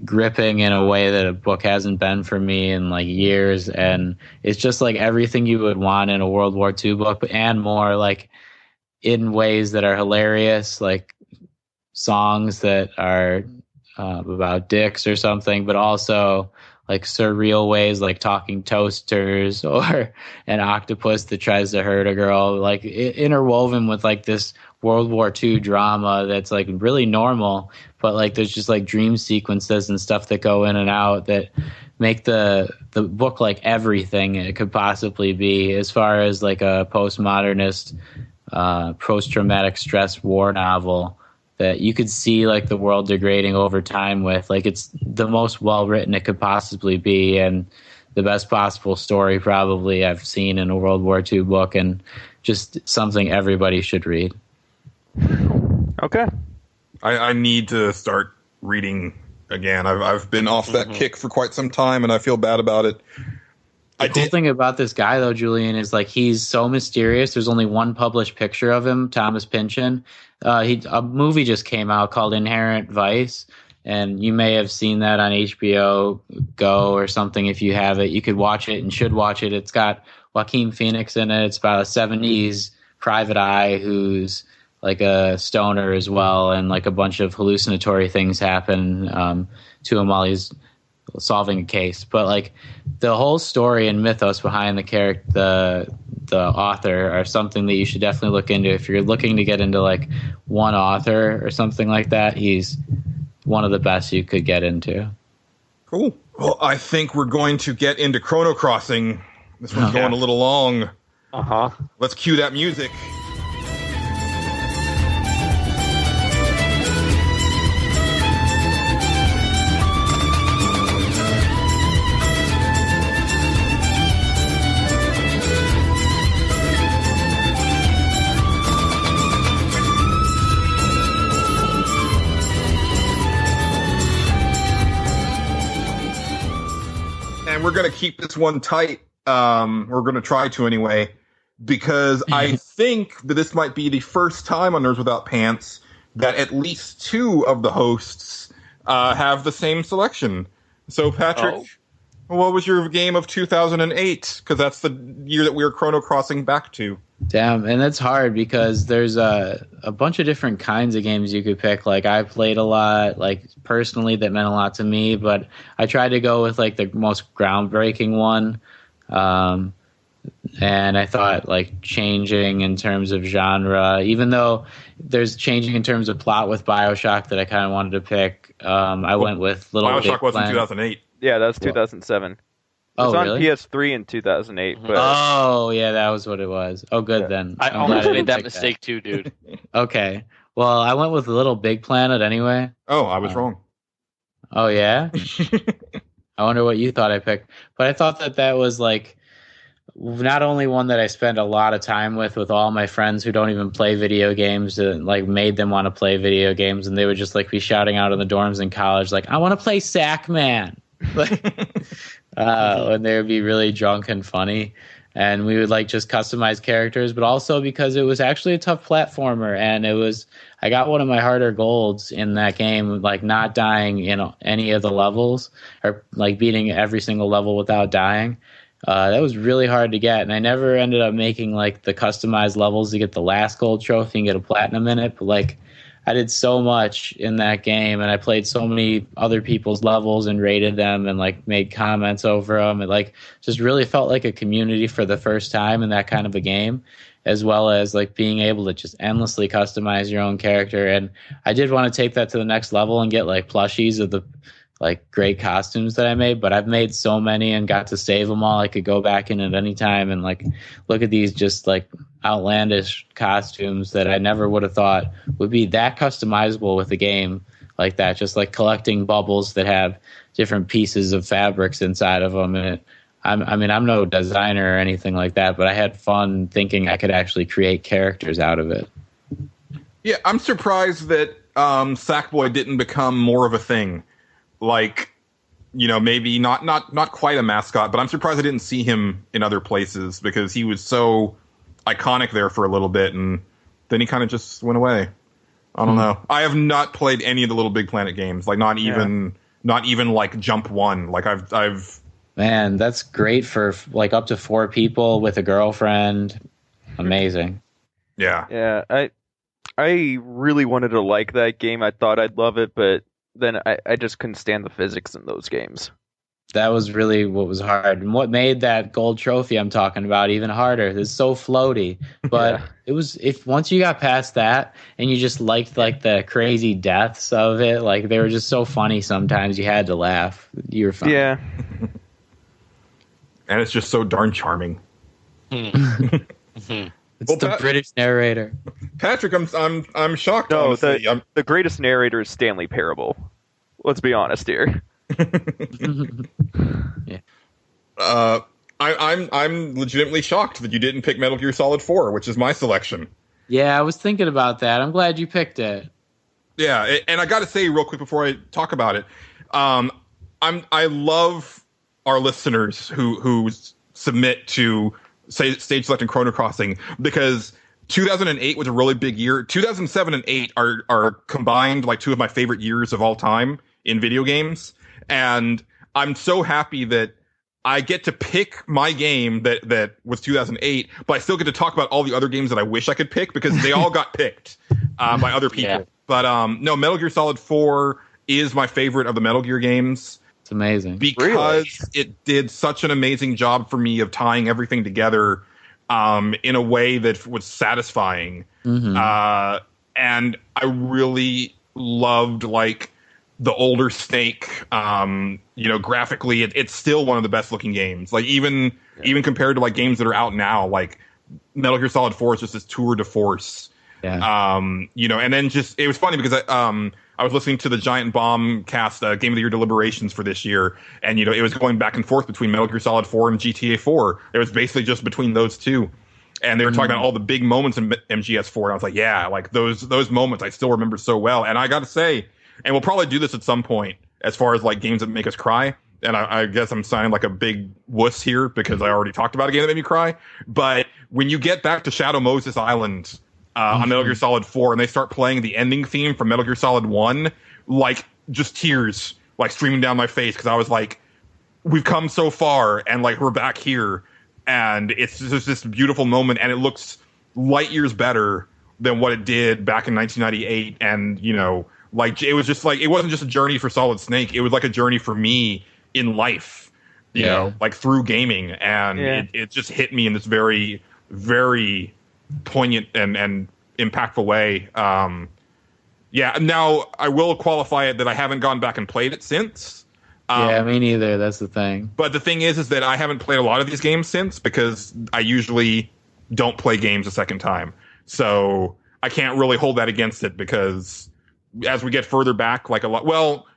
gripping in a way that a book hasn't been for me in like years, and it's just like everything you would want in a World War II book and more, like in ways that are hilarious, like songs that are about dicks or something, but also like surreal ways, like talking toasters or an octopus that tries to hurt a girl, like interwoven with like this World War II drama that's like really normal, but like there's just like dream sequences and stuff that go in and out that make the book like everything it could possibly be, as far as like a postmodernist post-traumatic stress war novel that you could see like the world degrading over time with. Like it's the most well-written it could possibly be, and the best possible story probably I've seen in a World War II book, and just something everybody should read. Okay. I need to start reading again. I've been off that kick for quite some time, and I feel bad about it. The cool thing about this guy, though, Julian, is like he's so mysterious. There's only one published picture of him, Thomas Pynchon. A movie just came out called Inherent Vice, and you may have seen that on HBO Go or something. If you have it, you could watch it and should watch it. It's got Joaquin Phoenix in it. It's about a 70s private eye who's like a stoner as well, and like a bunch of hallucinatory things happen to him while he's solving a case. But like the whole story and mythos behind the character, the author, are something that you should definitely look into if you're looking to get into like one author or something like that. He's one of the best you could get into. Cool. Well, I think we're going to get into Chrono Crossing. This one's going a little long. Let's cue that music. And we're going to keep this one tight. We're going to try to anyway, because I think that this might be the first time on Nerds Without Pants that at least 2 of the hosts have the same selection. So, Patrick, what was your game of 2008? Because that's the year that we were Chrono Crossing back to. Damn, and that's hard because there's a bunch of different kinds of games you could pick. Like I played a lot, like personally that meant a lot to me, but I tried to go with like the most groundbreaking one. And I thought like changing in terms of genre, even though there's changing in terms of plot with BioShock that I kind of wanted to pick. I went with Little Big BioShock was in Planet. 2008. Yeah, that was 2007. It was on PS3 in 2008. But Oh, yeah, that was what it was. Oh, good then. I I'm almost glad I made didn't that pick mistake too, dude. Okay. Well, I went with Little Big Planet anyway. Oh, I was wrong. Oh, yeah? I wonder what you thought I picked. But I thought that was like not only one that I spent a lot of time with all my friends who don't even play video games, and like made them want to play video games, and they would just like be shouting out in the dorms in college, like, I want to play Sackman. And they would be really drunk and funny. And we would like just customize characters, but also because it was actually a tough platformer, and I got one of my harder golds in that game, like not dying in any of the levels, or like beating every single level without dying. That was really hard to get, and I never ended up making like the customized levels to get the last gold trophy and get a platinum in it. But like, I did so much in that game, and I played so many other people's levels and rated them and like made comments over them. It like just really felt like a community for the first time in that kind of a game, as well as like being able to just endlessly customize your own character. And I did want to take that to the next level and get like plushies of the like great costumes that I made, but I've made so many and got to save them all. I could go back in at any time and like look at these just like outlandish costumes that I never would have thought would be that customizable with a game like that. Just like collecting bubbles that have different pieces of fabrics inside of them. And I'm no designer or anything like that, but I had fun thinking I could actually create characters out of it. Yeah, I'm surprised that Sackboy didn't become more of a thing. Like, you know, maybe not quite a mascot, but I'm surprised I didn't see him in other places because he was so iconic there for a little bit, and then he kind of just went away. I don't know. I have not played any of the Little Big Planet games, like not even like Jump 1. Like I've Man, that's great for like up to 4 people with a girlfriend. Amazing. Yeah. Yeah, I really wanted to like that game. I thought I'd love it, but then I just couldn't stand the physics in those games. That was really what was hard. And what made that gold trophy I'm talking about even harder. It's so floaty. But it was, if once you got past that and you just liked like the crazy deaths of it, like they were just so funny sometimes you had to laugh. You were fine. Yeah. And it's just so darn charming. It's the British narrator. Patrick, I'm shocked. No, honestly. the greatest narrator is Stanley Parable. Let's be honest here. Yeah. I'm legitimately shocked that you didn't pick Metal Gear Solid 4, which is my selection. Yeah, I was thinking about that. I'm glad you picked it. Yeah, and I got to say real quick before I talk about it, I love our listeners who submit to stage select and Chrono Crossing, because 2008 was a really big year. 2007 and 8 are combined like 2 of my favorite years of all time in video games, and I'm so happy that I get to pick my game that was 2008, but I still get to talk about all the other games that I wish I could pick because they all got picked by other people. Yeah. But no, Metal Gear Solid 4 is my favorite of the Metal Gear games. It's amazing. Because it did such an amazing job for me of tying everything together in a way that was satisfying. Mm-hmm. And I really loved like the older Snake. Graphically, it's still one of the best looking games. Like even compared to like games that are out now, like Metal Gear Solid 4 is just this tour de force. Yeah. And then just it was funny because I was listening to the Giant Bomb cast Game of the Year deliberations for this year, and it was going back and forth between Metal Gear Solid 4 and GTA 4. It was basically just between those two, and they were talking about all the big moments in MGS 4. And I was like, yeah, like those moments I still remember so well. And I got to say, and we'll probably do this at some point as far as like games that make us cry. And I guess I'm sounding like a big wuss here because I already talked about a game that made me cry. But when you get back to Shadow Moses Island on Metal Gear Solid 4, and they start playing the ending theme from Metal Gear Solid 1, like, just tears, like, streaming down my face, because I was like, we've come so far, and, like, we're back here, and it's just this beautiful moment, and it looks light years better than what it did back in 1998, and, like, it was just, like, it wasn't just a journey for Solid Snake, it was, like, a journey for me in life, you know, like through gaming, and it just hit me in this very, very poignant and impactful way. Now I will qualify it that I haven't gone back and played it since. Me neither. That's the thing. But the thing is that I haven't played a lot of these games since, because I usually don't play games a second time. So I can't really hold that against it, because as we get further back, like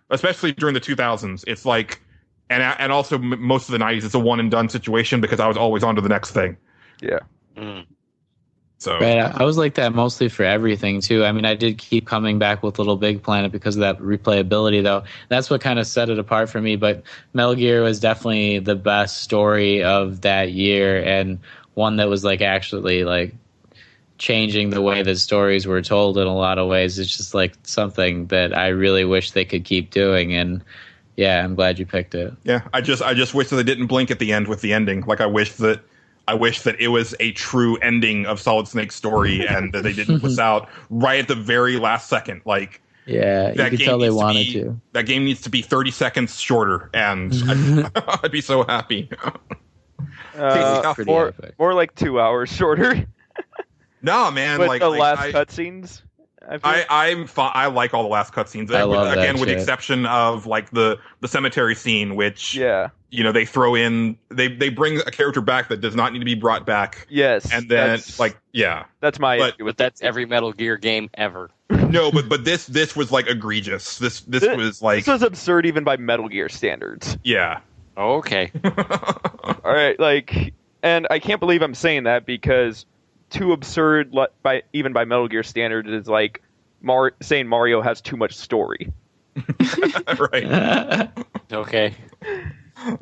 especially during the 2000s, it's like, and also most of the 90s, it's a one and done situation, because I was always on to the next thing. Yeah. So right, I was like that mostly for everything too. I mean, I did keep coming back with Little Big Planet because of that replayability, though. That's what kind of set it apart for me. But Metal Gear was definitely the best story of that year, and one that was like actually like changing the way that stories were told in a lot of ways. It's just like something that I really wish they could keep doing. And yeah, I'm glad you picked it. Yeah, I just wish that they didn't blink at the end with the ending. Like I wish that it was a true ending of Solid Snake's story, and that they didn't push out right at the very last second. Like, yeah, you could tell they wanted to. That game needs to be 30 seconds shorter, and I'd be so happy. More like 2 hours shorter. No, man. With the last cutscenes. I like all the last cutscenes. Again, with the exception of like the cemetery scene, which you know, they throw in, they bring a character back that does not need to be brought back. Yes, and then that's my issue but that's every Metal Gear game ever. No, but this was like egregious. This was like, this was absurd even by Metal Gear standards. Yeah. Oh, okay. All right, like, and I can't believe I'm saying that, because too absurd by Metal Gear standards is like saying Mario has too much story. Right. Okay.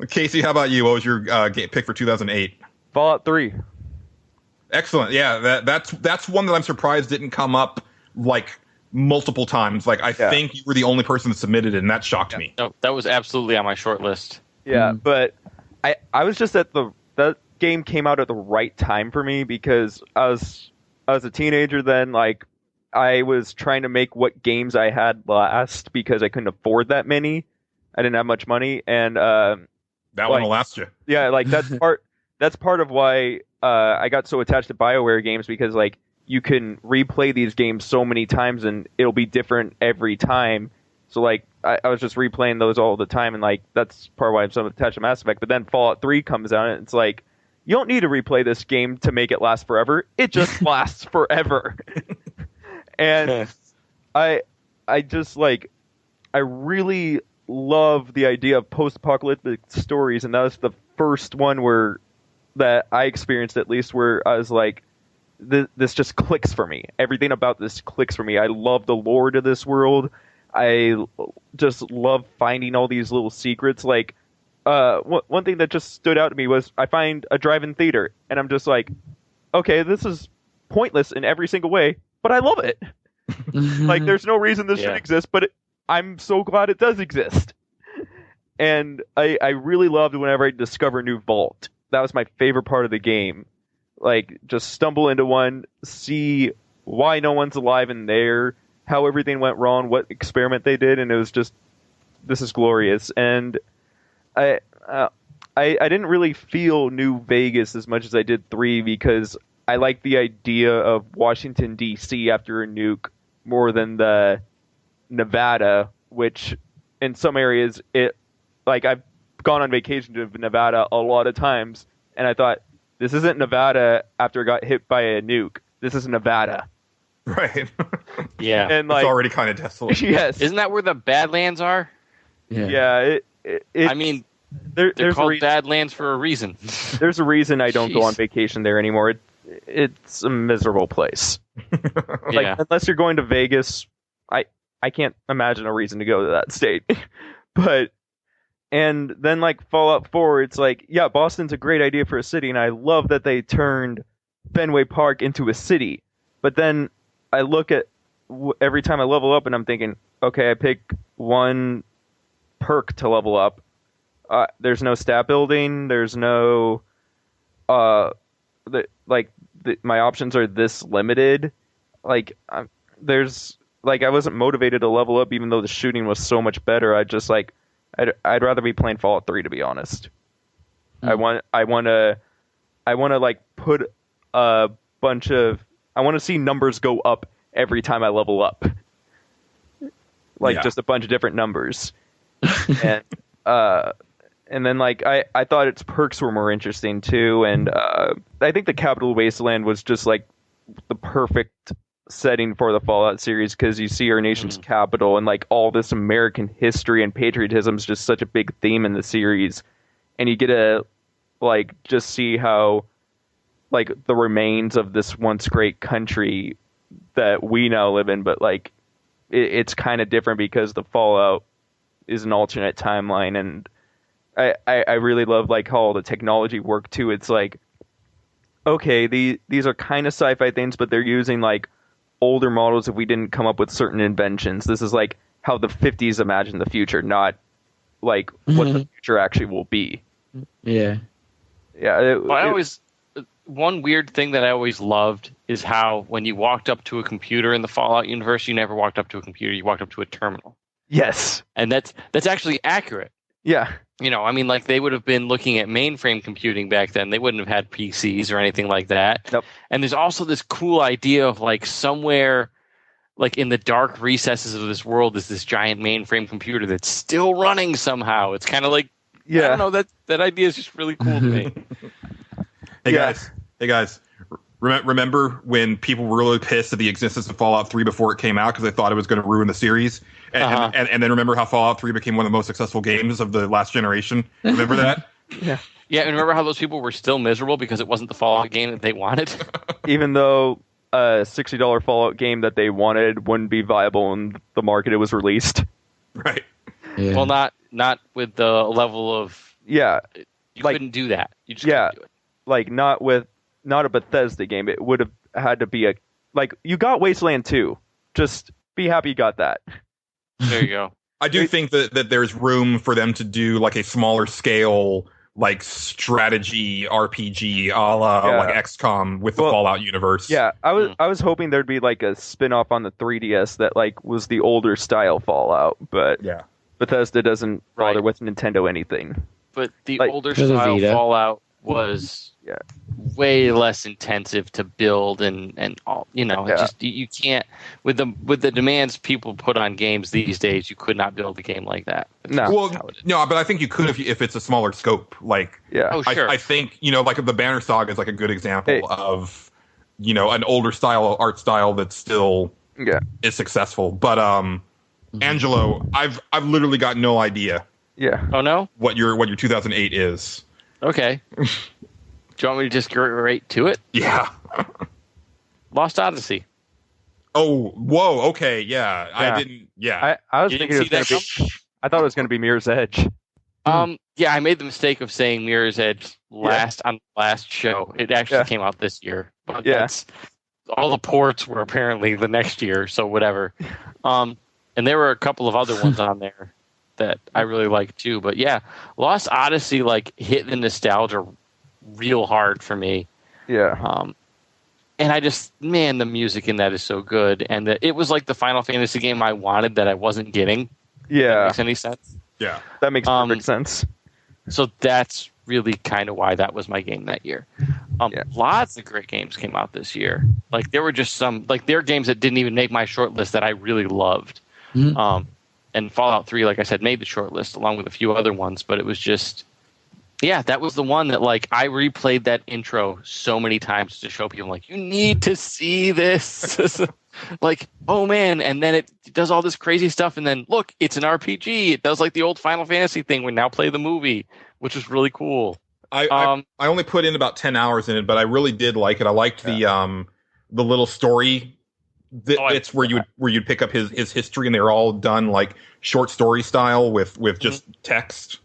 Casey, how about you? What was your pick for 2008? Fallout 3. Excellent. Yeah, that's one that I'm surprised didn't come up like multiple times. Like I think you were the only person that submitted it, and that shocked me. No, that was absolutely on my short list. Yeah, but I was just at that game came out at the right time for me, because I was a teenager then. Like, I was trying to make what games I had last, because I couldn't afford that many. I didn't have much money, and that one will last you. Yeah, like that's part of why I got so attached to BioWare games, because like you can replay these games so many times and it'll be different every time. So like I was just replaying those all the time, and like that's part of why I'm so attached to Mass Effect. But then Fallout 3 comes out, and it's like, you don't need to replay this game to make it last forever. It just lasts forever. And I just like, I really love the idea of post-apocalyptic stories, and that was the first one that I experienced, at least, where I was like, this just clicks for me. Everything about this clicks for me. I love the lore to this world. I just love finding all these little secrets. Like, one thing that just stood out to me was I find a drive-in theater, and I'm just like, okay, this is pointless in every single way, but I love it. Like, there's no reason this should exist, but I'm so glad it does exist. And I really loved whenever I discover a new vault. That was my favorite part of the game. Like, just stumble into one, see why no one's alive in there, how everything went wrong, what experiment they did, and it was just, this is glorious. And I didn't really feel New Vegas as much as I did 3, because I like the idea of Washington, D.C. after a nuke more than the Nevada, which in some areas, like, I've gone on vacation to Nevada a lot of times, and I thought, this isn't Nevada after it got hit by a nuke. This is Nevada. Right. Yeah. And like, it's already kind of desolate. Yes. Isn't that where the Badlands are? Yeah. I mean, they're called Badlands for a reason. There's a reason I don't go on vacation there anymore. It's a miserable place. Like, unless you're going to Vegas, I can't imagine a reason to go to that state. And then like Fallout 4, it's like, yeah, Boston's a great idea for a city, and I love that they turned Fenway Park into a city. But then I look at every time I level up, and I'm thinking, okay, I pick one perk to level up. There's no stat building. There's no my options are this limited. Like, I wasn't motivated to level up, even though the shooting was so much better. I'd rather be playing Fallout 3, to be honest. I want to like put a bunch of. I want to see numbers go up every time I level up, like just a bunch of different numbers, and then like I thought its perks were more interesting too, and I think the Capital Wasteland was just like the perfect setting for the Fallout series because you see our nation's capital and like all this American history and patriotism is just such a big theme in the series, and you get to like just see how like the remains of this once great country that we now live in, but like it's kind of different because the Fallout is an alternate timeline, and I really love like how all the technology worked too. It's like, okay, these are kind of sci-fi things, but they're using like older models if we didn't come up with certain inventions. This is like how the 50s imagined the future, not like what the future actually will be. Yeah. Yeah. One weird thing that I always loved is how when you walked up to a computer in the Fallout universe, you never walked up to a computer, you walked up to a terminal. Yes. And that's actually accurate. Yeah. You know, I mean, like they would have been looking at mainframe computing back then. They wouldn't have had PCs or anything like that. Nope. And there's also this cool idea of like somewhere like in the dark recesses of this world is this giant mainframe computer that's still running somehow. It's kind of like, I don't know, that idea is just really cool to me. Hey guys, remember when people were really pissed at the existence of Fallout 3 before it came out because they thought it was going to ruin the series? And then remember how Fallout 3 became one of the most successful games of the last generation? Remember that? Yeah, and remember how those people were still miserable because it wasn't the Fallout game that they wanted? Even though a $60 Fallout game that they wanted wouldn't be viable in the market it was released. Right. Yeah. Well, not with the level of... Yeah. You couldn't do that. You just couldn't do it. Like, not a Bethesda game. It would have had to be you got Wasteland 2. Just be happy you got that. There you go. I do think that there's room for them to do like a smaller scale, like strategy RPG a la like XCOM with the Fallout universe. Yeah, I was hoping there'd be like a spin-off on the 3DS that like was the older style Fallout, but Bethesda doesn't bother with Nintendo anything. But the older style Fallout was way less intensive to build and all, you know, just you can't with the demands people put on games these days, you could not build a game like that. No, but I think you could if it's a smaller scope. Like, sure. I think, you know, like the Banner Saga is like a good example of, you know, an older style art style that still is successful. But Angelo, I've literally got no idea. Yeah. Oh no? What your 2008 is. Okay. Do you want me to just get right to it? Yeah. Lost Odyssey. Oh, whoa. Okay. Yeah. I didn't. Yeah. I was thinking it was going to be. I thought it was going to be Mirror's Edge. Yeah, I made the mistake of saying Mirror's Edge on the last show. It actually came out this year. But all the ports were apparently the next year, so whatever. And there were a couple of other ones on there that I really liked too. But yeah, Lost Odyssey like hit the nostalgia real hard for me. Yeah. And I just, man, the music in that is so good. And it was like the Final Fantasy game I wanted that I wasn't getting. Yeah. If that makes any sense? Yeah. That makes perfect sense. So that's really kind of why that was my game that year. Lots of great games came out this year. Like there were just some, like there are games that didn't even make my short list that I really loved. Mm-hmm. And Fallout 3, like I said, made the short list along with a few other ones, but it was just, that was the one that like I replayed that intro so many times to show people like, you need to see this. Like, oh man, and then it does all this crazy stuff, and then look, it's an RPG. It does like the old Final Fantasy thing. We now play the movie, which is really cool. I only put in about 10 hours in it, but I really did like it. I liked the little story bits where you'd pick up his history, and they were all done like short story style with just text.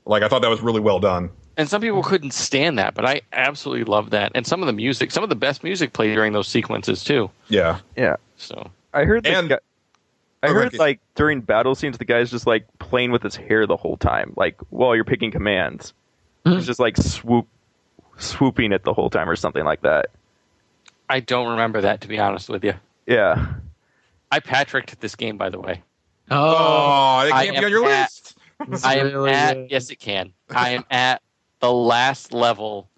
Like I thought that was really well done. And some people couldn't stand that, but I absolutely love that. And some of the music, some of the best music played during those sequences too. Yeah. Yeah. So I heard like during battle scenes, the guy's just like playing with his hair the whole time, like while you're picking commands. He's just like swooping it the whole time or something like that. I don't remember that, to be honest with you. Yeah. I Patricked this game, by the way. Oh, it can't be on your list. I am at, yes, it can. I am at the last level,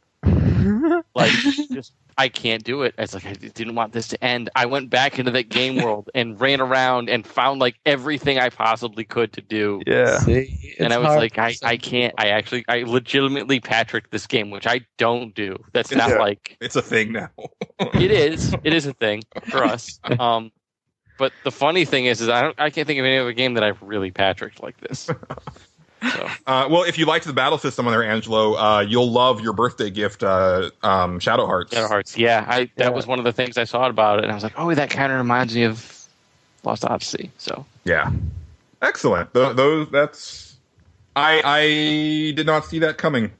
like, just I can't do it. It's like I didn't want this to end. I went back into that game world and ran around and found like everything I possibly could to do. Yeah. See, And I was hard like, I can't. I legitimately Patrick this game, which I don't do. That's not Yeah. like It's a thing now. it is. It is a thing for us. But the funny thing is I can't think of any other game that I've really Patricked like this. So. Well, if you liked the battle system on there, Angelo, you'll love your birthday gift, Shadow Hearts. Shadow Hearts, yeah. That was one of the things I saw about it, and I was like, oh, that kind of reminds me of Lost Odyssey. So Yeah, excellent. I did not see that coming.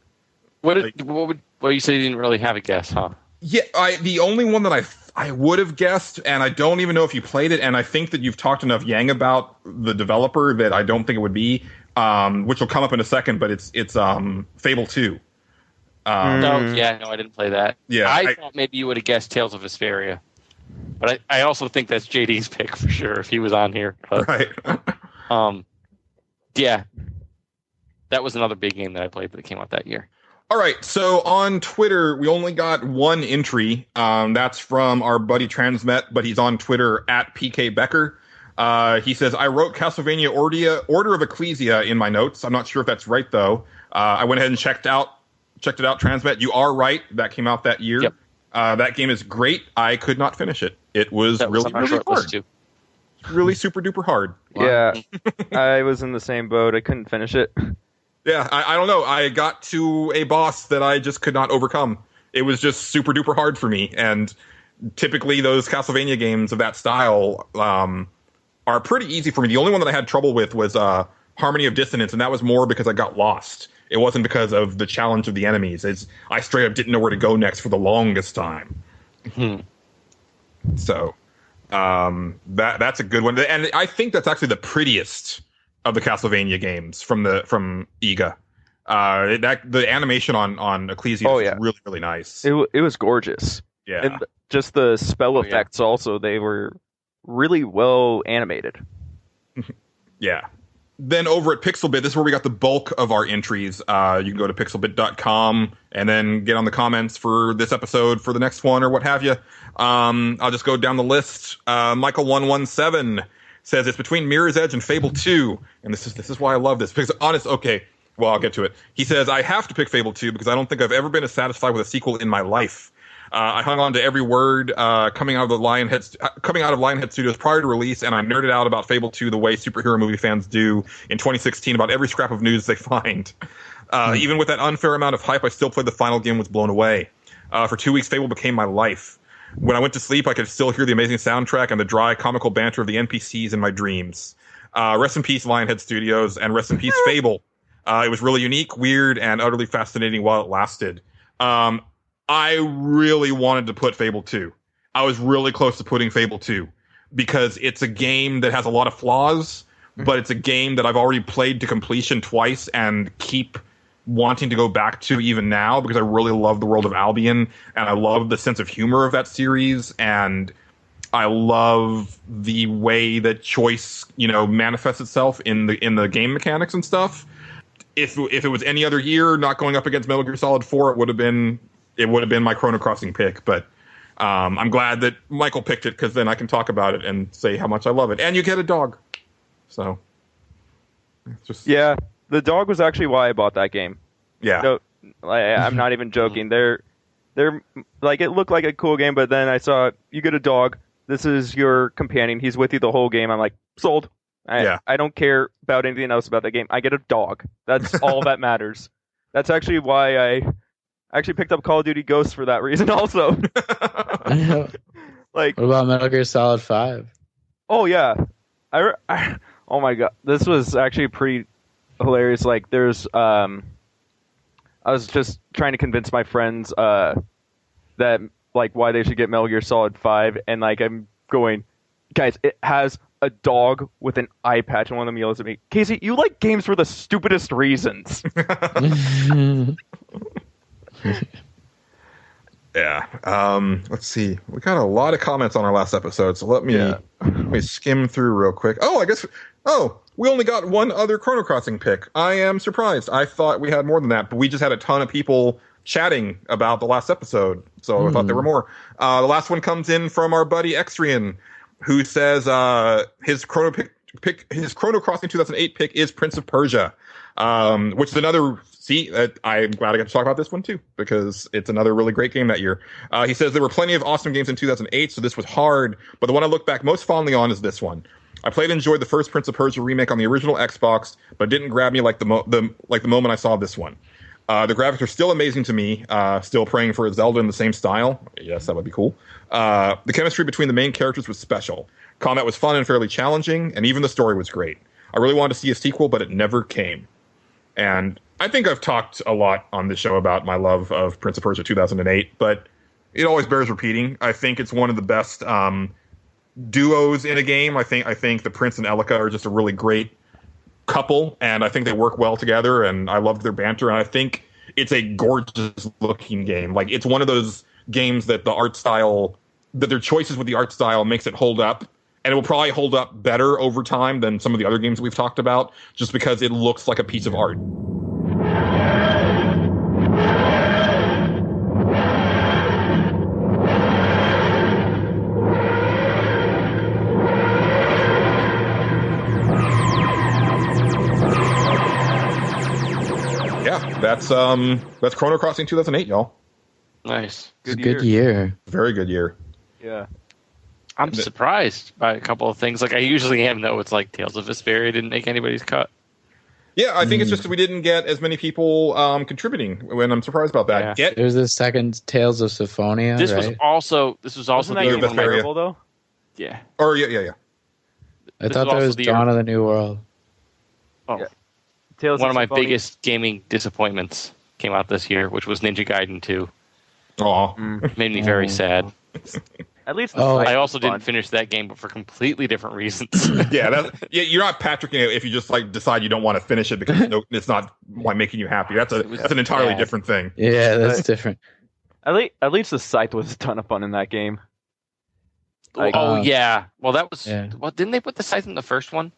What you said you didn't really have a guess, huh? Yeah, the only one that I would have guessed, and I don't even know if you played it, and I think that you've talked enough yang about the developer that I don't think it would be, which will come up in a second, but it's Fable 2. No, I didn't play that. Yeah, I thought maybe you would have guessed Tales of Vesperia. But I also think that's JD's pick for sure if he was on here. But, right. Yeah. That was another big game that I played that came out that year. All right, so on Twitter, we only got one entry. That's from our buddy Transmet, but he's on Twitter at PK Becker. He says, I wrote Castlevania Order of Ecclesia in my notes. I'm not sure if that's right, though. I went ahead and checked it out, Transmet. You are right. That came out that year. Yep. That game is great. I could not finish it. It was really hard. Too. Really super duper hard. Yeah, I was in the same boat. I couldn't finish it. Yeah, I don't know. I got to a boss that I just could not overcome. It was just super duper hard for me. And typically those Castlevania games of that style are pretty easy for me. The only one that I had trouble with was Harmony of Dissonance, and that was more because I got lost. It wasn't because of the challenge of the enemies. I straight up didn't know where to go next for the longest time. So that's a good one. And I think that's actually the prettiest of the Castlevania games from Iga. The animation on Ecclesia is really, really nice. It was gorgeous. Yeah. And just the spell effects also, they were really well animated. Yeah. Then over at Pixelbit, this is where we got the bulk of our entries. You can go to pixelbit.com and then get on the comments for this episode, for the next one, or what have you. I'll just go down the list. Michael117 says it's between Mirror's Edge and Fable 2. And this is why I love this. Because well, I'll get to it. He says, I have to pick Fable 2 because I don't think I've ever been as satisfied with a sequel in my life. I hung on to every word coming out of Lionhead Studios prior to release, and I nerded out about Fable 2 the way superhero movie fans do in 2016 about every scrap of news they find. Even with that unfair amount of hype, I still played the final game, was blown away. For 2 weeks, Fable became my life. When I went to sleep, I could still hear the amazing soundtrack and the dry, comical banter of the NPCs in my dreams. Rest in peace, Lionhead Studios, and rest in peace, Fable. It was really unique, weird, and utterly fascinating while it lasted. I really wanted to put Fable 2. I was really close to putting Fable 2 because it's a game that has a lot of flaws, but it's a game that I've already played to completion twice and keep wanting to go back to even now because I really love the world of Albion and I love the sense of humor of that series and I love the way that choice, manifests itself in the game mechanics and stuff. If it was any other year, not going up against Metal Gear Solid 4, it would have been my Chrono Crossing pick. But I'm glad that Michael picked it because then I can talk about it and say how much I love it. And you get a dog, so the dog was actually why I bought that game. Yeah, no, I'm not even joking. They're like it looked like a cool game, but then I saw you get a dog. This is your companion. He's with you the whole game. I'm like, sold. I don't care about anything else about that game. I get a dog. That's all that matters. That's actually why I actually picked up Call of Duty Ghosts for that reason also. Like, what about Metal Gear Solid 5? Oh yeah. Oh my god. This was actually pretty hilarious. Like there's I was just trying to convince my friends that like why they should get Metal Gear Solid 5 and like I'm going, guys, it has a dog with an eye patch, and one of them yells at me, Casey, you like games for the stupidest reasons. Yeah. Let's see. We got a lot of comments on our last episode, so let me skim through real quick. We only got one other Chrono Crossing pick. I am surprised. I thought we had more than that, but we just had a ton of people chatting about the last episode, so I thought there were more. The last one comes in from our buddy Extrian, who says his Chrono Crossing 2008 pick is Prince of Persia, which is another. I'm glad I got to talk about this one too, because it's another really great game that year. He says there were plenty of awesome games in 2008, so this was hard, but the one I look back most fondly on is this one. I played and enjoyed the first Prince of Persia remake on the original Xbox, but it didn't grab me like the moment I saw this one. The graphics are still amazing to me. Still praying for a Zelda in the same style. Yes, that would be cool. The chemistry between the main characters was special. Combat was fun and fairly challenging, and even the story was great. I really wanted to see a sequel, but it never came. And I think I've talked a lot on this show about my love of Prince of Persia 2008, but it always bears repeating. I think it's one of the best duos in a game. I think the Prince and Elika are just a really great couple, and I think they work well together, and I loved their banter, and I think it's a gorgeous looking game. Like, it's one of those games that their choices with the art style makes it hold up, and it will probably hold up better over time than some of the other games we've talked about, just because it looks like a piece of art. Yeah, that's Chrono Crossing 2008, y'all. Nice. Good year. Very good year. Yeah. I'm surprised by a couple of things. Like, I usually am, though. It's like Tales of Vesperia didn't make anybody's cut. Yeah, I think it's just we didn't get as many people contributing, and I'm surprised about that. Yeah. There's the second Tales of Symphonia. This right? was also Wasn't that the game Vesperia. terrible, though? yeah. Or yeah. I thought there was Dawn of the New World. Oh, Yeah. Tales one of my Symphonia. biggest gaming disappointments came out this year, which was Ninja Gaiden 2. Aw. Made me very sad. At least the Oh. site I also was fun. didn't finish that game, but for completely different reasons. Yeah, you're not Patrick if you just like decide you don't want to finish it because it's not making you happy. That's an entirely bad. different thing. Yeah, that's different. At least the scythe was a ton of fun in that game. Like, yeah. Well, that was. Yeah. Well, didn't they put the scythe in the first one?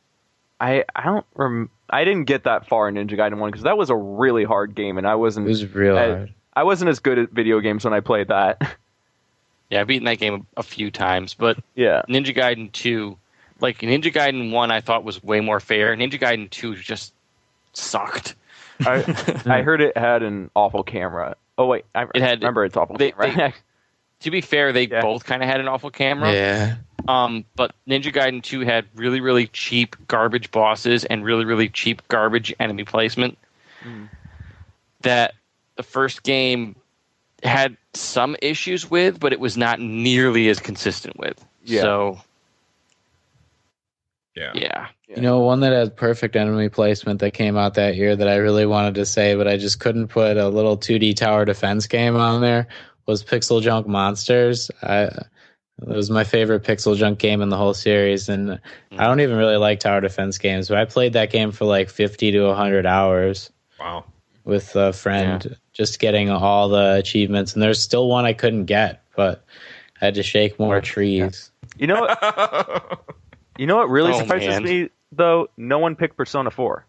I didn't get that far in Ninja Gaiden 1 because that was a really hard game, and I It wasn't was real hard. I wasn't as good at video games when I played that. Yeah, I've beaten that game a few times, but Yeah. Ninja Gaiden 2, like Ninja Gaiden 1, I thought was way more fair. Ninja Gaiden 2 just sucked. I heard it had an awful camera. Oh wait, I remember it's awful camera. To be fair, they Yeah. both kind of had an awful camera. Yeah. But Ninja Gaiden 2 had really, really cheap garbage bosses and really, really cheap garbage enemy placement. That the first game had some issues with, but it was not nearly as consistent with. Yeah. So, Yeah. You know, one that has perfect enemy placement that came out that year that I really wanted to say, but I just couldn't put a little 2D tower defense game on there was Pixel Junk Monsters. It was my favorite Pixel Junk game in the whole series, and I don't even really like tower defense games, but I played that game for like 50 to 100 hours. Wow. With a friend, just getting all the achievements, and there's still one I couldn't get, but I had to shake more trees. You know what? You know what really surprises me though? No one picked Persona 4.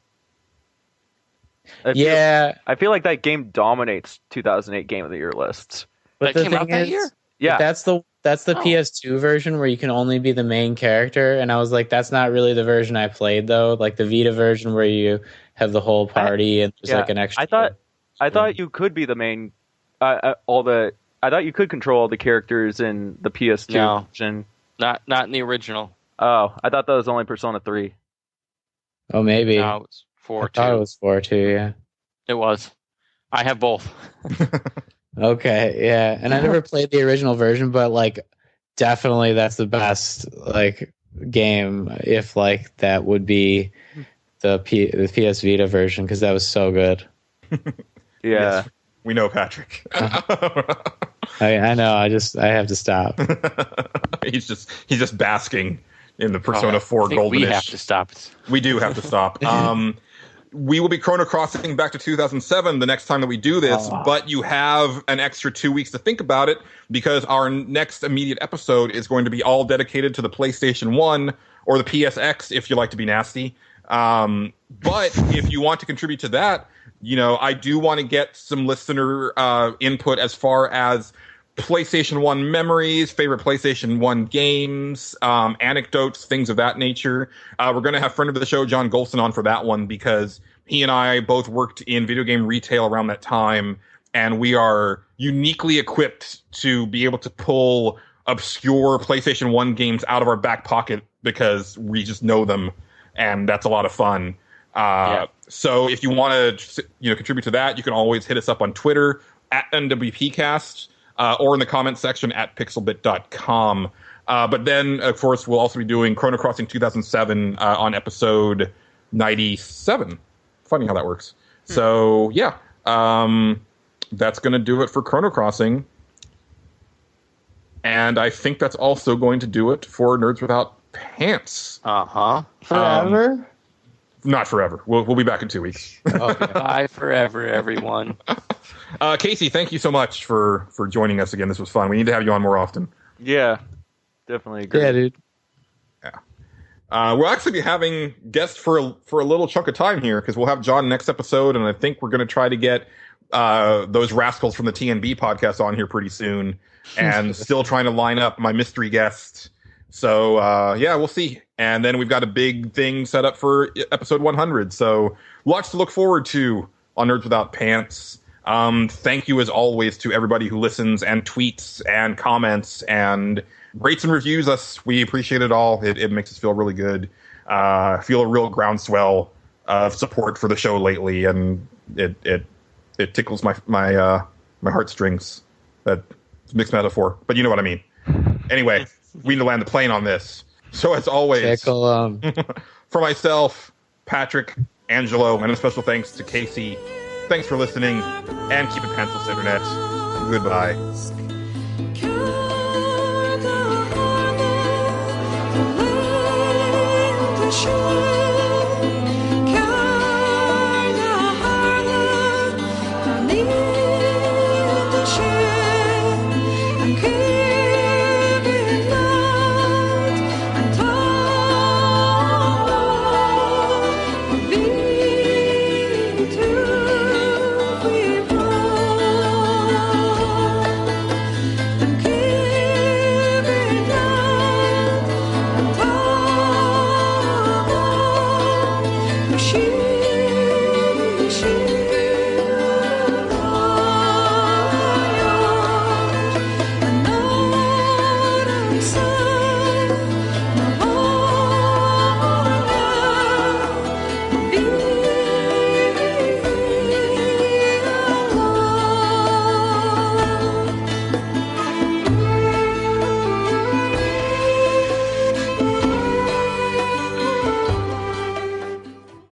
I feel like that game dominates 2008 Game of the Year lists. But that came out that year? Yeah, that's the PS2 version where you can only be the main character, and I was like, that's not really the version I played though. Like the Vita version where you have the whole party and there's like an extra. I thought you could be the main. I thought you could control all the characters in the PS2 version. Not in the original. Oh, I thought that was only Persona 3. Oh, maybe. No, it was 4 I thought it was 4 too. Yeah. It was. I have both. Okay, yeah, and I never played the original version, but like, definitely that's the best like game. If like that would be the PS Vita version because that was so good. Yeah, yes, we know Patrick. I know. I have to stop. he's just basking in the Persona 4 golden. We have to stop. We do have to stop. we will be Chrono Crossing back to 2007 the next time that we do this, but you have an extra 2 weeks to think about it because our next immediate episode is going to be all dedicated to the PlayStation 1 or the PSX if you like to be nasty. But if you want to contribute to that, I do want to get some listener input as far as PlayStation 1 memories, favorite PlayStation 1 games, anecdotes, things of that nature. We're going to have friend of the show, John Golson, on for that one because he and I both worked in video game retail around that time, and we are uniquely equipped to be able to pull obscure PlayStation 1 games out of our back pocket because we just know them, and that's a lot of fun. So if you want to contribute to that, you can always hit us up on Twitter at NWPcast. Or in the comments section at pixelbit.com. But then, of course, we'll also be doing Chrono Crossing 2007 on episode 97. Funny how that works. So, yeah. That's going to do it for Chrono Crossing. And I think that's also going to do it for Nerds Without Pants. Forever? Not forever. We'll be back in 2 weeks. Okay. Bye forever, everyone. Casey, thank you so much for joining us again. This was fun. We need to have you on more often. Yeah, definitely agree. Yeah, dude. Yeah. We'll actually be having guests for a little chunk of time here because we'll have John next episode, and I think we're going to try to get those rascals from the TNB podcast on here pretty soon, and still trying to line up my mystery guest. So, we'll see. And then we've got a big thing set up for episode 100. So lots to look forward to on Nerds Without Pants. Thank you, as always, to everybody who listens and tweets and comments and rates and reviews us. We appreciate it all. It makes us feel really good. Feel a real groundswell of support for the show lately, and it tickles my heartstrings. That's a mixed metaphor, but you know what I mean. Anyway, we need to land the plane on this. So as always, for myself, Patrick, Angelo, and a special thanks to Casey. Thanks for listening, and keep it pantsless, Internet. Goodbye.